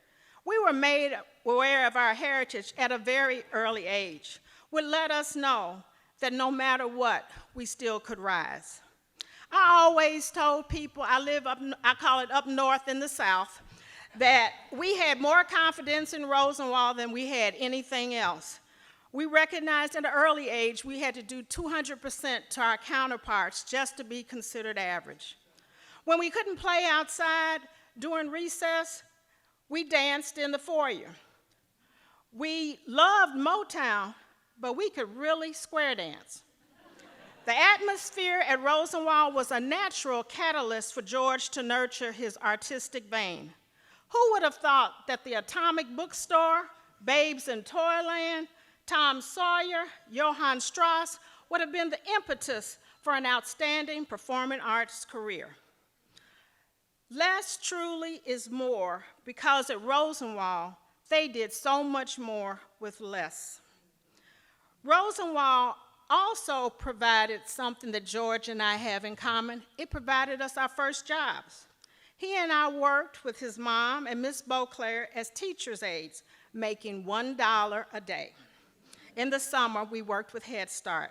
We were made aware of our heritage at a very early age, which let us know that no matter what, we still could rise. I always told people, I call it up north in the South, that we had more confidence in Rosenwald than we had anything else. We recognized at an early age we had to do 200% to our counterparts just to be considered average. When we couldn't play outside during recess, we danced in the foyer. We loved Motown, but we could really square dance. The atmosphere at Rosenwald was a natural catalyst for George to nurture his artistic vein. Who would have thought that the Atomic Bookstore, Babes in Toyland, Tom Sawyer, Johann Strauss would have been the impetus for an outstanding performing arts career. Less truly is more, because at Rosenwald, they did so much more with less. Rosenwald also provided something that George and I have in common. It provided us our first jobs. He and I worked with his mom and Miss Beauclair as teacher's aides, making $1 a day. In the summer, we worked with Head Start.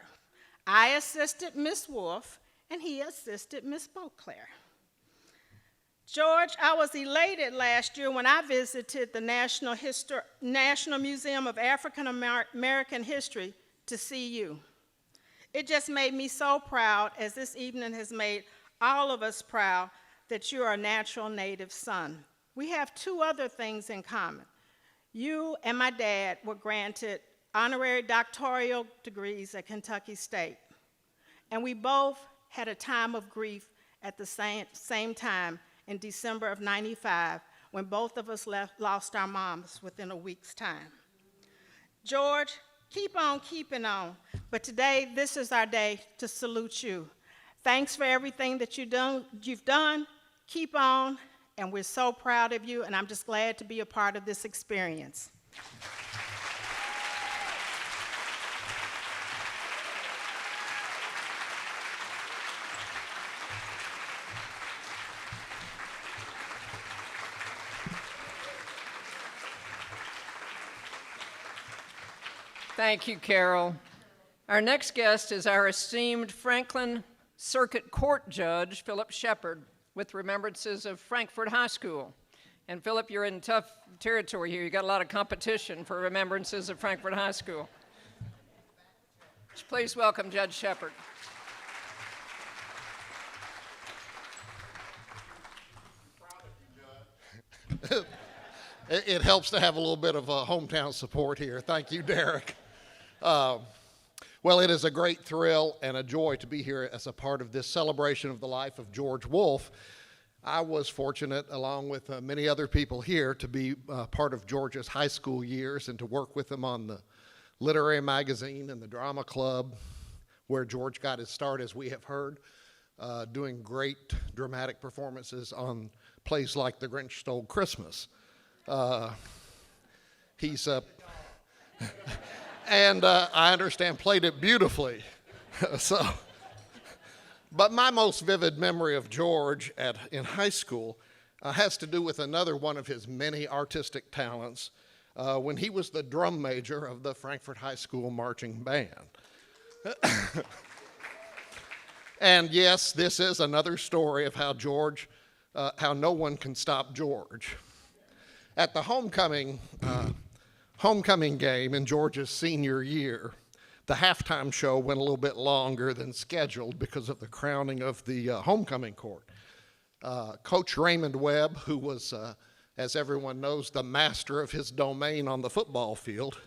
I assisted Miss Wolfe, and he assisted Miss Beauclair. George, I was elated last year when I visited the National Museum of African American History to see you. It just made me so proud, as this evening has made all of us proud, that you are a natural native son. We have two other things in common. You and my dad were granted honorary doctoral degrees at Kentucky State. And we both had a time of grief at the same time in December of '95, when both of us lost our moms within a week's time. George, keep on keeping on, but today, this is our day to salute you. Thanks for everything that you've done. Keep on, and we're so proud of you, and I'm just glad to be a part of this experience. Thank you, Carol. Our next guest is our esteemed Franklin Circuit Court Judge, Philip Shepard, with remembrances of Frankfort High School. And Philip, you're in tough territory here. You got a lot of competition for remembrances of Frankfort High School. Please welcome Judge Shepard. It helps to have a little bit of hometown support here. Thank you, Derek. Well, it is a great thrill and a joy to be here as a part of this celebration of the life of George Wolfe. I was fortunate, along with many other people here, to be part of George's high school years and to work with him on the literary magazine and the drama club, where George got his start, as we have heard, doing great dramatic performances on plays like The Grinch Stole Christmas. He's and I understand played it beautifully. But my most vivid memory of George in high school has to do with another one of his many artistic talents when he was the drum major of the Frankfort High School marching band. And yes, this is another story of how no one can stop George. At the homecoming game in George's senior year, the halftime show went a little bit longer than scheduled because of the crowning of the homecoming court. Coach Raymond Webb, who was, as everyone knows, the master of his domain on the football field,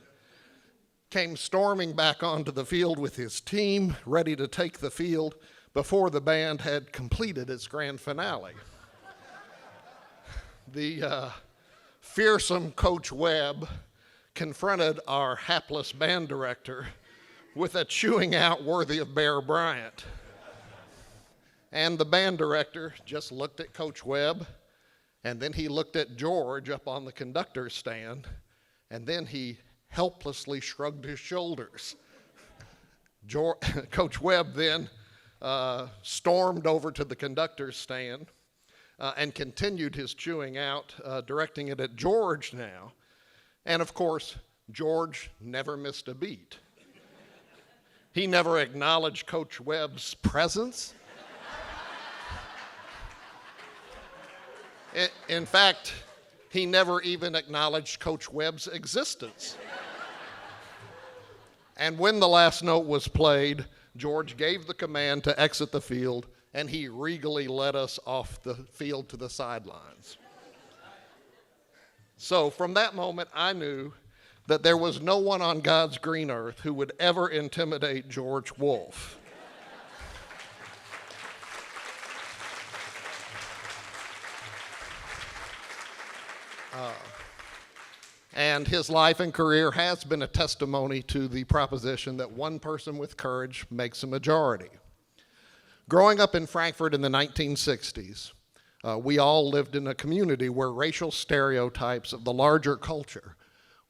came storming back onto the field with his team, ready to take the field before the band had completed its grand finale. The fearsome Coach Webb confronted our hapless band director with a chewing out worthy of Bear Bryant. And the band director just looked at Coach Webb, and then he looked at George up on the conductor's stand, and then he helplessly shrugged his shoulders. Coach Webb then stormed over to the conductor's stand and continued his chewing out, directing it at George now. And of course, George never missed a beat. He never acknowledged Coach Webb's presence. In fact, he never even acknowledged Coach Webb's existence. And when the last note was played, George gave the command to exit the field, and he regally led us off the field to the sidelines. So from that moment, I knew that there was no one on God's green earth who would ever intimidate George Wolfe. And his life and career has been a testimony to the proposition that one person with courage makes a majority. Growing up in Frankfort in the 1960s, we all lived in a community where racial stereotypes of the larger culture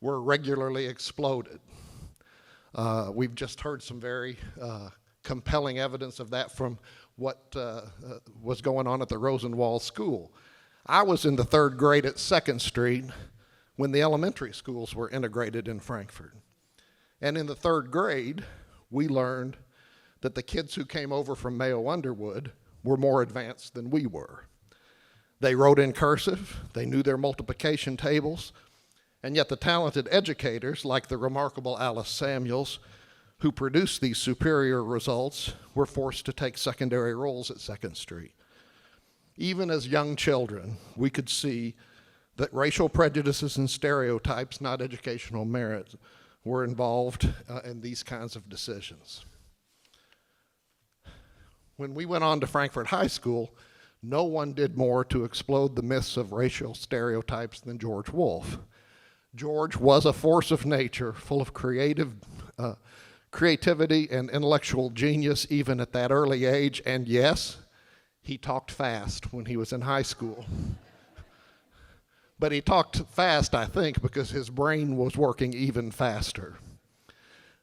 were regularly exploded. We've just heard some very compelling evidence of that from what was going on at the Rosenwald School. I was in the 3rd grade at 2nd Street when the elementary schools were integrated in Frankfort. And in the 3rd grade, we learned that the kids who came over from Mayo Underwood were more advanced than we were. They wrote in cursive, they knew their multiplication tables, and yet the talented educators, like the remarkable Alice Samuels, who produced these superior results, were forced to take secondary roles at 2nd Street. Even as young children, we could see that racial prejudices and stereotypes, not educational merit, were involved in these kinds of decisions. When we went on to Frankfort High School, no one did more to explode the myths of racial stereotypes than George Wolfe. George was a force of nature, full of creativity and intellectual genius even at that early age, and yes, he talked fast when he was in high school. But he talked fast, I think, because his brain was working even faster.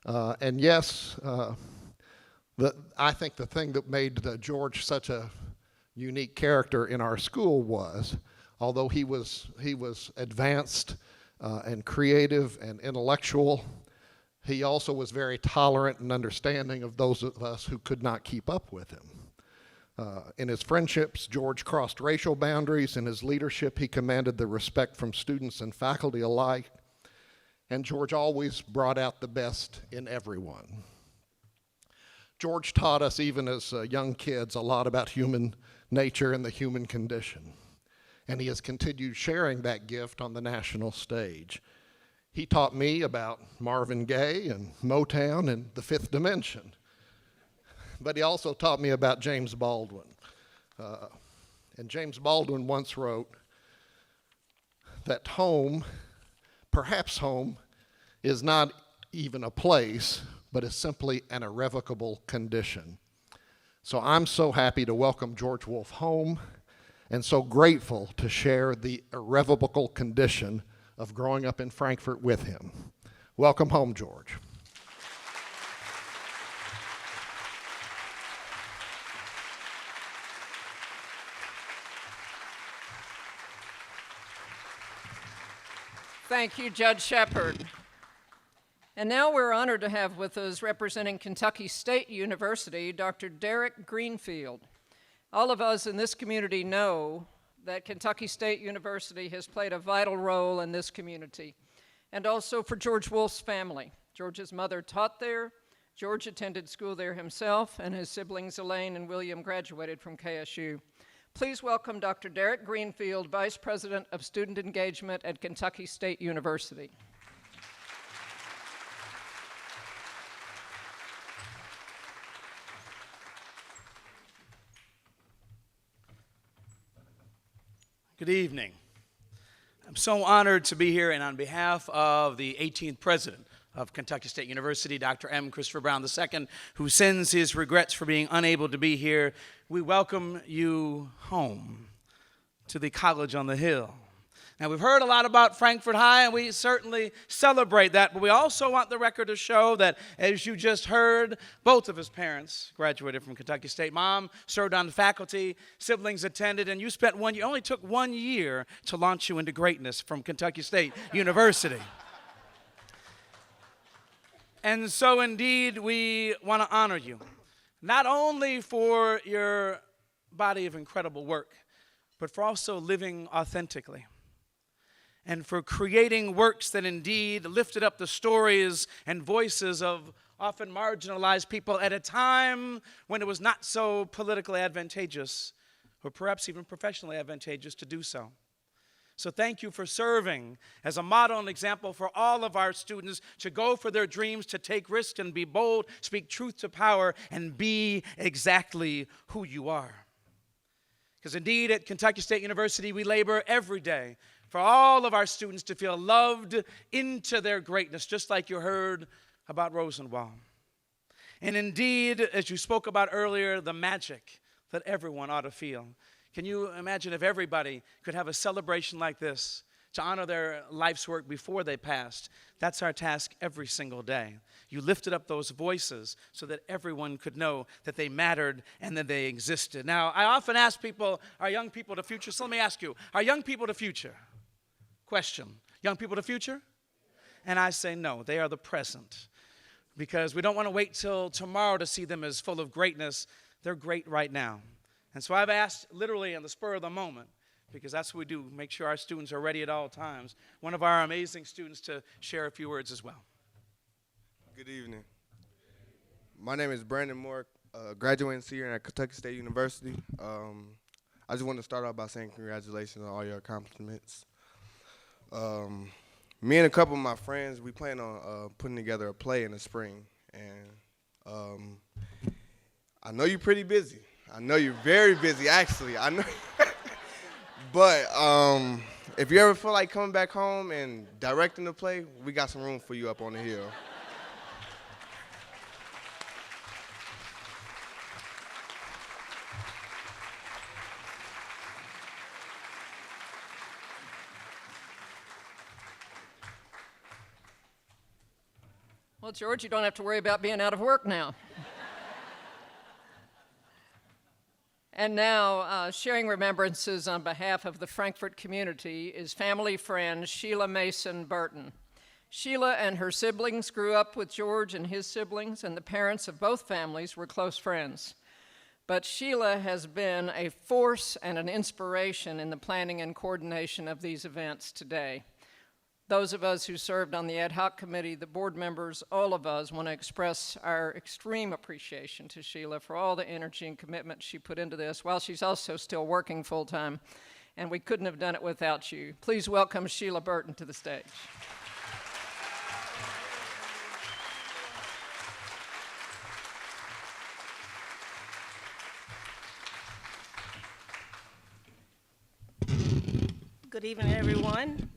And yes, I think the thing that made George such a unique character in our school was, although he was advanced and creative and intellectual, he also was very tolerant and understanding of those of us who could not keep up with him. In his friendships, George crossed racial boundaries. In his leadership, he commanded the respect from students and faculty alike. And George always brought out the best in everyone. George taught us, even as young kids, a lot about human nature and the human condition. And he has continued sharing that gift on the national stage. He taught me about Marvin Gaye and Motown and the Fifth Dimension. But he also taught me about James Baldwin. And James Baldwin once wrote that home, perhaps home, is not even a place, but is simply an irrevocable condition. So I'm so happy to welcome George Wolfe home, and so grateful to share the irrevocable condition of growing up in Frankfort with him. Welcome home, George. Thank you, Judge Shepard. And now we're honored to have with us, representing Kentucky State University, Dr. Derek Greenfield. All of us in this community know that Kentucky State University has played a vital role in this community, and also for George Wolfe's family. George's mother taught there, George attended school there himself, and his siblings Elaine and William graduated from KSU. Please welcome Dr. Derek Greenfield, Vice President of Student Engagement at Kentucky State University. Good evening. I'm so honored to be here, and on behalf of the 18th President of Kentucky State University, Dr. M. Christopher Brown II, who sends his regrets for being unable to be here, we welcome you home to the College on the Hill. Now, we've heard a lot about Frankfort High, and we certainly celebrate that, but we also want the record to show that, as you just heard, both of his parents graduated from Kentucky State. Mom served on faculty, siblings attended, and you spent one year, only took 1 year to launch you into greatness from Kentucky State University. And so, indeed, we want to honor you, not only for your body of incredible work, but for also living authentically, and for creating works that indeed lifted up the stories and voices of often marginalized people at a time when it was not so politically advantageous, or perhaps even professionally advantageous to do so. So thank you for serving as a model and example for all of our students to go for their dreams, to take risks and be bold, speak truth to power, and be exactly who you are. Because indeed, at Kentucky State University, we labor every day for all of our students to feel loved into their greatness, just like you heard about Rosenwald. And indeed, as you spoke about earlier, the magic that everyone ought to feel. Can you imagine if everybody could have a celebration like this to honor their life's work before they passed? That's our task every single day. You lifted up those voices so that everyone could know that they mattered and that they existed. Now, I often ask people, are young people the future? So let me ask you, are young people the future? Question, young people the future? And I say no, they are the present. because we don't want to wait till tomorrow to see them as full of greatness. They're great right now. And so I've asked, literally on the spur of the moment, because that's what we do, make sure our students are ready at all times, one of our amazing students to share a few words as well. Good evening. My name is Brandon Moore, graduating senior at Kentucky State University. I just want to start off by saying congratulations on all your accomplishments. Me and a couple of my friends, we plan on putting together a play in the spring. And I know you're pretty busy. I know you're very busy, actually. I know. But if you ever feel like coming back home and directing the play, we got some room for you up on the hill. Well, George, you don't have to worry about being out of work now. And now, sharing remembrances on behalf of the Frankfort community is family friend Sheila Mason Burton. Sheila and her siblings grew up with George and his siblings, and the parents of both families were close friends. But Sheila has been a force and an inspiration in the planning and coordination of these events today. Those of us who served on the ad hoc committee, the board members, all of us want to express our extreme appreciation to Sheila for all the energy and commitment she put into this, while she's also still working full-time, and we couldn't have done it without you. Please welcome Sheila Burton to the stage. Good evening, everyone.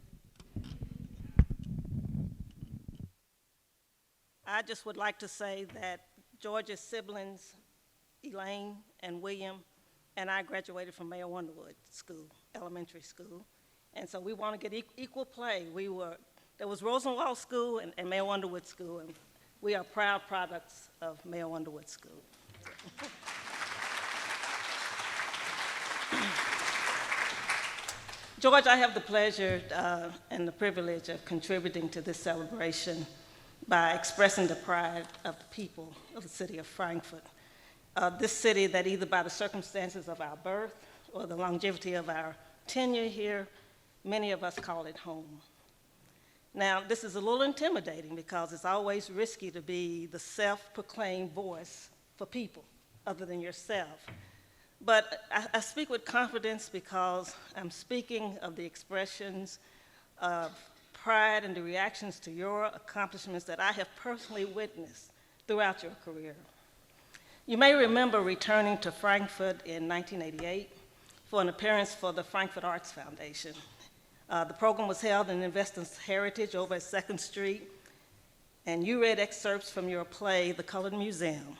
I just would like to say that George's siblings, Elaine and William, and I graduated from Mayor Underwood School, elementary school. And so we want to get equal play. There was Rosenwald School and Mayor Underwood School, and we are proud products of Mayor Underwood School. George, I have the pleasure and the privilege of contributing to this celebration by expressing the pride of the people of the city of Frankfort. This city that either by the circumstances of our birth or the longevity of our tenure here, many of us call it home. Now, this is a little intimidating because it's always risky to be the self-proclaimed voice for people other than yourself. But I speak with confidence because I'm speaking of the expressions of pride and the reactions to your accomplishments that I have personally witnessed throughout your career. You may remember returning to Frankfort in 1988 for an appearance for the Frankfort Arts Foundation. The program was held in Investors Heritage over at 2nd Street, and you read excerpts from your play, The Colored Museum.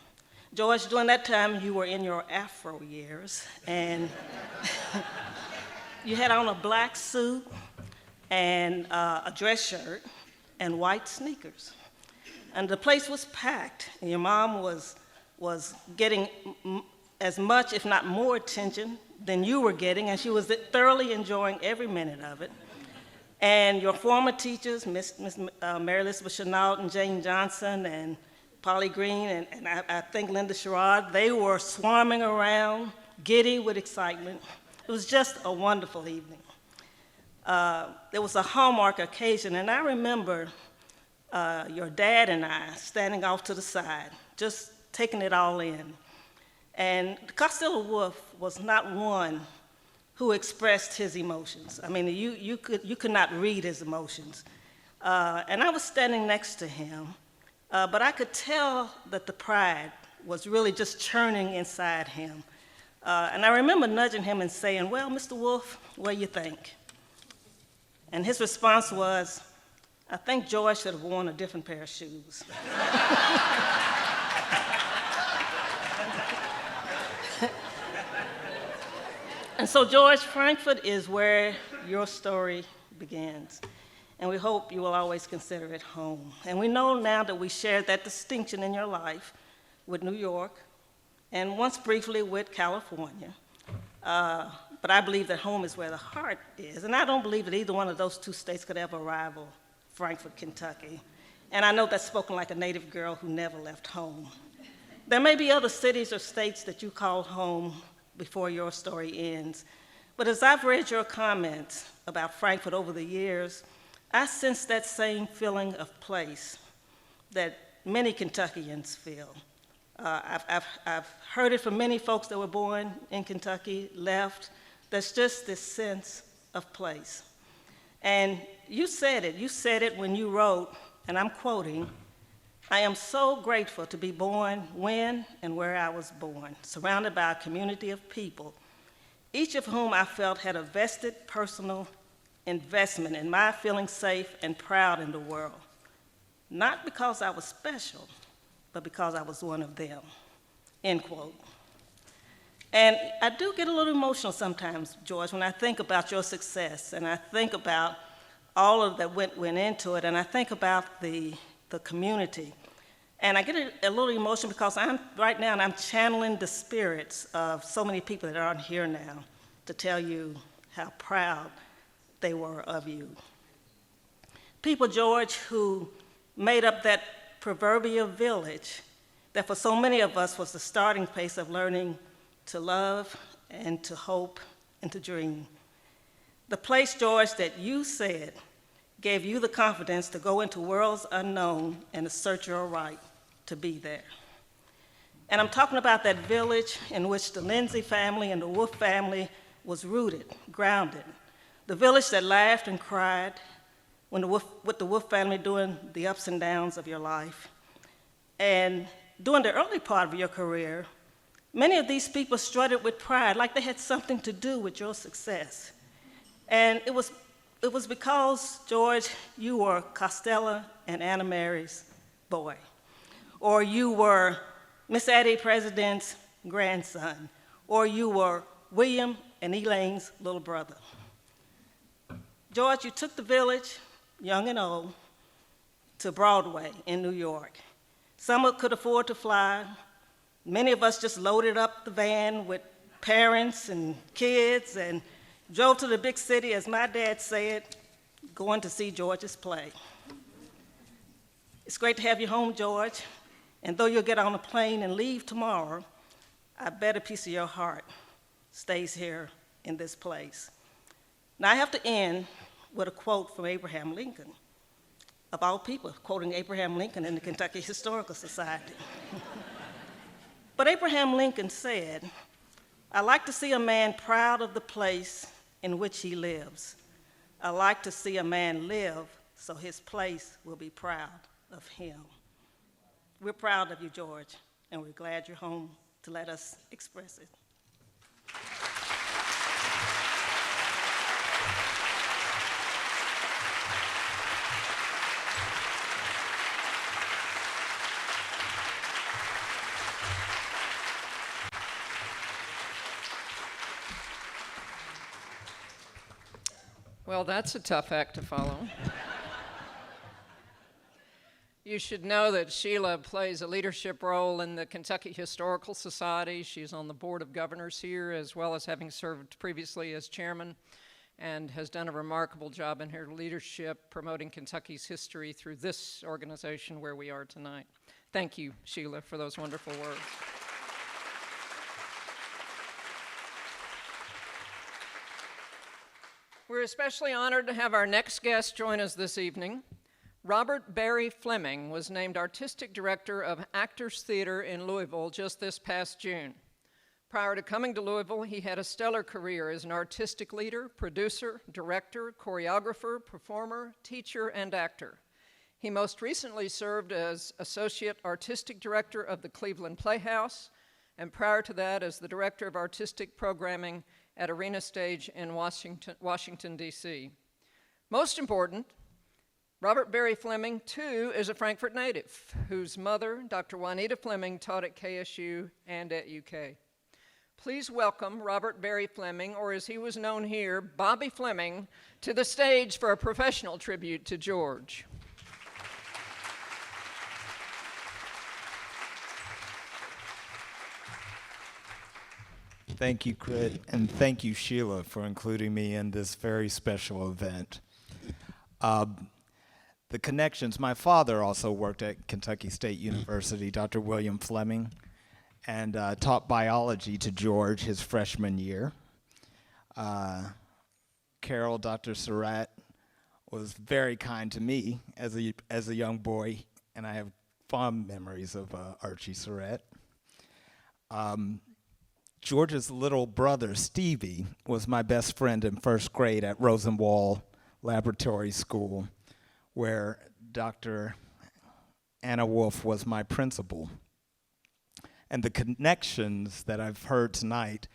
George, during that time, you were in your Afro years, and you had on a black suit and a dress shirt and white sneakers. And the place was packed, and your mom was getting as much, if not more, attention than you were getting, and she was thoroughly enjoying every minute of it. And your former teachers, Miss Mary Elizabeth Chenault and Jane Johnson and Polly Green and I think Linda Sherrod, they were swarming around, giddy with excitement. It was just a wonderful evening. There was a hallmark occasion, and I remember your dad and I standing off to the side, just taking it all in. And Costello Wolfe was not one who expressed his emotions. I mean, you could not read his emotions. And I was standing next to him, but I could tell that the pride was really just churning inside him. And I remember nudging him and saying, "Well, Mr. Wolfe, what do you think?" And his response was, "I think George should have worn a different pair of shoes." And so, George, Frankfort is where your story begins. And we hope you will always consider it home. And we know now that we share that distinction in your life with New York and once briefly with California. But I believe that home is where the heart is. And I don't believe that either one of those two states could ever rival Frankfort, Kentucky. and I know that's spoken like a native girl who never left home. There may be other cities or states that you call home before your story ends, but as I've read your comments about Frankfurt over the years, I sense that same feeling of place that many Kentuckians feel. I've heard it from many folks that were born in Kentucky, left. There's just this sense of place. And you said it when you wrote, and I'm quoting, "I am so grateful to be born when and where I was born, surrounded by a community of people, each of whom I felt had a vested personal investment in my feeling safe and proud in the world, not because I was special, but because I was one of them," end quote. And I do get a little emotional sometimes, George, when I think about your success, and I think about all of that went into it, and I think about the community. And I get a little emotional because right now, I'm channeling the spirits of so many people that aren't here now to tell you how proud they were of you. People, George, who made up that proverbial village that for so many of us was the starting place of learning to love and to hope and to dream. The place, George, that you said gave you the confidence to go into worlds unknown and assert your right to be there. And I'm talking about that village in which the Lindsay family and the Wolfe family was rooted, grounded. The village that laughed and cried with the Wolfe family during the ups and downs of your life. And during the early part of your career, many of these people strutted with pride, like they had something to do with your success. And it was because, George, you were Costello and Anna Mary's boy, or you were Miss Addie President's grandson, or you were William and Elaine's little brother. George, you took the village, young and old, to Broadway in New York. Some could afford to fly. Many of us just loaded up the van with parents and kids and drove to the big city, as my dad said, going to see George's play. It's great to have you home, George, and though you'll get on a plane and leave tomorrow, I bet a piece of your heart stays here in this place. Now, I have to end with a quote from Abraham Lincoln, of all people, quoting Abraham Lincoln in the Kentucky Historical Society. But Abraham Lincoln said, "I like to see a man proud of the place in which he lives. I like to see a man live so his place will be proud of him." We're proud of you, George, and we're glad you're home to let us express it. Well, that's a tough act to follow. You should know that Sheila plays a leadership role in the Kentucky Historical Society. She's on the Board of Governors here, as well as having served previously as chairman, and has done a remarkable job in her leadership promoting Kentucky's history through this organization where we are tonight. Thank you, Sheila, for those wonderful words. We're especially honored to have our next guest join us this evening. Robert Barry Fleming was named Artistic Director of Actors Theater in Louisville just this past June. Prior to coming to Louisville, he had a stellar career as an artistic leader, producer, director, choreographer, performer, teacher, and actor. He most recently served as Associate Artistic Director of the Cleveland Playhouse, and prior to that as the Director of Artistic Programming at Arena Stage in Washington, D.C. Most important, Robert Barry Fleming, too, is a Frankfurt native, whose mother, Dr. Juanita Fleming, taught at KSU and at UK. Please welcome Robert Barry Fleming, or as he was known here, Bobby Fleming, to the stage for a professional tribute to George. Thank you, Crit, and thank you, Sheila, for including me in this very special event. the connections. My father also worked at Kentucky State University, Dr. William Fleming, and taught biology to George his freshman year. Carol, Dr. Surratt, was very kind to me as a young boy, and I have fond memories of Archie Surratt. George's little brother, Stevie, was my best friend in first grade at Rosenwald Laboratory School, where Dr. Anna Wolfe was my principal. And the connections that I've heard tonight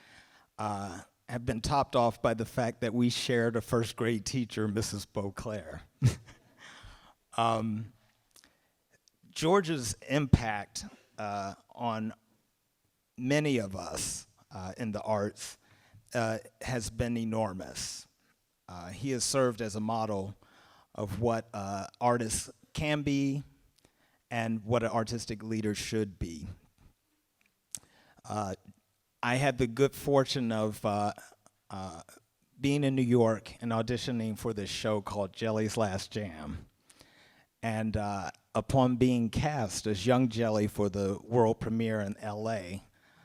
have been topped off by the fact that we shared a first grade teacher, Mrs. Beauclair. George's impact on many of us in the arts has been enormous. He has served as a model of what artists can be and what an artistic leader should be. I had the good fortune of being in New York and auditioning for this show called Jelly's Last Jam. And upon being cast as young Jelly for the world premiere in LA,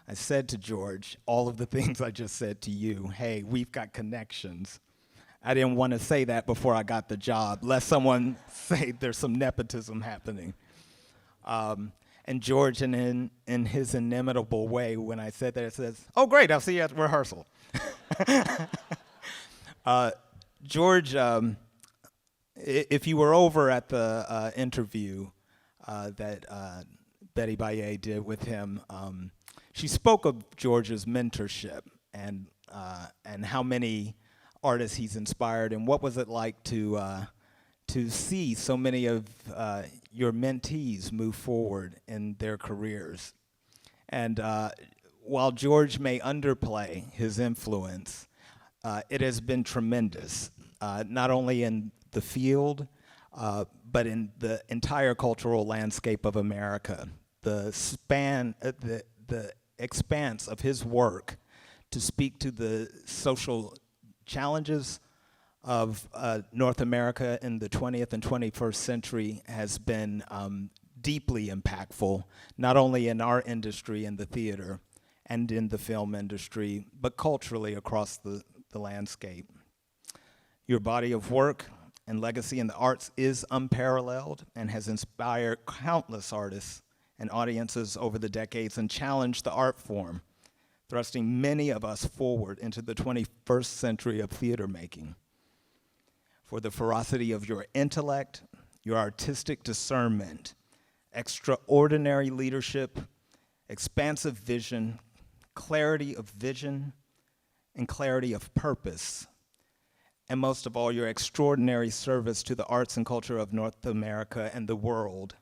I said to George all of the things I just said to you. Hey, we've got connections. I didn't want to say that before I got the job, lest someone say there's some nepotism happening. And George, in his inimitable way, when I said that, it says, "Oh, great, I'll see you at rehearsal." George, if you were over at the interview that Betty Baye did with him, she spoke of George's mentorship and how many artists he's inspired, and what was it like to see so many of your mentees move forward in their careers. And while George may underplay his influence, it has been tremendous, not only in the field, but in the entire cultural landscape of America. The expanse of his work to speak to the social challenges of North America in the 20th and 21st century has been deeply impactful, not only in our industry, in the theater, and in the film industry, but culturally across the landscape. Your body of work and legacy in the arts is unparalleled and has inspired countless artists and audiences over the decades and challenged the art form, thrusting many of us forward into the 21st century of theater making. For the ferocity of your intellect, your artistic discernment, extraordinary leadership, expansive vision, clarity of vision, and clarity of purpose, and most of all, your extraordinary service to the arts and culture of North America and the world.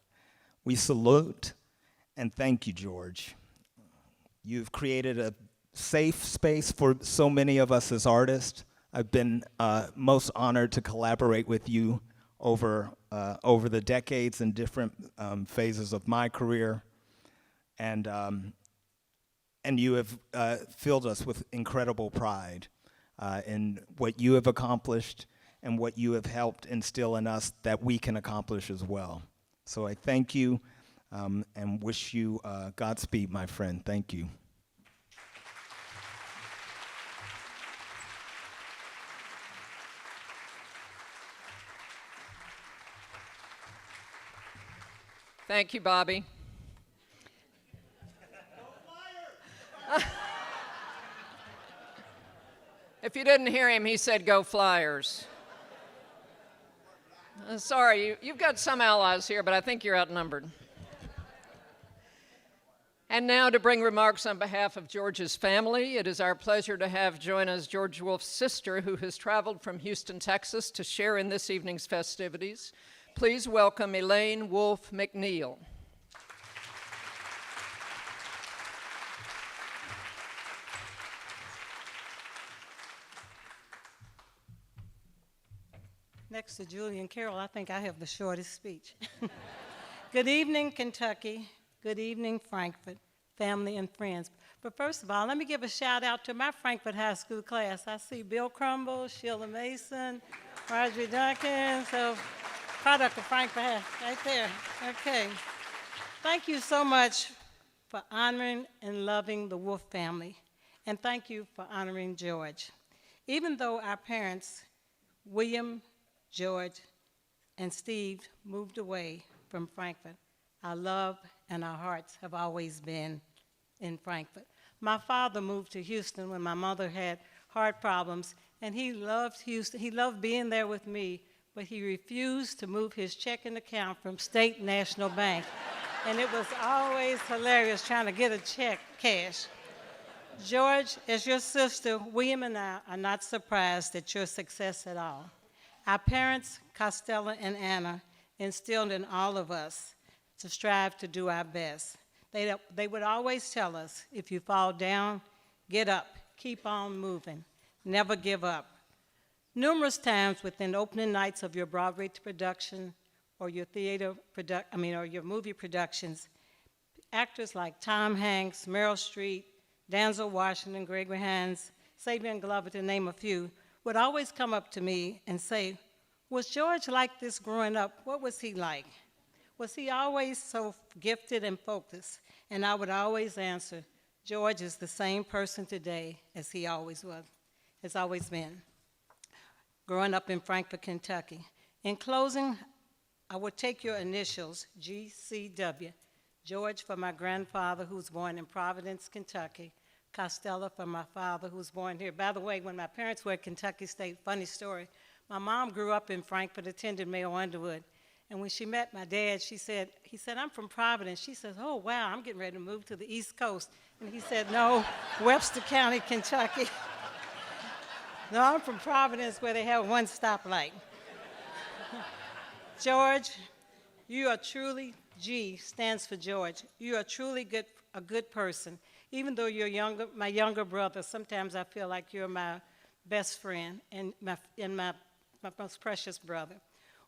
We salute and thank you, George. You've created a safe space for so many of us as artists. I've been most honored to collaborate with you over the decades and different phases of my career, and you have filled us with incredible pride in what you have accomplished and what you have helped instill in us that we can accomplish as well. So I thank you and wish you Godspeed, my friend. Thank you. Thank you, Bobby. If you didn't hear him, he said, "Go Flyers." Sorry, you've got some allies here, but I think you're outnumbered. And now to bring remarks on behalf of George's family, it is our pleasure to have join us George Wolfe's sister, who has traveled from Houston, Texas, to share in this evening's festivities. Please welcome Elaine Wolfe McNeil. Next to Julie and Carol, I think I have the shortest speech. Good evening, Kentucky. Good evening, Frankfort, family and friends. But first of all, let me give a shout out to my Frankfort High School class. I see Bill Crumble, Sheila Mason, Marjorie Duncan. So Product of Frankfurt, right there. Okay. Thank you so much for honoring and loving the Wolfe family. And thank you for honoring George. Even though our parents, William, George, and Steve, moved away from Frankfurt, our love and our hearts have always been in Frankfurt. My father moved to Houston when my mother had heart problems, and he loved Houston. He loved being there with me, but he refused to move his checking account from State National Bank. And it was always hilarious trying to get a check, cash. George, as your sister, William and I are not surprised at your success at all. Our parents, Costello and Anna, instilled in all of us to strive to do our best. They would always tell us, if you fall down, get up, keep on moving, never give up. Numerous times within opening nights of your Broadway production or your or your movie productions, actors like Tom Hanks, Meryl Streep, Denzel Washington, Gregory Hines, Sabian Glover, to name a few, would always come up to me and say, was George like this growing up? What was he like? Was he always so gifted and focused? And I would always answer, George is the same person today as he always was, has always been. Growing up in Frankfort, Kentucky. In closing, I would take your initials, GCW, George for my grandfather who was born in Providence, Kentucky, Costello for my father who was born here. By the way, when my parents were at Kentucky State, funny story, my mom grew up in Frankfort, attended Mayo Underwood, and when she met my dad, he said, I'm from Providence. She says, oh, wow, I'm getting ready to move to the East Coast. And he said, no, Webster County, Kentucky. No, I'm from Providence where they have one stoplight. George, you are truly, G stands for George. You are truly a good person. Even though you're my younger brother, sometimes I feel like you're my best friend and my most precious brother.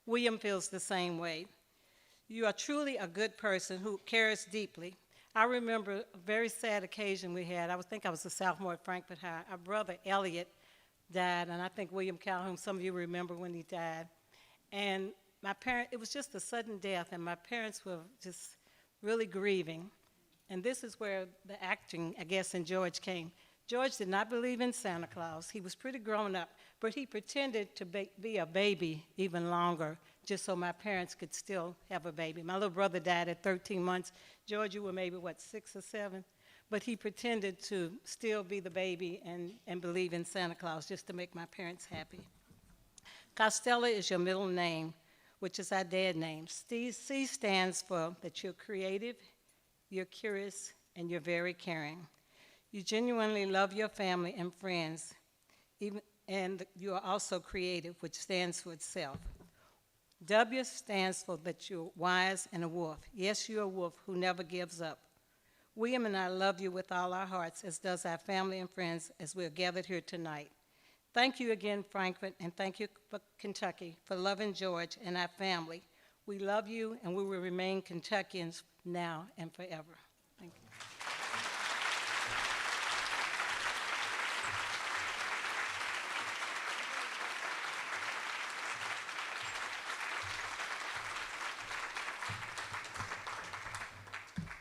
William feels the same way. You are truly a good person who cares deeply. I remember a very sad occasion we had. I think I was a sophomore at Frankfurt High. Our brother, Elliot, died, and I think William Calhoun, some of you remember when he died. And it was just a sudden death, and my parents were just really grieving. And this is where the acting, I guess, in George came. George did not believe in Santa Claus. He was pretty grown up, but he pretended to be a baby even longer, just so my parents could still have a baby. My little brother died at 13 months. George, you were maybe, 6 or 7? But he pretended to still be the baby and believe in Santa Claus just to make my parents happy. Costello is your middle name, which is our dad's name. C stands for that you're creative, you're curious, and you're very caring. You genuinely love your family and friends, and you are also creative, which stands for itself. W stands for that you're wise and a wolf. Yes, you're a wolf who never gives up. William and I love you with all our hearts, as does our family and friends, as we're gathered here tonight. Thank you again, Frankfurt, and thank you for Kentucky for loving George and our family. We love you, and we will remain Kentuckians now and forever. Thank you.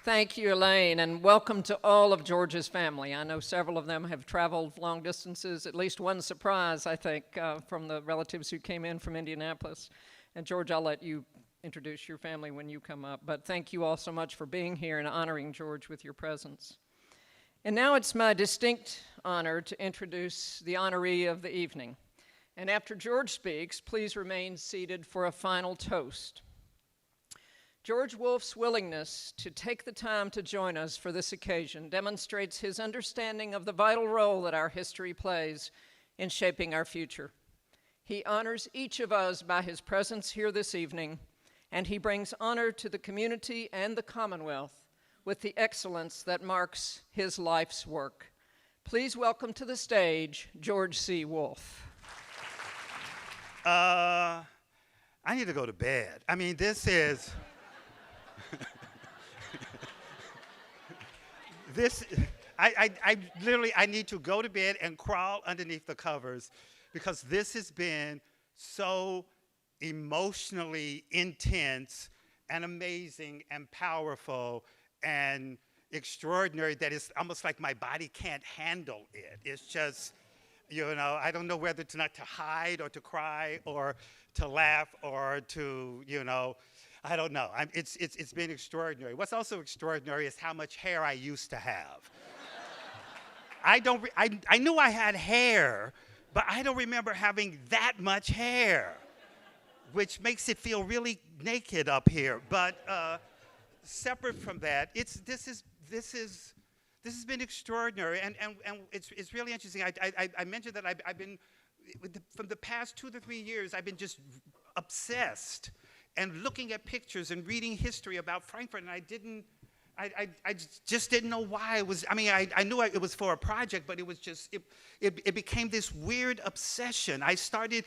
Thank you, Elaine, and welcome to all of George's family. I know several of them have traveled long distances, at least one surprise, I think, from the relatives who came in from Indianapolis. And George, I'll let you introduce your family when you come up, but thank you all so much for being here and honoring George with your presence. And now it's my distinct honor to introduce the honoree of the evening. And after George speaks, please remain seated for a final toast. George Wolfe's willingness to take the time to join us for this occasion demonstrates his understanding of the vital role that our history plays in shaping our future. He honors each of us by his presence here this evening, and he brings honor to the community and the Commonwealth with the excellence that marks his life's work. Please welcome to the stage George C. Wolfe. I need to go to bed. I mean, this is... I literally need to go to bed and crawl underneath the covers because this has been so emotionally intense and amazing and powerful and extraordinary that it's almost like my body can't handle it. It's just, I don't know whether to not to hide or to cry or to laugh or to, I don't know. It's been extraordinary. What's also extraordinary is how much hair I used to have. I knew I had hair, but I don't remember having that much hair, which makes it feel really naked up here. But separate from that, this has been extraordinary, and it's really interesting. I mentioned that I've been, from the past 2 to 3 years, I've been just obsessed and looking at pictures and reading history about Frankfurt, and I just didn't know why it was. I mean, I knew it was for a project, but it was just, it became this weird obsession. I started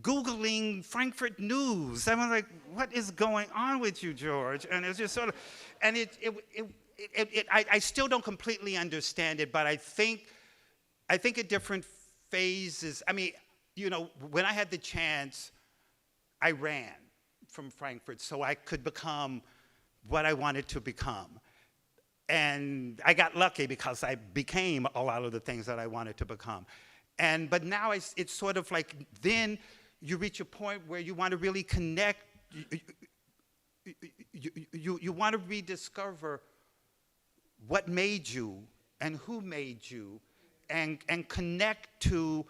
Googling Frankfurt news. I was like, what is going on with you, George? And it's just sort of, and I still don't completely understand it, but I think at different phases, I mean, when I had the chance, I ran from Frankfurt so I could become what I wanted to become. And I got lucky because I became a lot of the things that I wanted to become. But now it's sort of like, then you reach a point where you want to really connect, you want to rediscover what made you and who made you, and connect to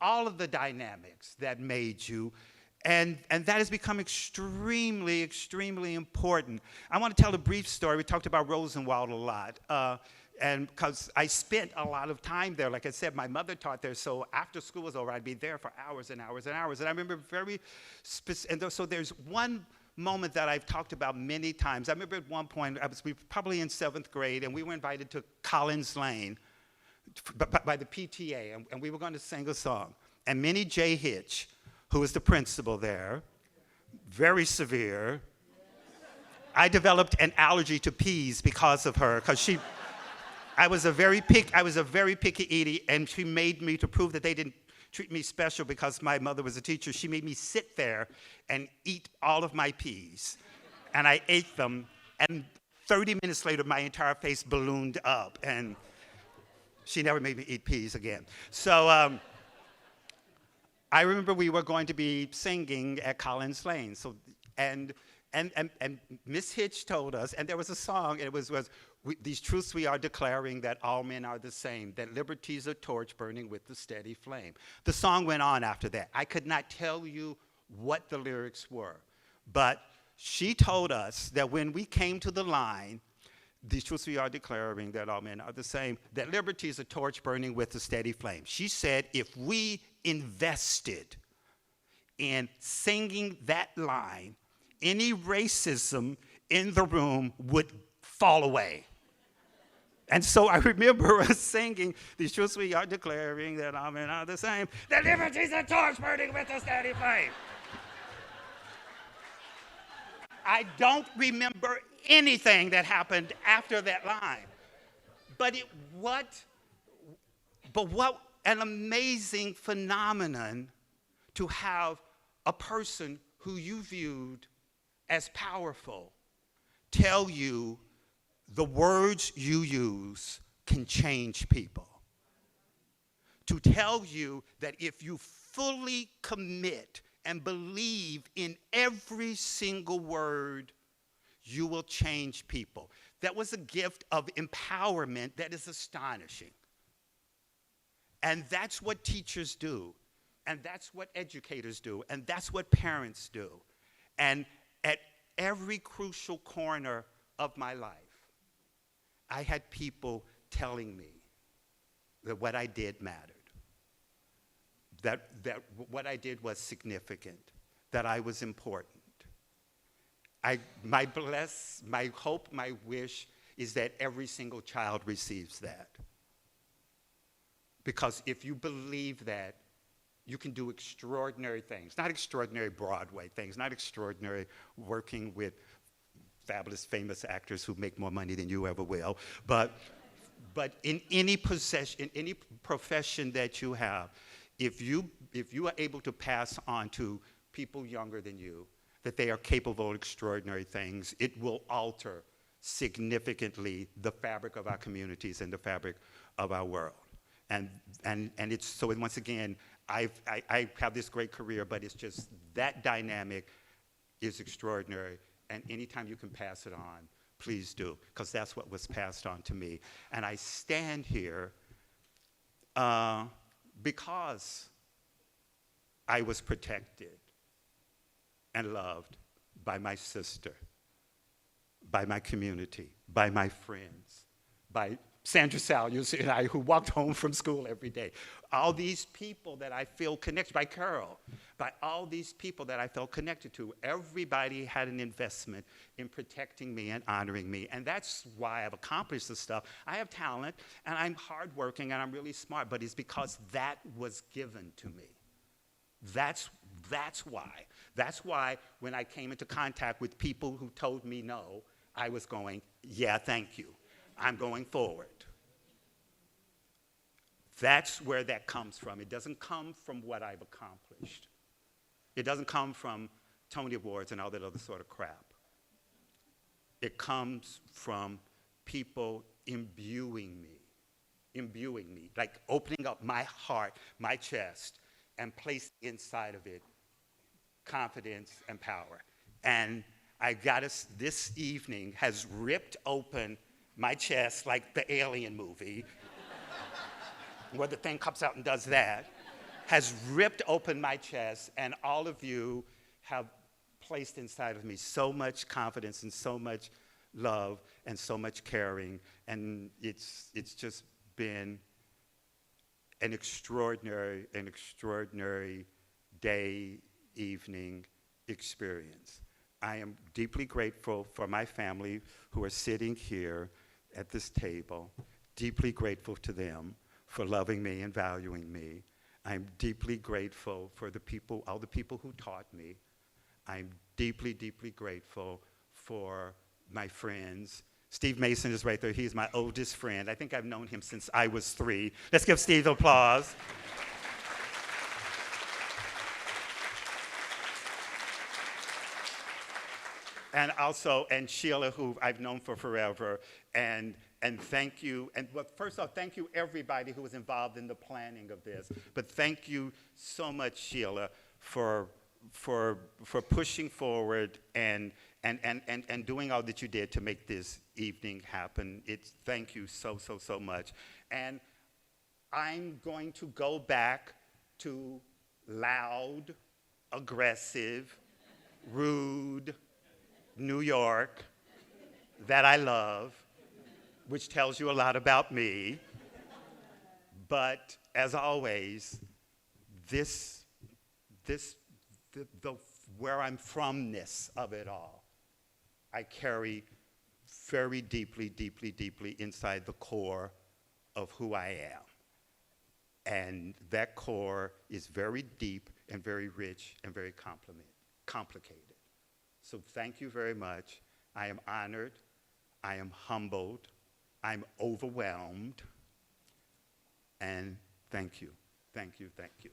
all of the dynamics that made you. And that has become extremely, extremely important. I want to tell a brief story. We talked about Rosenwald a lot. And because I spent a lot of time there. Like I said, my mother taught there, so after school was over, I'd be there for hours and hours and hours. And I remember so there's one moment that I've talked about many times. I remember at one point, we were probably in 7th grade, and we were invited to Collins Lane by the PTA, and we were going to sing a song. And Minnie J. Hitch, who was the principal there, very severe. I developed an allergy to peas because of her, because I was a very picky eater, and she made me, to prove that they didn't treat me special because my mother was a teacher, she made me sit there and eat all of my peas. And I ate them, and 30 minutes later, my entire face ballooned up, and she never made me eat peas again. So I remember we were going to be singing at Collins Lane. So, and Miss Hitch told us, and there was a song, and it was these truths we are declaring, that all men are the same, that liberty's a torch burning with the steady flame. The song went on after that. I could not tell you what the lyrics were, but she told us that when we came to the line, these truths we are declaring, that all men are the same, that liberty is a torch burning with a steady flame. She said if we invested in singing that line, any racism in the room would fall away. And so I remember us singing, these truths we are declaring, that all men are the same, that liberty is a torch burning with a steady flame. I don't remember anything that happened after that line. But what an amazing phenomenon to have a person who you viewed as powerful tell you the words you use can change people. To tell you that if you fully commit and believe in every single word, you will change people. That was a gift of empowerment that is astonishing. And that's what teachers do, and that's what educators do, and that's what parents do. And at every crucial corner of my life, I had people telling me that what I did mattered, that what I did was significant, that I was important. My hope, my wish is that every single child receives that. Because if you believe that, you can do extraordinary things. Not extraordinary Broadway things, not extraordinary working with fabulous, famous actors who make more money than you ever will, but in any profession that you have, if you are able to pass on to people younger than you, that they are capable of extraordinary things. It will alter significantly the fabric of our communities and the fabric of our world. And it's, so once again, I have this great career, but it's just that dynamic is extraordinary. And anytime you can pass it on, please do, because that's what was passed on to me. And I stand here because I was protected and loved by my sister, by my community, by my friends, by Sandra Salyers and I, who walked home from school every day. All these people that I feel connected, by Carol, by all these people that I felt connected to. Everybody had an investment in protecting me and honoring me. And that's why I've accomplished this stuff. I have talent, and I'm hardworking, and I'm really smart, but it's because that was given to me. That's why. That's why when I came into contact with people who told me no, I was going, yeah, thank you. I'm going forward. That's where that comes from. It doesn't come from what I've accomplished. It doesn't come from Tony Awards and all that other sort of crap. It comes from people imbuing me, like opening up my heart, my chest, and placing inside of it confidence and power. And I got us, this evening has ripped open my chest like the Alien movie, where the thing comes out and does that, has ripped open my chest, and all of you have placed inside of me so much confidence and so much love and so much caring, and it's just been an extraordinary day, evening experience. I am deeply grateful for my family who are sitting here at this table, deeply grateful to them for loving me and valuing me. I'm deeply grateful for the people, all the people who taught me. I'm deeply, deeply grateful for my friends. Steve Mason is right there. He's my oldest friend. I think I've known him since I was 3. Let's give Steve applause. And also, and Sheila, who I've known for forever, and thank you, and well, first off, thank you everybody who was involved in the planning of this, but thank you so much, Sheila, for pushing forward and doing all that you did to make this evening happen. Thank you so much. And I'm going to go back to loud, aggressive, rude, New York, that I love, which tells you a lot about me. But as always, the where I'm fromness of it all, I carry very deeply inside the core of who I am. And that core is very deep and very rich and very complicated. So thank you very much. I am honored, I am humbled, I'm overwhelmed, and thank you, thank you, thank you.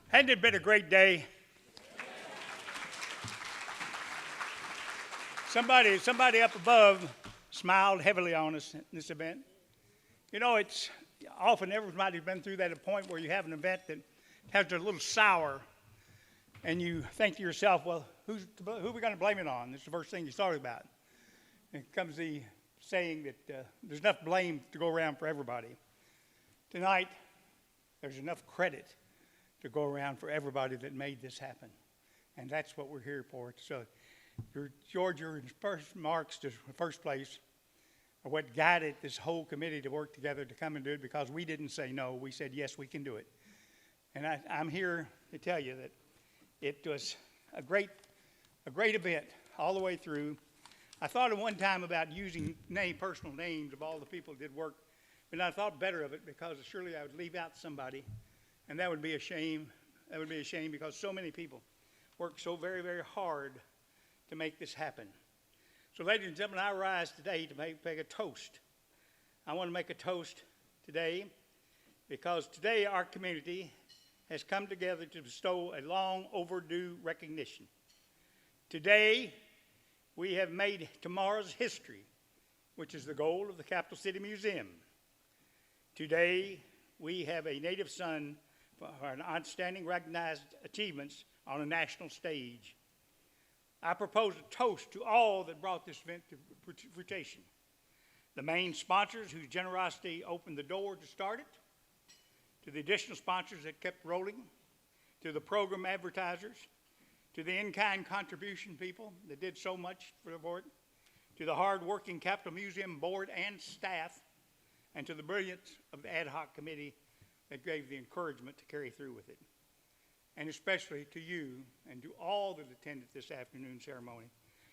Hasn't it been a great day? Somebody up above smiled heavily on us in this event. You know, it's often everybody's been through that point where you have an event that has a little sour, and you think to yourself, well, who are we going to blame it on? That's the first thing you thought about. And it comes the saying that there's enough blame to go around for everybody. Tonight, there's enough credit to go around for everybody that made this happen. And that's what we're here for. So, George, your first marks to first place are what guided this whole committee to work together to come and do it, because we didn't say no. We said, yes, we can do it. And I'm here to tell you that it was a great event all the way through. I thought at one time about using personal names of all the people who did work, but I thought better of it, because surely I would leave out somebody, and that would be a shame. That would be a shame, because so many people worked so very, very hard to make this happen. So, ladies and gentlemen, I rise today to make a toast. I want to make a toast today because today our community has come together to bestow a long overdue recognition. Today, we have made tomorrow's history, which is the goal of the Capital City Museum. Today, we have a native son for our outstanding recognized achievements on a national stage. I propose a toast to all that brought this event to fruition. The main sponsors whose generosity opened the door to start it, to the additional sponsors that kept rolling, to the program advertisers, to the in-kind contribution people that did so much for the board, to the hard-working Capitol Museum board and staff, and to the brilliance of the ad hoc committee that gave the encouragement to carry through with it. And especially to you and to all that attended this afternoon ceremony,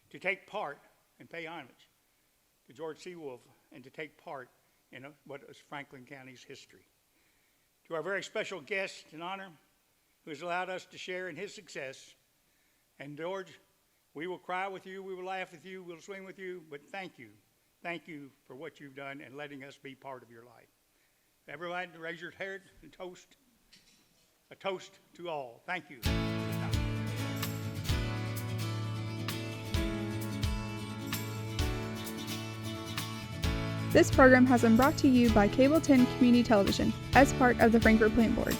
to take part and pay homage to George C. Wolfe and to take part in what is Franklin County's history. To our very special guest and honor, who has allowed us to share in his success. And George, we will cry with you, we will laugh with you, we'll swing with you, but thank you. Thank you for what you've done and letting us be part of your life. Everybody raise your head and toast. A toast to all. Thank you. This program has been brought to you by Cable 10 Community Television as part of the Frankfurt Plant Board.